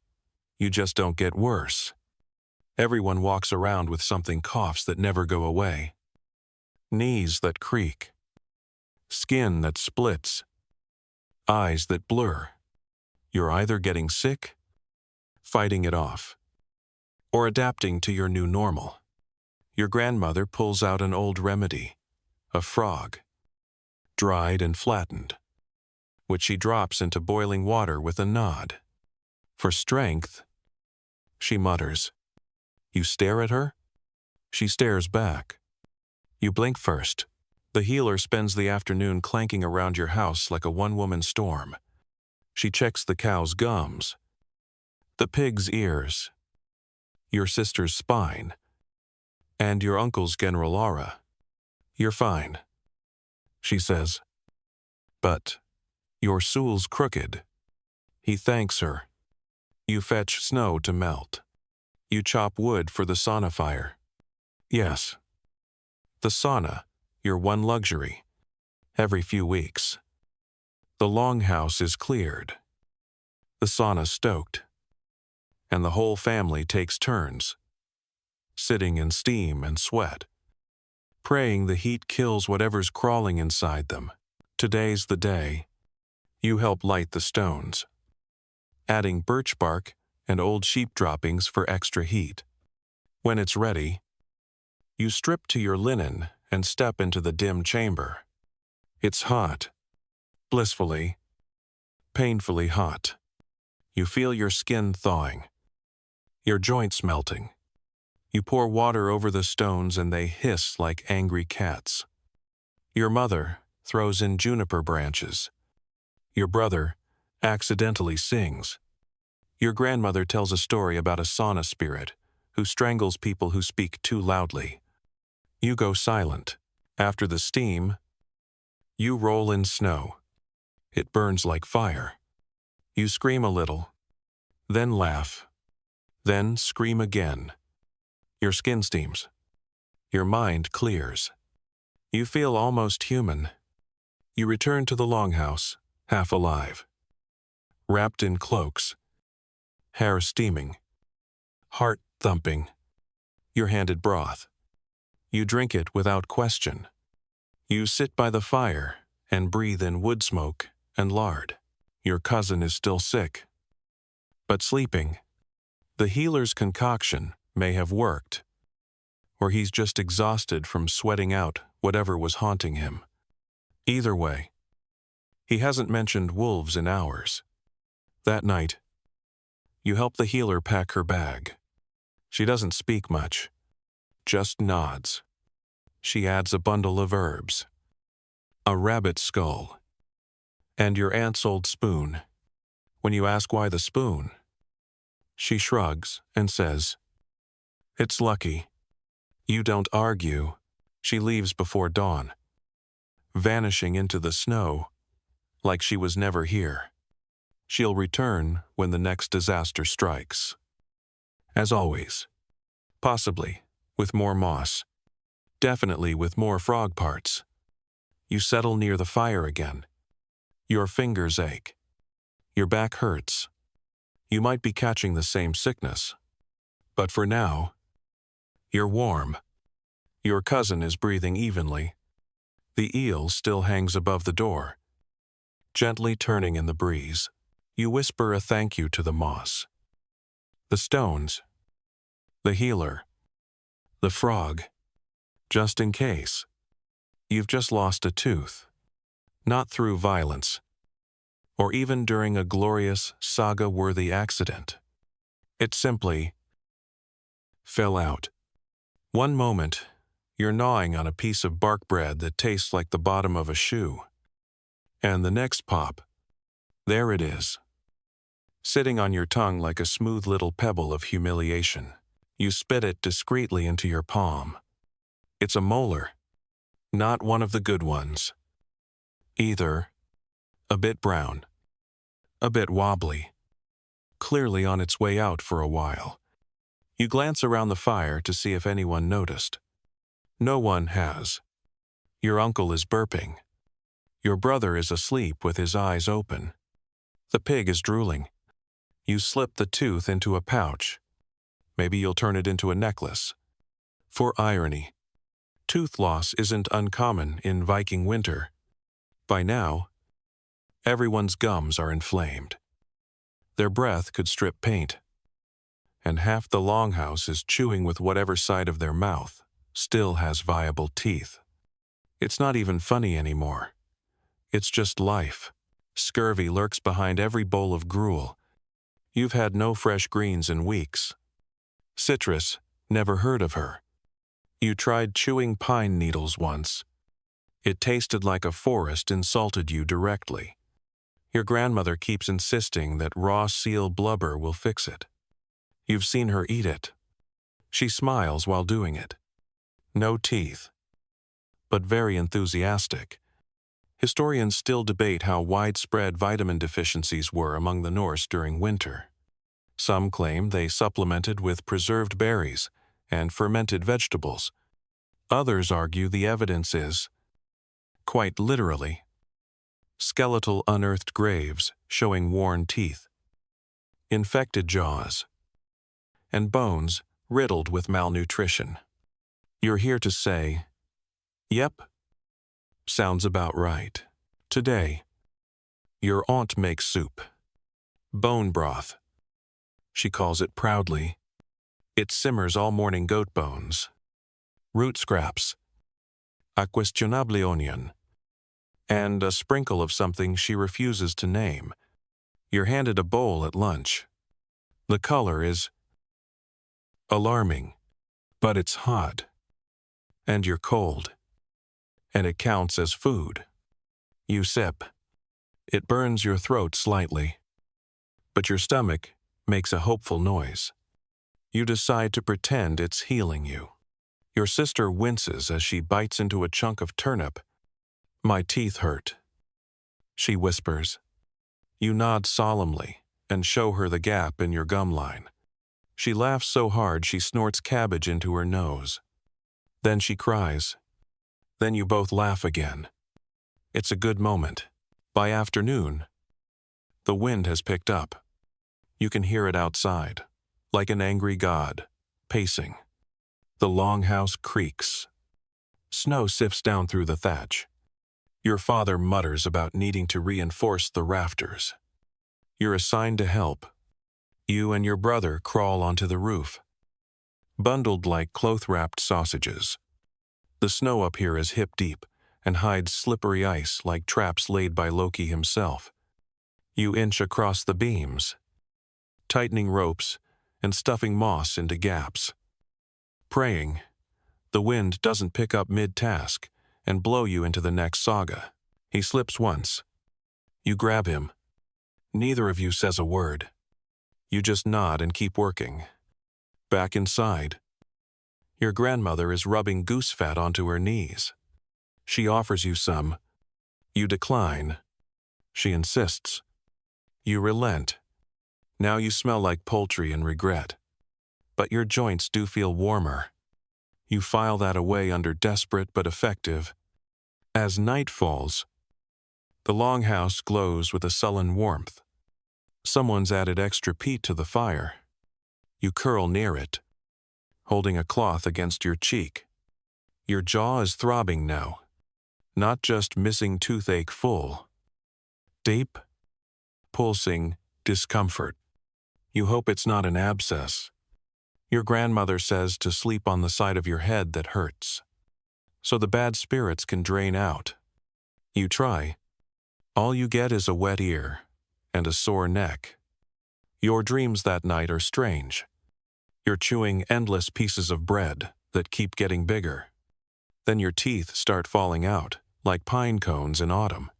You just don't get worse. Everyone walks around with something coughs that never go away. Knees that creak. Skin that splits. Eyes that blur. You're either getting sick, fighting it off, or adapting to your new normal. Your grandmother pulls out an old remedy, a frog, dried and flattened, which she drops into boiling water with a nod. For strength, she mutters. You stare at her? She stares back. You blink first. The healer spends the afternoon clanking around your house like a one-woman storm. She checks the cow's gums, the pig's ears, your sister's spine, and your uncle's general aura. You're fine, she says. But your soul's crooked. He thanks her. You fetch snow to melt. You chop wood for the sauna fire. Yes, the sauna, your one luxury, every few weeks. The longhouse is cleared, the sauna stoked, and the whole family takes turns, sitting in steam and sweat, praying the heat kills whatever's crawling inside them. Today's the day. You help light the stones, adding birch bark and old sheep droppings for extra heat. When it's ready, you strip to your linen and step into the dim chamber. It's hot, blissfully, painfully hot. You feel your skin thawing, your joints melting. You pour water over the stones and they hiss like angry cats. Your mother throws in juniper branches. Your brother accidentally sings. Your grandmother tells a story about a sauna spirit who strangles people who speak too loudly. You go silent. After the steam, you roll in snow. It burns like fire. You scream a little, then laugh, then scream again. Your skin steams. Your mind clears. You feel almost human. You return to the longhouse, half alive, wrapped in cloaks, hair steaming, heart thumping. You're handed broth. You drink it without question. You sit by the fire and breathe in wood smoke and lard. Your cousin is still sick, but sleeping. The healer's concoction may have worked, or he's just exhausted from sweating out whatever was haunting him. Either way, he hasn't mentioned wolves in hours. That night, you help the healer pack her bag. She doesn't speak much, just nods. She adds a bundle of herbs, a rabbit skull, And your aunt's old spoon. When you ask why the spoon, she shrugs and says, "It's lucky." You don't argue. She leaves before dawn, vanishing into the snow like she was never here. She'll return when the next disaster strikes. As always, possibly with more moss, definitely with more frog parts. You settle near the fire again. Your fingers ache. Your back hurts. You might be catching the same sickness. But for now, you're warm. Your cousin is breathing evenly. The eel still hangs above the door, gently turning in the breeze. You whisper a thank you to the moss, the stones, the healer, the frog, just in case. You've just lost a tooth, not through violence, or even during a glorious, saga-worthy accident. It simply fell out. One moment, you're gnawing on a piece of bark bread that tastes like the bottom of a shoe. And the next pop, there it is, sitting on your tongue like a smooth little pebble of humiliation. You spit it discreetly into your palm. It's a molar, not one of the good ones. Either a bit brown, a bit wobbly, clearly on its way out for a while. You glance around the fire to see if anyone noticed. No one has. Your uncle is burping. Your brother is asleep with his eyes open. The pig is drooling. You slip the tooth into a pouch. Maybe you'll turn it into a necklace. For irony, tooth loss isn't uncommon in Viking winter. By now, everyone's gums are inflamed. Their breath could strip paint. And half the longhouse is chewing with whatever side of their mouth still has viable teeth. It's not even funny anymore. It's just life. Scurvy lurks behind every bowl of gruel. You've had no fresh greens in weeks. Citrus, never heard of her. You tried chewing pine needles once. It tasted like a forest insulted you directly. Your grandmother keeps insisting that raw seal blubber will fix it. You've seen her eat it. She smiles while doing it. No teeth, but very enthusiastic. Historians still debate how widespread vitamin deficiencies were among the Norse during winter. Some claim they supplemented with preserved berries and fermented vegetables. Others argue the evidence is, quite literally, skeletal unearthed graves showing worn teeth, infected jaws, and bones riddled with malnutrition. You're here to say, yep, sounds about right. Today, your aunt makes soup. Bone broth. She calls it proudly. It simmers all morning goat bones, root scraps, a questionable onion, and a sprinkle of something she refuses to name. You're handed a bowl at lunch. The color is alarming, but it's hot. And you're cold. And it counts as food. You sip. It burns your throat slightly. But your stomach makes a hopeful noise. You decide to pretend it's healing you. Your sister winces as she bites into a chunk of turnip. "My teeth hurt," she whispers. You nod solemnly and show her the gap in your gum line. She laughs so hard she snorts cabbage into her nose. Then she cries. Then you both laugh again. It's a good moment. By afternoon, the wind has picked up. You can hear it outside, like an angry god, pacing. The longhouse creaks. Snow sifts down through the thatch. Your father mutters about needing to reinforce the rafters. You're assigned to help. You and your brother crawl onto the roof, bundled like cloth-wrapped sausages. The snow up here is hip-deep and hides slippery ice like traps laid by Loki himself. You inch across the beams, tightening ropes and stuffing moss into gaps. Praying, the wind doesn't pick up mid-task and blow you into the next saga. He slips once. You grab him. Neither of you says a word. You just nod and keep working. Back inside. Your grandmother is rubbing goose fat onto her knees. She offers you some. You decline. She insists. You relent. Now you smell like poultry and regret. But your joints do feel warmer. You file that away under desperate but effective. As night falls, the longhouse glows with a sullen warmth. Someone's added extra peat to the fire. You curl near it, holding a cloth against your cheek. Your jaw is throbbing now, not just missing toothache full. Deep, pulsing discomfort. You hope it's not an abscess. Your grandmother says to sleep on the side of your head that hurts, so the bad spirits can drain out. You try. All you get is a wet ear and a sore neck. Your dreams that night are strange. You're chewing endless pieces of bread that keep getting bigger. Then your teeth start falling out, like pine cones in autumn.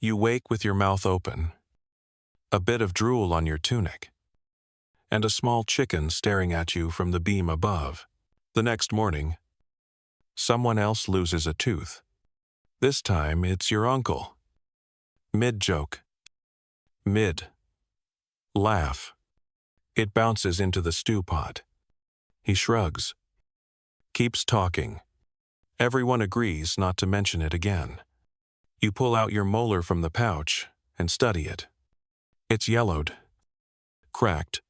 You wake with your mouth open, a bit of drool on your tunic, and a small chicken staring at you from the beam above. The next morning, someone else loses a tooth. This time it's your uncle. Mid-joke. Mid-laugh. It bounces into the stew pot. He shrugs. Keeps talking. Everyone agrees not to mention it again. You pull out your molar from the pouch and study it. It's yellowed, cracked,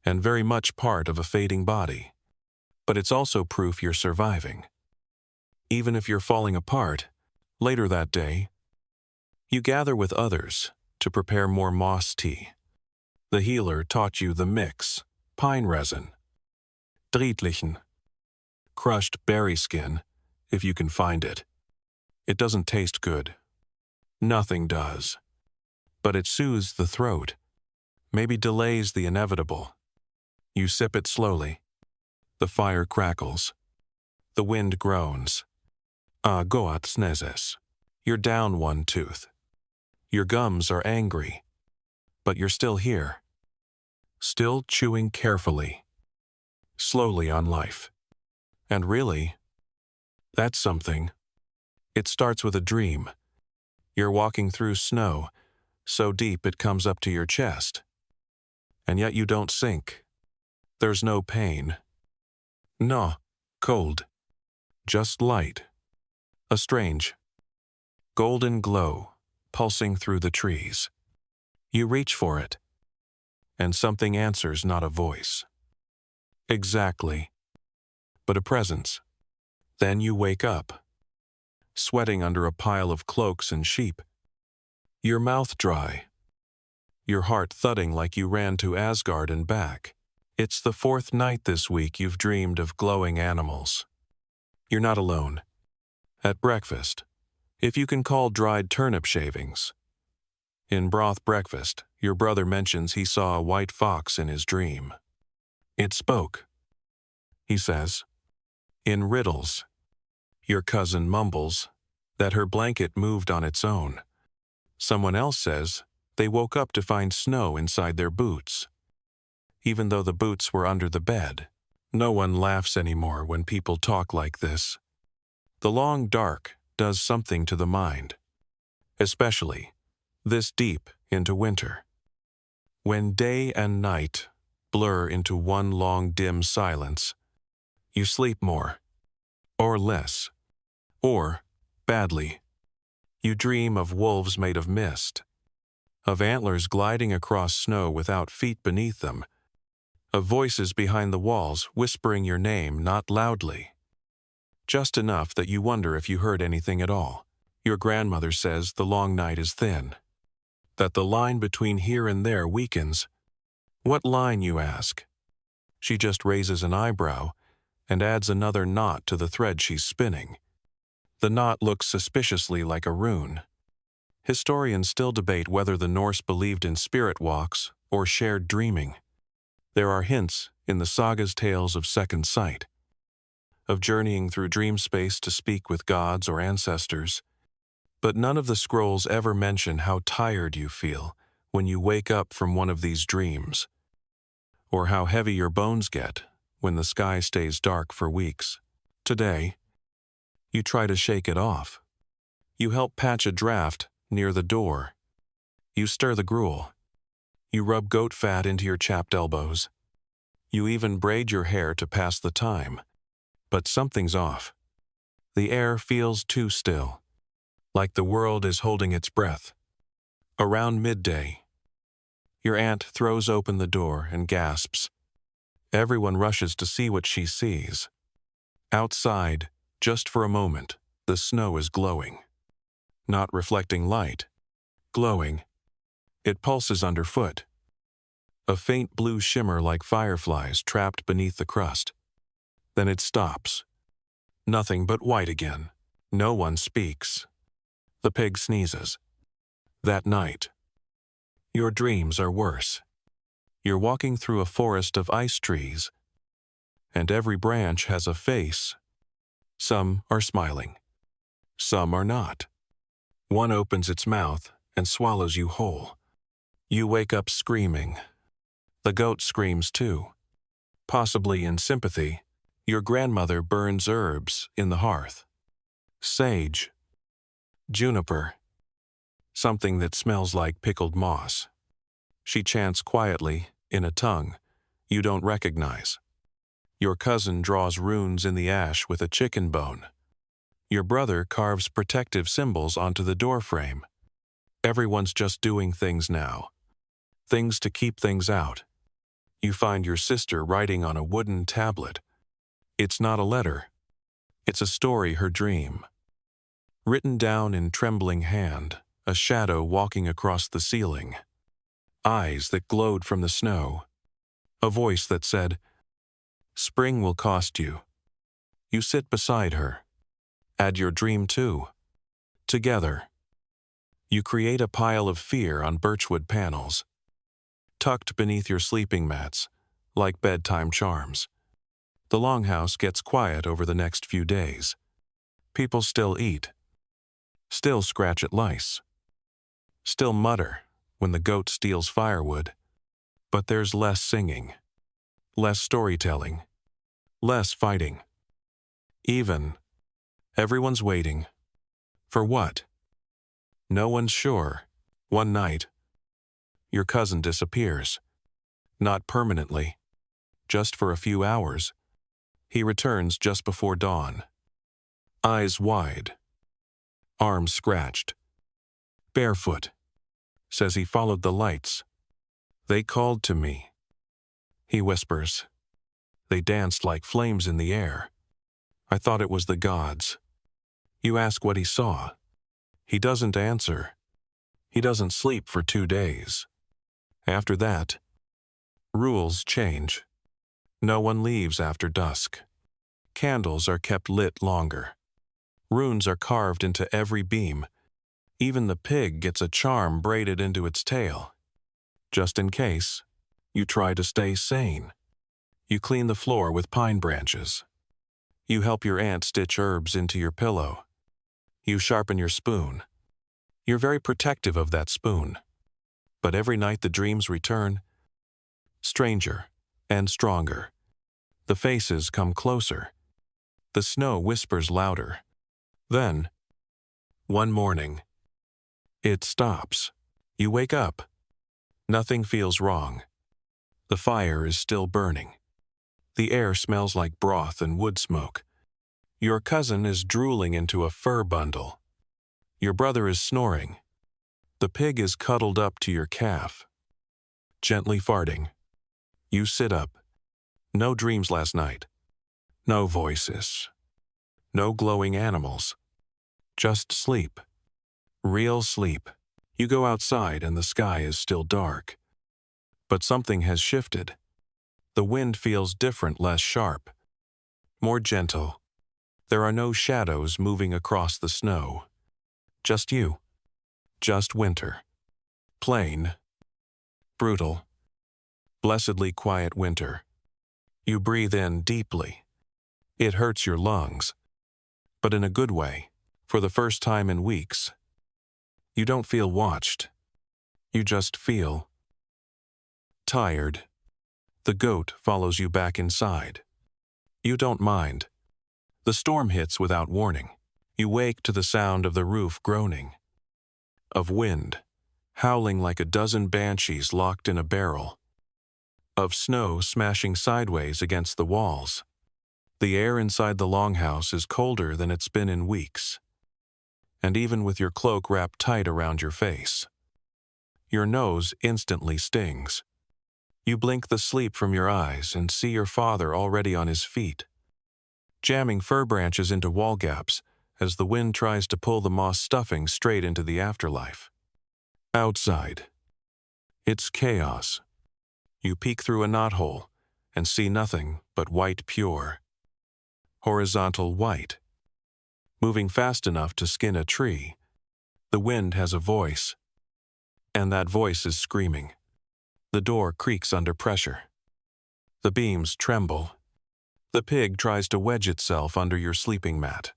and very much part of a fading body. But it's also proof you're surviving. Even if you're falling apart, later that day, you gather with others to prepare more moss tea. The healer taught you the mix, pine resin, Driedlichen, crushed berry skin, if you can find it. It doesn't taste good. Nothing does. But it soothes the throat, maybe delays the inevitable. You sip it slowly. The fire crackles. The wind groans. Goat sneezes. You're down one tooth. Your gums are angry. But you're still here. Still chewing carefully. Slowly on life. And really, that's something. It starts with a dream. You're walking through snow, so deep it comes up to your chest. And yet you don't sink. There's no pain. No, cold. Just light. A strange, golden glow pulsing through the trees. You reach for it, and something answers, not a voice. Exactly. But a presence. Then you wake up, sweating under a pile of cloaks and sheep. Your mouth dry. Your heart thudding like you ran to Asgard and back. It's the fourth night this week you've dreamed of glowing animals. You're not alone. At breakfast, if you can call dried turnip shavings. In broth breakfast, your brother mentions he saw a white fox in his dream. It spoke. He says, in riddles. Your cousin mumbles that her blanket moved on its own. Someone else says they woke up to find snow inside their boots. Even though the boots were under the bed, no one laughs anymore when people talk like this. The long dark does something to the mind, especially this deep into winter. When day and night blur into one long dim silence, you sleep more, or less, or badly. You dream of wolves made of mist, of antlers gliding across snow without feet beneath them, of voices behind the walls whispering your name not loudly, just enough that you wonder if you heard anything at all. Your grandmother says the long night is thin, that the line between here and there weakens. What line, you ask? She just raises an eyebrow and adds another knot to the thread she's spinning. The knot looks suspiciously like a rune. Historians still debate whether the Norse believed in spirit walks or shared dreaming. There are hints in the saga's tales of second sight, of journeying through dream space to speak with gods or ancestors. But none of the scrolls ever mention how tired you feel when you wake up from one of these dreams, or how heavy your bones get when the sky stays dark for weeks. Today, you try to shake it off. You help patch a draft near the door. You stir the gruel. You rub goat fat into your chapped elbows. You even braid your hair to pass the time. But something's off. The air feels too still, like the world is holding its breath. Around midday, your aunt throws open the door and gasps. Everyone rushes to see what she sees. Outside, just for a moment, the snow is glowing. Not reflecting light. Glowing. It pulses underfoot. A faint blue shimmer like fireflies trapped beneath the crust. Then it stops. Nothing but white again. No one speaks. The pig sneezes. That night, your dreams are worse. You're walking through a forest of ice trees, and every branch has a face. Some are smiling. Some are not. One opens its mouth and swallows you whole. You wake up screaming. The goat screams too. Possibly in sympathy, your grandmother burns herbs in the hearth. Sage. Juniper. Something that smells like pickled moss. She chants quietly, in a tongue you don't recognize. Your cousin draws runes in the ash with a chicken bone. Your brother carves protective symbols onto the doorframe. Everyone's just doing things now. Things to keep things out. You find your sister writing on a wooden tablet. It's not a letter. It's a story, her dream. Written down in trembling hand, a shadow walking across the ceiling. Eyes that glowed from the snow. A voice that said, "Spring will cost you." You sit beside her. Add your dream too. Together. You create a pile of fear on birchwood panels, tucked beneath your sleeping mats, like bedtime charms. The longhouse gets quiet over the next few days. People still eat. Still scratch at lice. Still mutter when the goat steals firewood. But there's less singing. Less storytelling. Less fighting. Even. Everyone's waiting. For what? No one's sure. One night, your cousin disappears. Not permanently. Just for a few hours. He returns just before dawn. Eyes wide. Arms scratched. Barefoot. Says he followed the lights. They called to me. He whispers. They danced like flames in the air. I thought it was the gods. You ask what he saw. He doesn't answer. He doesn't sleep for 2 days. After that, rules change. No one leaves after dusk. Candles are kept lit longer. Runes are carved into every beam. Even the pig gets a charm braided into its tail. Just in case, you try to stay sane. You clean the floor with pine branches. You help your aunt stitch herbs into your pillow. You sharpen your spoon. You're very protective of that spoon. But every night the dreams return, stranger and stronger. The faces come closer. The snow whispers louder. Then, one morning, it stops. You wake up. Nothing feels wrong. The fire is still burning. The air smells like broth and wood smoke. Your cousin is drooling into a fur bundle. Your brother is snoring. The pig is cuddled up to your calf, gently farting. You sit up. No dreams last night. No voices. No glowing animals. Just sleep. Real sleep. You go outside and the sky is still dark. But something has shifted. The wind feels different, less sharp. More gentle. There are no shadows moving across the snow. Just you. Just winter. Plain. Brutal. Blessedly quiet winter. You breathe in deeply. It hurts your lungs. But in a good way. For the first time in weeks, You don't feel watched. You just feel tired. The goat follows you back inside. You don't mind. The storm hits without warning. You wake to the sound of the roof groaning, of wind howling like a dozen banshees locked in a barrel, of snow smashing sideways against the walls. The air inside the longhouse is colder than it's been in weeks, and even with your cloak wrapped tight around your face, your nose instantly stings. You blink the sleep from your eyes and see your father already on his feet, jamming fir branches into wall gaps as the wind tries to pull the moss stuffing straight into the afterlife. Outside, it's chaos. You peek through a knothole and see nothing but white pure, horizontal white, moving fast enough to skin a tree. The wind has a voice, and that voice is screaming. The door creaks under pressure. The beams tremble. The pig tries to wedge itself under your sleeping mat.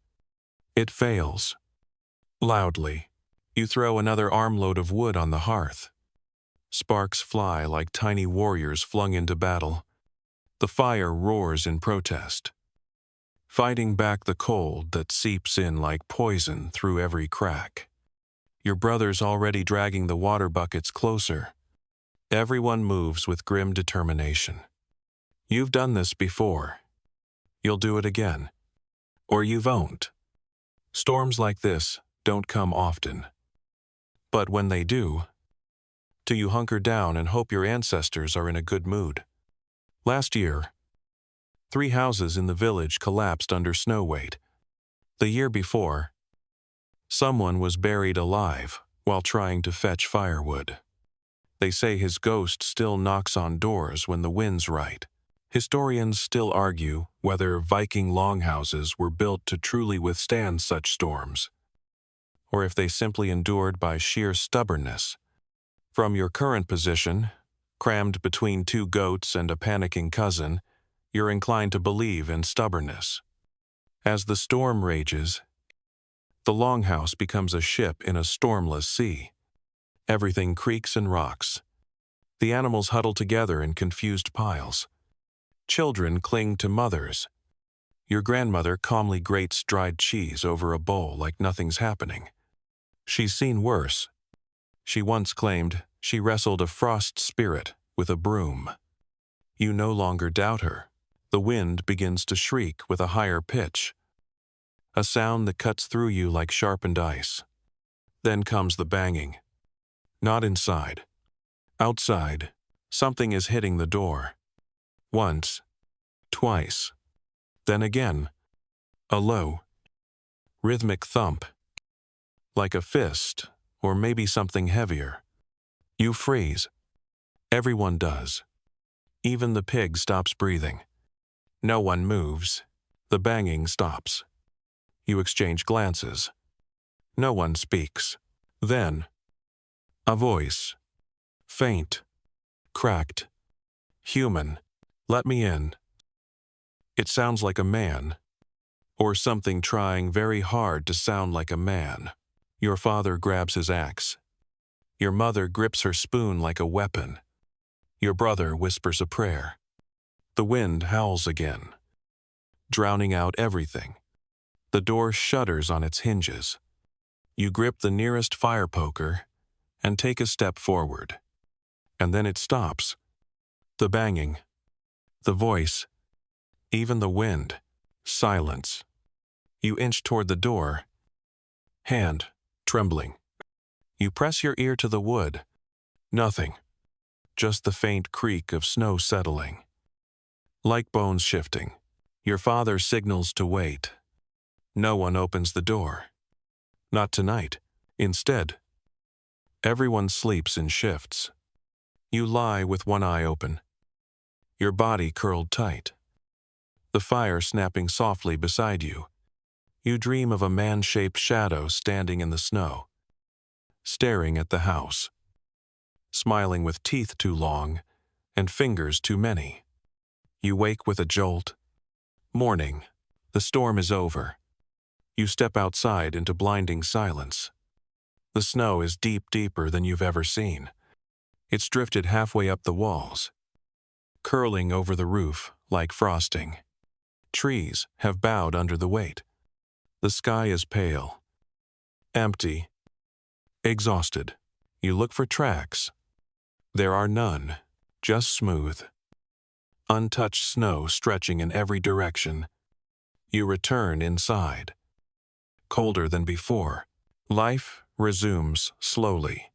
It fails. Loudly, you throw another armload of wood on the hearth. Sparks fly like tiny warriors flung into battle. The fire roars in protest, fighting back the cold that seeps in like poison through every crack. Your brother's already dragging the water buckets closer. Everyone moves with grim determination. You've done this before. You'll do it again. Or you won't. Storms like this don't come often. But when they do you hunker down and hope your ancestors are in a good mood? Last year, 3 houses in the village collapsed under snow weight. The year before, someone was buried alive while trying to fetch firewood. They say his ghost still knocks on doors when the wind's right. Historians still argue whether Viking longhouses were built to truly withstand such storms, or if they simply endured by sheer stubbornness. From your current position, crammed between 2 goats and a panicking cousin, you're inclined to believe in stubbornness. As the storm rages, the longhouse becomes a ship in a stormless sea. Everything creaks and rocks. The animals huddle together in confused piles. Children cling to mothers. Your grandmother calmly grates dried cheese over a bowl like nothing's happening. She's seen worse. She once claimed she wrestled a frost spirit with a broom. You no longer doubt her. The wind begins to shriek with a higher pitch, a sound that cuts through you like sharpened ice. Then comes the banging. Not inside. Outside, something is hitting the door. Once, twice, then again. A low, rhythmic thump, like a fist, or maybe something heavier. You freeze. Everyone does. Even the pig stops breathing. No one moves. The banging stops. You exchange glances. No one speaks. Then, a voice. Faint. Cracked. Human. Let me in. It sounds like a man, or something trying very hard to sound like a man. Your father grabs his axe. Your mother grips her spoon like a weapon. Your brother whispers a prayer. The wind howls again, drowning out everything. The door shudders on its hinges. You grip the nearest fire poker and take a step forward. And then it stops. The banging, the voice, even the wind. Silence. You inch toward the door, hand trembling. You press your ear to the wood. Nothing. Just the faint creak of snow settling. Like bones shifting. Your father signals to wait. No one opens the door. Not tonight. Instead, everyone sleeps in shifts. You lie with one eye open, your body curled tight. The fire snapping softly beside you. You dream of a man-shaped shadow standing in the snow, staring at the house, smiling with teeth too long and fingers too many. You wake with a jolt. Morning. The storm is over. You step outside into blinding silence. The snow is deeper than you've ever seen. It's drifted halfway up the walls, curling over the roof like frosting. Trees have bowed under the weight. The sky is pale, empty, exhausted. You look for tracks. There are none, just smooth, untouched snow stretching in every direction. You return inside. Colder than before. Life resumes slowly.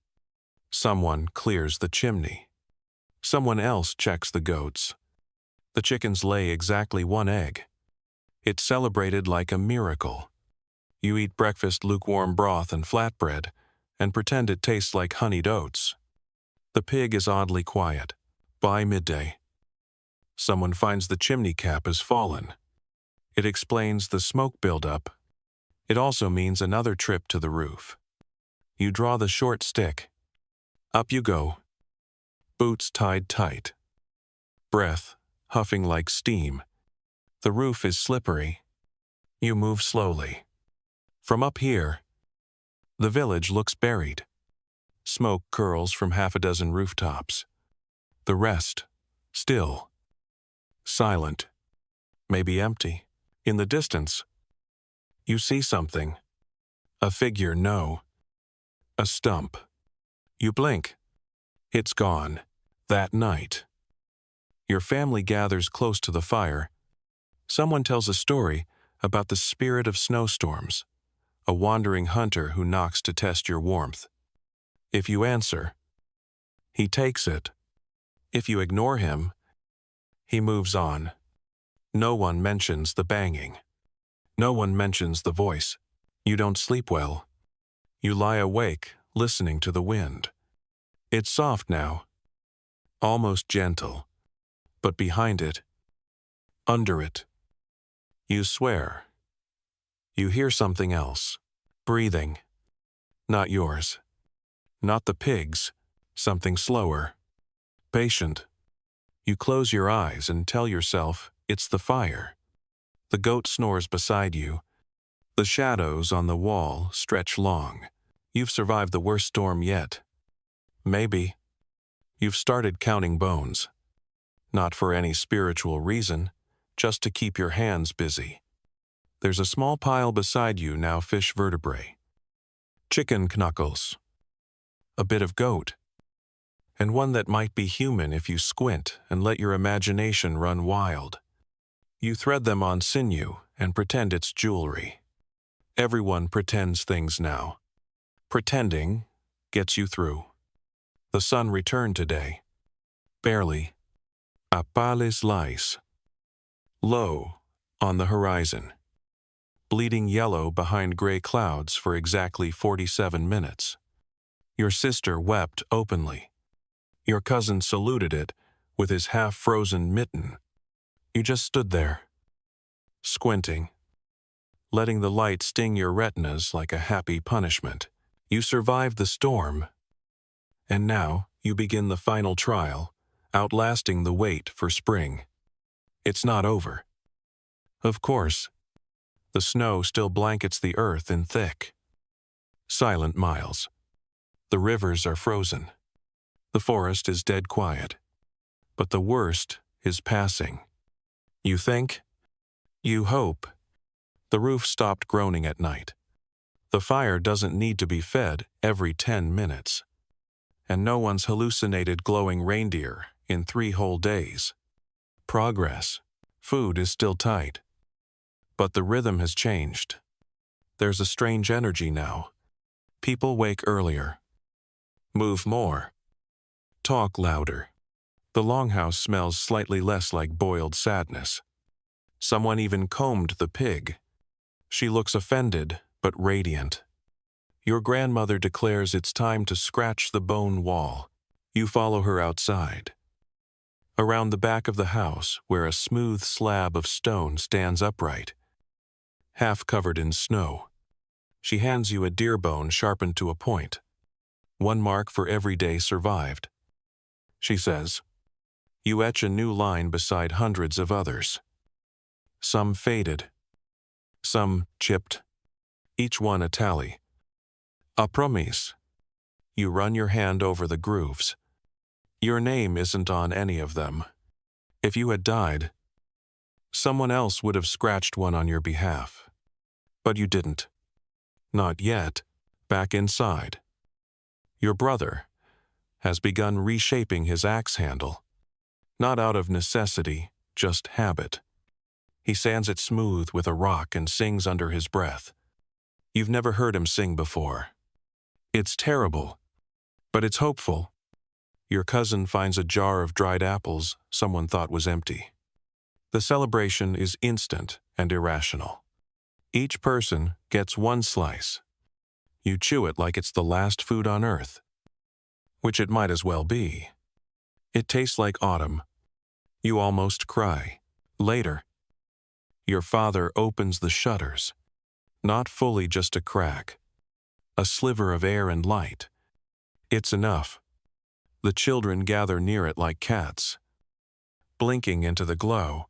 Someone clears the chimney. Someone else checks the goats. The chickens lay exactly one egg. It's celebrated like a miracle. You eat breakfast lukewarm broth and flatbread, and pretend it tastes like honeyed oats. The pig is oddly quiet. By midday, someone finds the chimney cap has fallen. It explains the smoke buildup. It also means another trip to the roof. You draw the short stick. Up you go. Boots tied tight. Breath huffing like steam. The roof is slippery. You move slowly. From up here, the village looks buried. Smoke curls from half a dozen rooftops. The rest, still, silent, maybe empty. In the distance, you see something. A figure, no. A stump. You blink. It's gone. That night. Your family gathers close to the fire. Someone tells a story about the spirit of snowstorms, a wandering hunter who knocks to test your warmth. If you answer, he takes it. If you ignore him, he moves on. No one mentions the banging. No one mentions the voice. You don't sleep well. You lie awake, listening to the wind. It's soft now, almost gentle, but behind it, under it, you swear. You hear something else, breathing. Not yours. Not the pig's, something slower, patient. You close your eyes and tell yourself it's the fire. The goat snores beside you. The shadows on the wall stretch long. You've survived the worst storm yet. Maybe. You've started counting bones. Not for any spiritual reason, just to keep your hands busy. There's a small pile beside you now, fish vertebrae. Chicken knuckles. A bit of goat. And one that might be human if you squint and let your imagination run wild. You thread them on sinew and pretend it's jewelry. Everyone pretends things now. Pretending gets you through. The sun returned today. Barely. A pales lice. Low on the horizon. Bleeding yellow behind gray clouds for exactly 47 minutes. Your sister wept openly. Your cousin saluted it with his half-frozen mitten. You just stood there, squinting, letting the light sting your retinas like a happy punishment. You survived the storm, and now you begin the final trial, outlasting the wait for spring. It's not over. Of course, the snow still blankets the earth in thick, silent miles. The rivers are frozen. The forest is dead quiet. But the worst is passing. You think? You hope. The roof stopped groaning at night. The fire doesn't need to be fed every 10 minutes. And no one's hallucinated glowing reindeer in 3 whole days. Progress. Food is still tight. But the rhythm has changed. There's a strange energy now. People wake earlier. Move more. Talk louder. The longhouse smells slightly less like boiled sadness. Someone even combed the pig. She looks offended, but radiant. Your grandmother declares it's time to scratch the bone wall. You follow her outside. Around the back of the house, where a smooth slab of stone stands upright, half covered in snow. She hands you a deer bone sharpened to a point. 1 mark for every day survived. She says, you etch a new line beside hundreds of others. Some faded. Some chipped. Each one a tally. A promise. You run your hand over the grooves. Your name isn't on any of them. If you had died, someone else would have scratched one on your behalf. But you didn't. Not yet. Back inside. Your brother has begun reshaping his axe handle. Not out of necessity, just habit. He sands it smooth with a rock and sings under his breath. You've never heard him sing before. It's terrible, but it's hopeful. Your cousin finds a jar of dried apples someone thought was empty. The celebration is instant and irrational. Each person gets one slice. You chew it like it's the last food on earth, which it might as well be. It tastes like autumn. You almost cry. Later, your father opens the shutters. Not fully just a crack. A sliver of air and light. It's enough. The children gather near it like cats, blinking into the glow.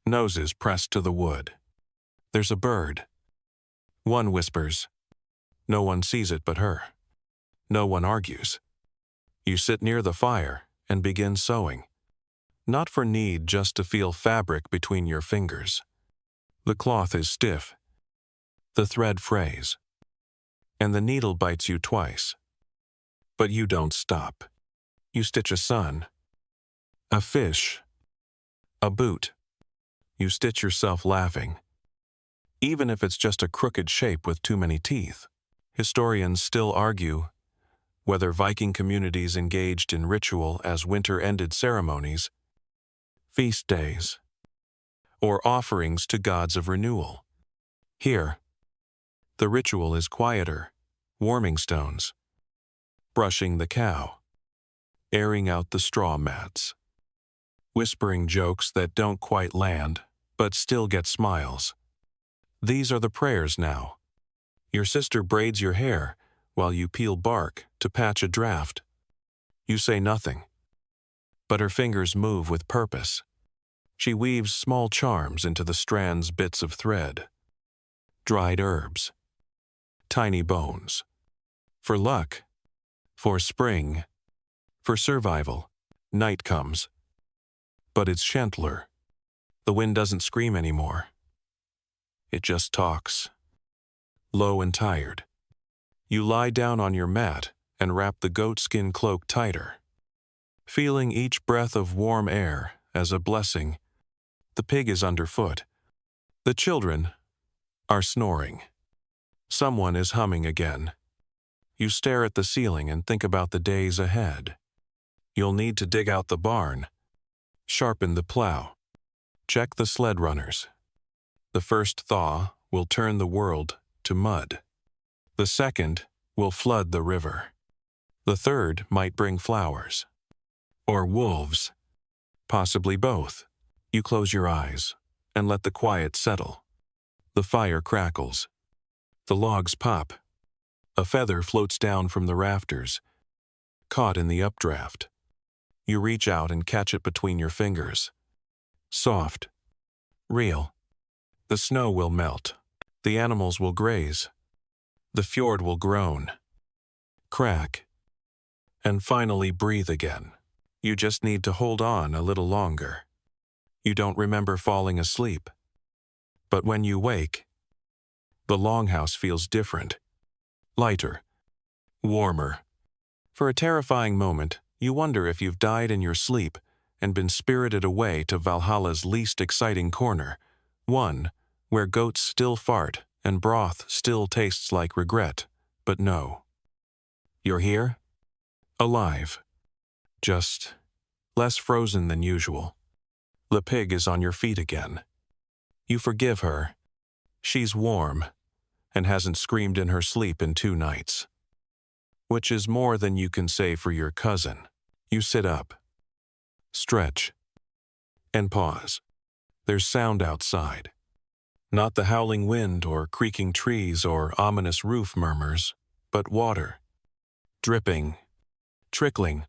Noses pressed to the wood. There's a bird. One whispers. No one sees it but her. No one argues. You sit near the fire and begin sewing. Not for need, just to feel fabric between your fingers. The cloth is stiff. The thread frays. And the needle bites you twice. But you don't stop. You stitch a sun, a fish, a boot. You stitch yourself laughing. Even if it's just a crooked shape with too many teeth. Historians still argue whether Viking communities engaged in ritual as winter-ended ceremonies, feast days, or offerings to gods of renewal. Here, the ritual is quieter, warming stones, brushing the cow, airing out the straw mats, whispering jokes that don't quite land, but still get smiles. These are the prayers now. Your sister braids your hair while you peel bark to patch a draft. You say nothing, but her fingers move with purpose. She weaves small charms into the strands, bits of thread, dried herbs, tiny bones. For luck, for spring, for survival. Night comes, but it's gentler. The wind doesn't scream anymore. It just talks, low and tired. You lie down on your mat and wrap the goatskin cloak tighter, feeling each breath of warm air as a blessing. The pig is underfoot. The children are snoring. Someone is humming again. You stare at the ceiling and think about the days ahead. You'll need to dig out the barn, sharpen the plow, check the sled runners. The first thaw will turn the world to mud. The second will flood the river. The third might bring flowers. Or wolves. Possibly both. You close your eyes and let the quiet settle. The fire crackles. The logs pop. A feather floats down from the rafters, caught in the updraft. You reach out and catch it between your fingers. Soft. Real. The snow will melt. The animals will graze. The fjord will groan, crack, and finally breathe again. You just need to hold on a little longer. You don't remember falling asleep. But when you wake, the longhouse feels different. Lighter. Warmer. For a terrifying moment, you wonder if you've died in your sleep and been spirited away to Valhalla's least exciting corner, one where goats still fart and broth still tastes like regret. But no. You're here, alive, just less frozen than usual. The pig is on your feet again. You forgive her. She's warm and hasn't screamed in her sleep in 2 nights. Which is more than you can say for your cousin. You sit up, stretch, and pause. There's sound outside. Not the howling wind or creaking trees or ominous roof murmurs, but water. Dripping, trickling,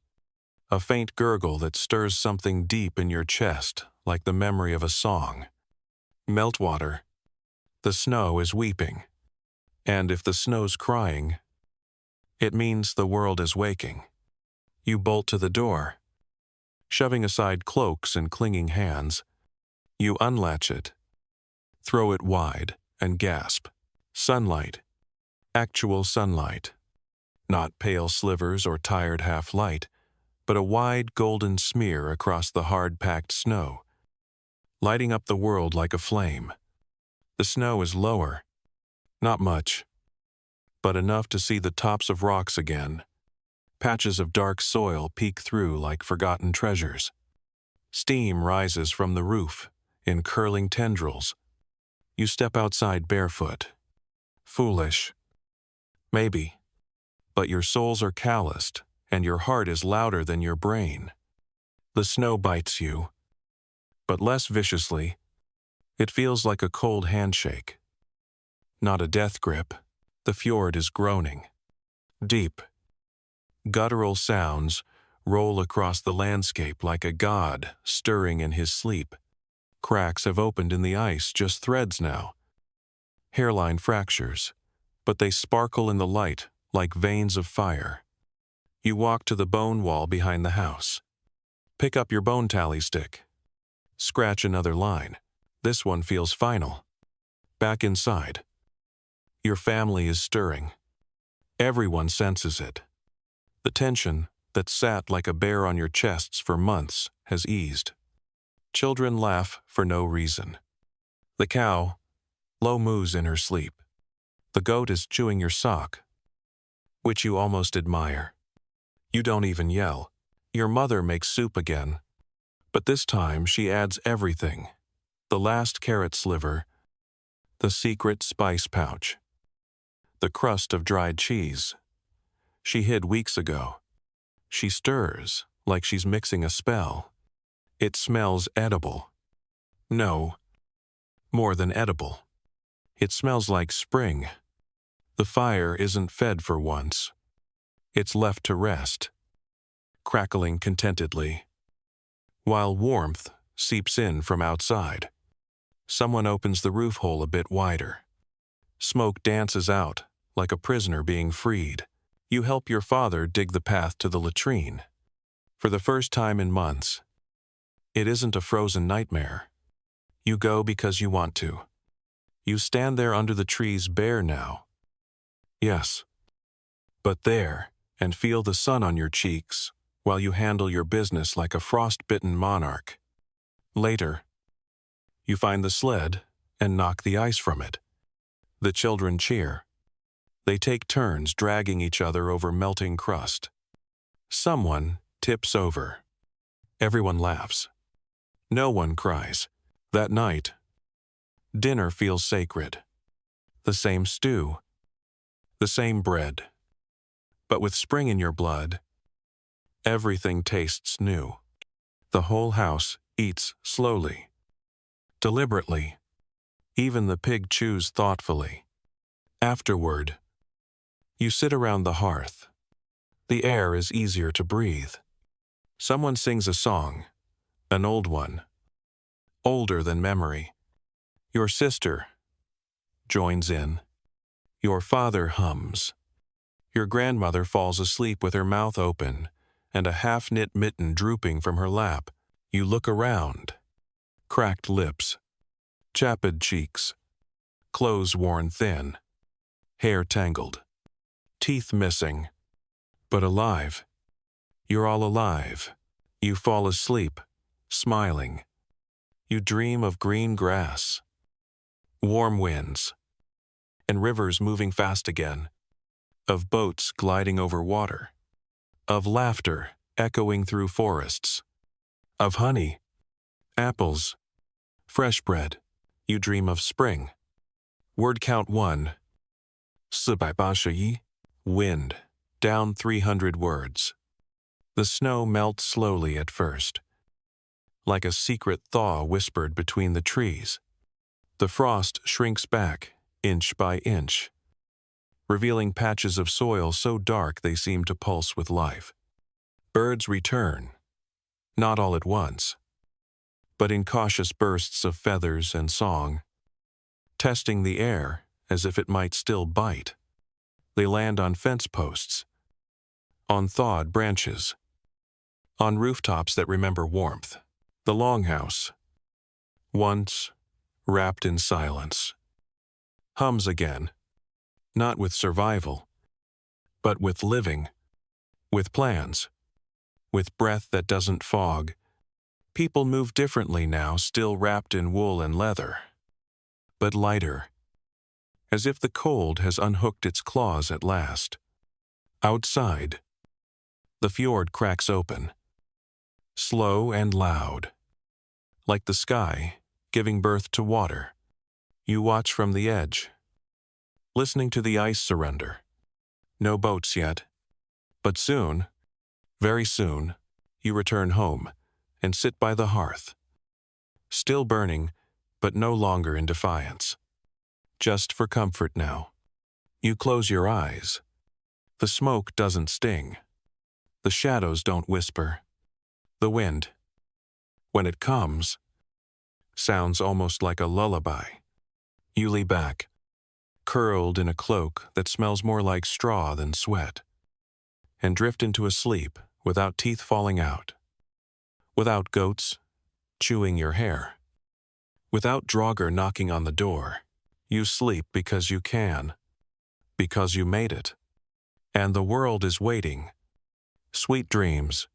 a faint gurgle that stirs something deep in your chest like the memory of a song. Meltwater. The snow is weeping. And if the snow's crying, It means the world is waking. You bolt to the door. Shoving aside cloaks and clinging hands, you unlatch it, throw it wide, and gasp. Sunlight. Actual sunlight. Not pale slivers or tired half-light, but a wide golden smear across the hard-packed snow, lighting up the world like a flame. The snow is lower. Not much, but enough to see the tops of rocks again. Patches of dark soil peek through like forgotten treasures. Steam rises from the roof in curling tendrils. You step outside barefoot. Foolish. Maybe. But your soles are calloused, and your heart is louder than your brain. The snow bites you, but less viciously. It feels like a cold handshake. Not a death grip. The fjord is groaning. Deep. Guttural sounds roll across the landscape like a god stirring in his sleep. Cracks have opened in the ice, just threads now. Hairline fractures, but they sparkle in the light like veins of fire. You walk to the bone wall behind the house. Pick up your bone tally stick. Scratch another line. This one feels final. Back inside. Your family is stirring. Everyone senses it. The tension that sat like a bear on your chests for months has eased. Children laugh for no reason. The cow low moos in her sleep. The goat is chewing your sock, which you almost admire. You don't even yell. Your mother makes soup again, but this time she adds everything. The last carrot sliver, the secret spice pouch, the crust of dried cheese she hid weeks ago. She stirs like she's mixing a spell. It smells edible. No, more than edible. It smells like spring. The fire isn't fed for once. It's left to rest, crackling contentedly, while warmth seeps in from outside. Someone opens the roof hole a bit wider. Smoke dances out like a prisoner being freed. You help your father dig the path to the latrine. For the first time in months, it isn't a frozen nightmare. You go because you want to. You stand there under the trees bare now. Yes, but there, and feel the sun on your cheeks while you handle your business like a frost-bitten monarch. Later, you find the sled and knock the ice from it. The children cheer. They take turns dragging each other over melting crust. Someone tips over. Everyone laughs. No one cries. That night, dinner feels sacred. The same stew. The same bread. But with spring in your blood, everything tastes new. The whole house eats slowly, deliberately. Even the pig chews thoughtfully. Afterward, you sit around the hearth. The air is easier to breathe. Someone sings a song, an old one, older than memory. Your sister joins in. Your father hums. Your grandmother falls asleep with her mouth open and a half-knit mitten drooping from her lap. You look around. Cracked lips, chapped cheeks, clothes worn thin, hair tangled, teeth missing, but alive. You're all alive. You fall asleep, smiling. You dream of green grass, warm winds, and rivers moving fast again, of boats gliding over water, of laughter echoing through forests, of honey, apples, fresh bread. You dream of spring. Word count 1. 481. Wind. Down 300 words. The snow melts slowly at first, like a secret thaw whispered between the trees. The frost shrinks back, inch by inch, revealing patches of soil so dark they seem to pulse with life. Birds return, not all at once, but in cautious bursts of feathers and song, testing the air as if it might still bite. They land on fence posts, on thawed branches, on rooftops that remember warmth. The longhouse, once wrapped in silence, hums again, not with survival, but with living, with plans, with breath that doesn't fog. People move differently now, still wrapped in wool and leather, but lighter, as if the cold has unhooked its claws at last. Outside, the fjord cracks open, slow and loud, like the sky giving birth to water. You watch from the edge, listening to the ice surrender. No boats yet, but soon, very soon, you return home and sit by the hearth, still burning, but no longer in defiance. Just for comfort now. You close your eyes. The smoke doesn't sting. The shadows don't whisper. The wind, when it comes, sounds almost like a lullaby. You lay back, curled in a cloak that smells more like straw than sweat, and drift into a sleep without teeth falling out, without goats chewing your hair, without Draugr knocking on the door. You sleep because you can, because you made it. And the world is waiting. Sweet dreams.